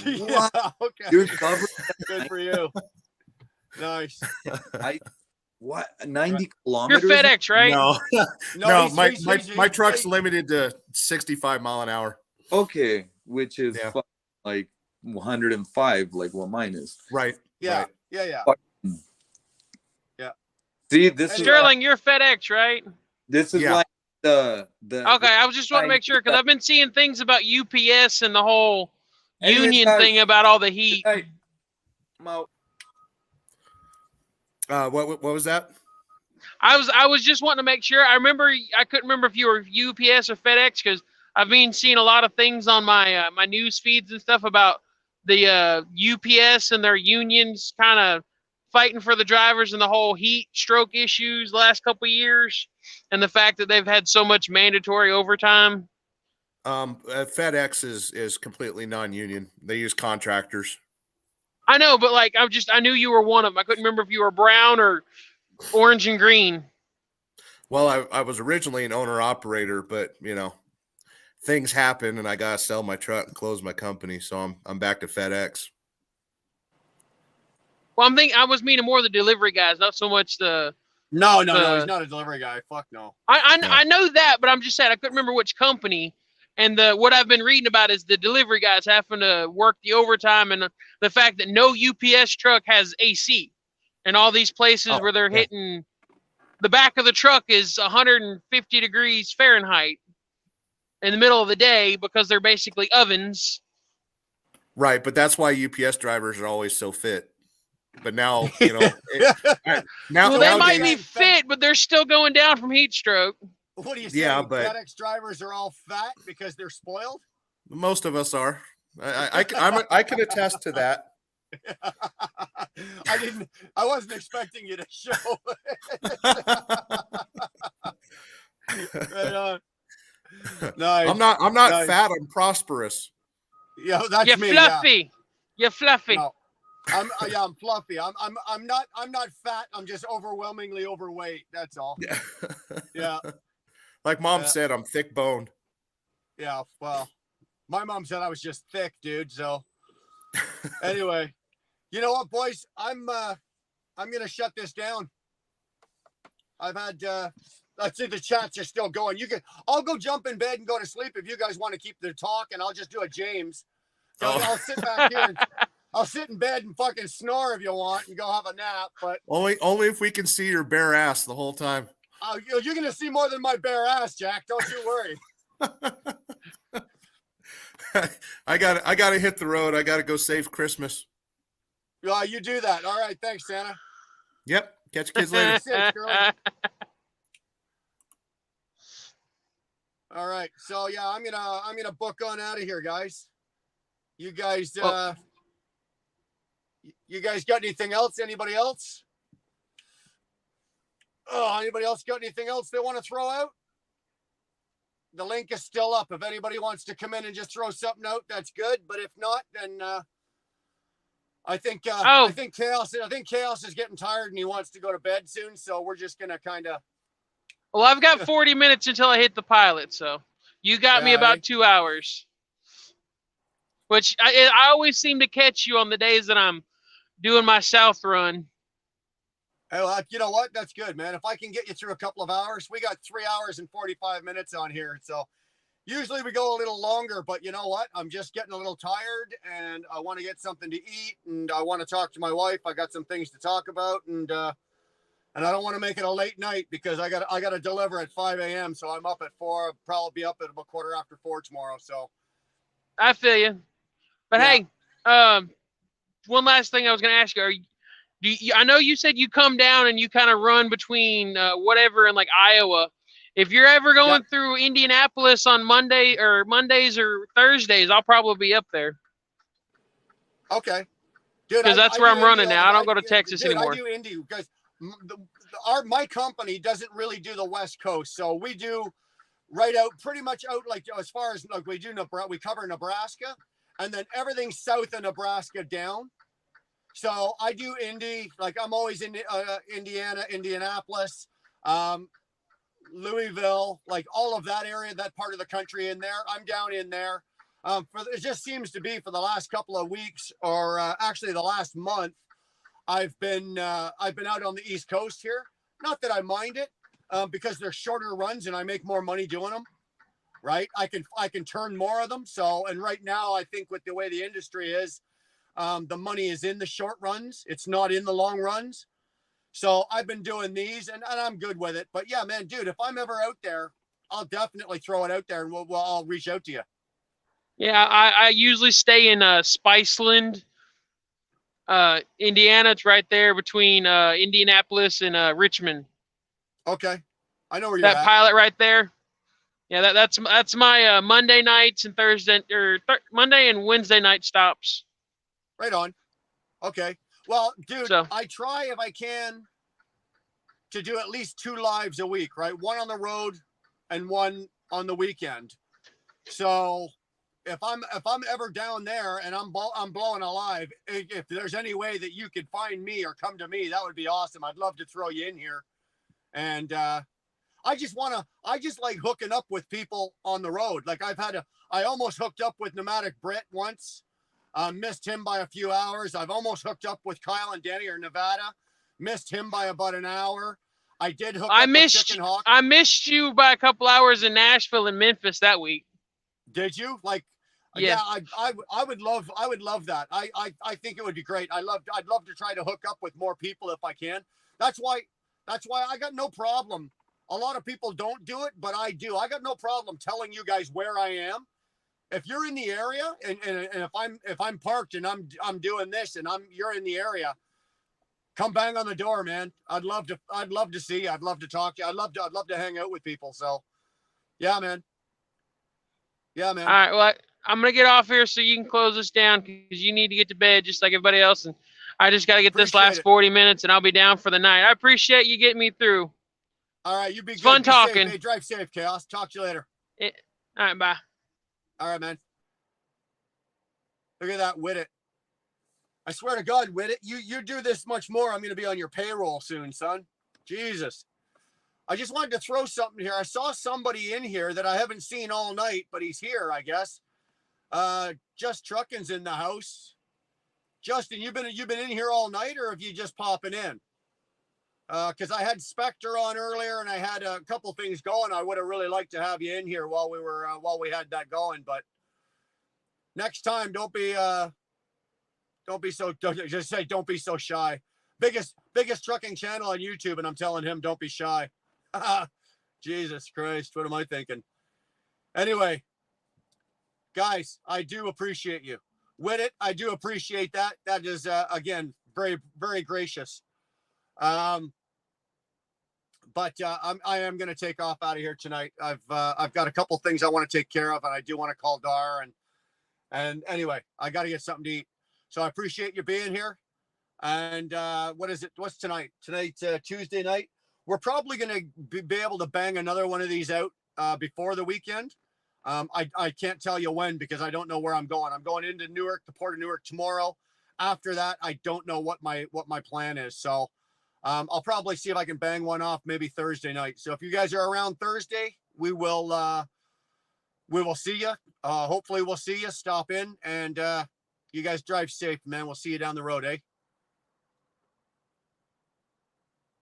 Yeah, okay. You're covered. Good for you. Nice. What 90 You're kilometers? FedEx, right? No, he's- my truck's limited to 65 mile an hour. Okay, which is Yeah. like 105, like what mine is. Right. Yeah, right. yeah. See, this is Sterling, you're FedEx, right? Yeah. like the Okay, I was just want to make sure because I've been seeing things about UPS and the whole Anyways, union guys, thing about all the heat. Hey, Mo, What was that? I was just wanting to make sure. I couldn't remember if you were UPS or FedEx because I've been seeing a lot of things on my my news feeds and stuff about the UPS and their unions kind of fighting for the drivers and the whole heat stroke issues the last couple of years, and the fact that they've had so much mandatory overtime. FedEx is completely non-union. They use contractors. I know, but like I knew you were one of them. I couldn't remember if you were brown or orange and green. Well, I was originally an owner operator, but things happen and I gotta sell my truck and close my company, so I'm back to FedEx. Well, I was meaning more the delivery guys, not so much the. No, he's not a delivery guy. Fuck no. I know that, but I'm just saying I couldn't remember which company. And what I've been reading about is the delivery guys having to work the overtime and the fact that no UPS truck has AC, and all these places where they're hitting the back of the truck is 150 degrees Fahrenheit in the middle of the day because they're basically ovens. Right, but that's why UPS drivers are always so fit. But now, Well, they might be fit, but they're still going down from heat stroke. What do you say? Yeah, but FedEx drivers are all fat because they're spoiled? most of us are. I can attest to that. I wasn't expecting you to show. Right on. Nice. I'm not Nice. fat. I'm prosperous. Yeah, that's You're me. fluffy. You're fluffy. No. I'm fluffy. I'm not fat. I'm just overwhelmingly overweight. That's all. Yeah. Like Mom Yeah. said, I'm thick boned. Yeah. Well, my mom said I was just thick, dude. So anyway, you know what, boys? I'm gonna shut this down. I've had let's see, the chats are still going. I'll go jump in bed and go to sleep if you guys want to keep the talk, and I'll just do a James. So I'll sit back here and I'll sit in bed and fucking snore if you want and go have a nap. But Only if we can see your bare ass the whole time. you're gonna see more than my bare ass, Jack. Don't you worry. I gotta hit the road. I gotta go save Christmas. You do that. All right. Thanks, Santa. Yep. Catch you kids later. Safe, girl. All right. So yeah, I'm gonna book on out of here, guys. You guys you guys got anything else? Anybody else? Oh, anybody else got anything else they want to throw out? The link is still up. If anybody wants to come in and just throw something out, that's good. But if not, then I think Chaos is getting tired and he wants to go to bed soon. So we're just gonna kind of. Well, I've got 40 minutes until I hit the pilot, so you got me about 2 hours. Which I always seem to catch you on the days that I'm doing my south run. Well, you know what? That's good, man. If I can get you through a couple of hours, we got 3 hours and 45 minutes on here. So usually we go a little longer, but you know what? I'm just getting a little tired and I want to get something to eat and I want to talk to my wife. I got some things to talk about and I don't want to make it a late night because I got to deliver at 5 a.m. So I'm up at 4. I'll probably be up at about 4:15 tomorrow. So I feel you. But Yeah. hey, one last thing I was going to ask you. I know you said you come down and you kind of run between whatever and like Iowa. If you're ever going through Indianapolis on Mondays or Thursdays, I'll probably be up there. Okay. Dude, Because that's where I'm running now. I don't go to Texas anymore. I do Indy because my company doesn't really do the West Coast, so we do right out, pretty much out, like as far as like we cover Nebraska, and then everything south of Nebraska down. So I do Indy, like I'm always in Indiana, Indianapolis, Louisville, like all of that area, that part of the country in there. I'm down in there. It just seems to be for the last couple of weeks, or actually the last month, I've been out on the East Coast here. Not that I mind it, because they're shorter runs and I make more money doing them. Right? I can turn more of them. So, and right now, I think with the way the industry is, the money is in the short runs. It's not in the long runs. So I've been doing these, and I'm good with it. But yeah, man, dude, if I'm ever out there, I'll definitely throw it out there, and I'll reach out to you. Yeah, I usually stay in Spiceland, Indiana. It's right there between Indianapolis and Richmond. Okay, I know where you're at. That pilot right there. Yeah, that's my Monday nights and Thursday or Monday and Wednesday night stops. Right on. Okay. Well, dude, So, I try if I can to do at least 2 lives a week, right? One on the road and one on the weekend. So if I'm ever down there and I'm blowing a live, if there's any way that you could find me or come to me, that would be awesome. I'd love to throw you in here. And I just like hooking up with people on the road. Like I almost hooked up with Nomadic Brett once. Missed him by a few hours. I've almost hooked up with Kyle and Danny or Nevada. Missed him by about an hour. I did hook up with Chicken Hawk. I missed you by a couple hours in Nashville and Memphis that week. Did you? Like, yeah, I would love that. I think it would be great. I'd love to try to hook up with more people if I can. That's why I got no problem. A lot of people don't do it, but I do. I got no problem telling you guys where I am. If you're in the area and if I'm parked and I'm doing this and you're in the area, come bang on the door, man. I'd love to see you. I'd love to talk to you. I'd love to hang out with people. So yeah, man. Yeah, man. All right. Well, I'm going to get off here so you can close this down because you need to get to bed just like everybody else. And I just got to get this last 40 minutes and I'll be down for the night. I appreciate you getting me through. All right. You be good. Fun talking. Safe. Hey, drive safe, Chaos. Talk to you later. All right. Bye. All right, man. Look at that, Whittet. I swear to God, Whittet, you do this much more, I'm going to be on your payroll soon, son. Jesus. I just wanted to throw something here. I saw somebody in here that I haven't seen all night, but he's here, I guess. Just Trucking's in the house. Justin, you've been in here all night, or have you just popping in? Because I had Spectre on earlier and I had a couple things going. I would have really liked to have you in here while we had that going. But next time, don't be so shy. Biggest trucking channel on YouTube, and I'm telling him don't be shy. Jesus Christ, what am I thinking? Anyway, guys, I do appreciate you. Whittet, I do appreciate that. That is again very, very gracious. But I am going to take off out of here tonight. I've got a couple things I want to take care of, and I do want to call Dar. And anyway, I got to get something to eat. So I appreciate you being here. And what is it? What's tonight? Tonight's Tuesday night. We're probably going to be able to bang another one of these out before the weekend. I can't tell you when because I don't know where I'm going. I'm going into Newark, the Port of Newark tomorrow. After that, I don't know what my plan is. So I'll probably see if I can bang one off maybe Thursday night. So if you guys are around Thursday, we will see you. Hopefully we'll see you. Stop in and you guys drive safe, man. We'll see you down the road, eh?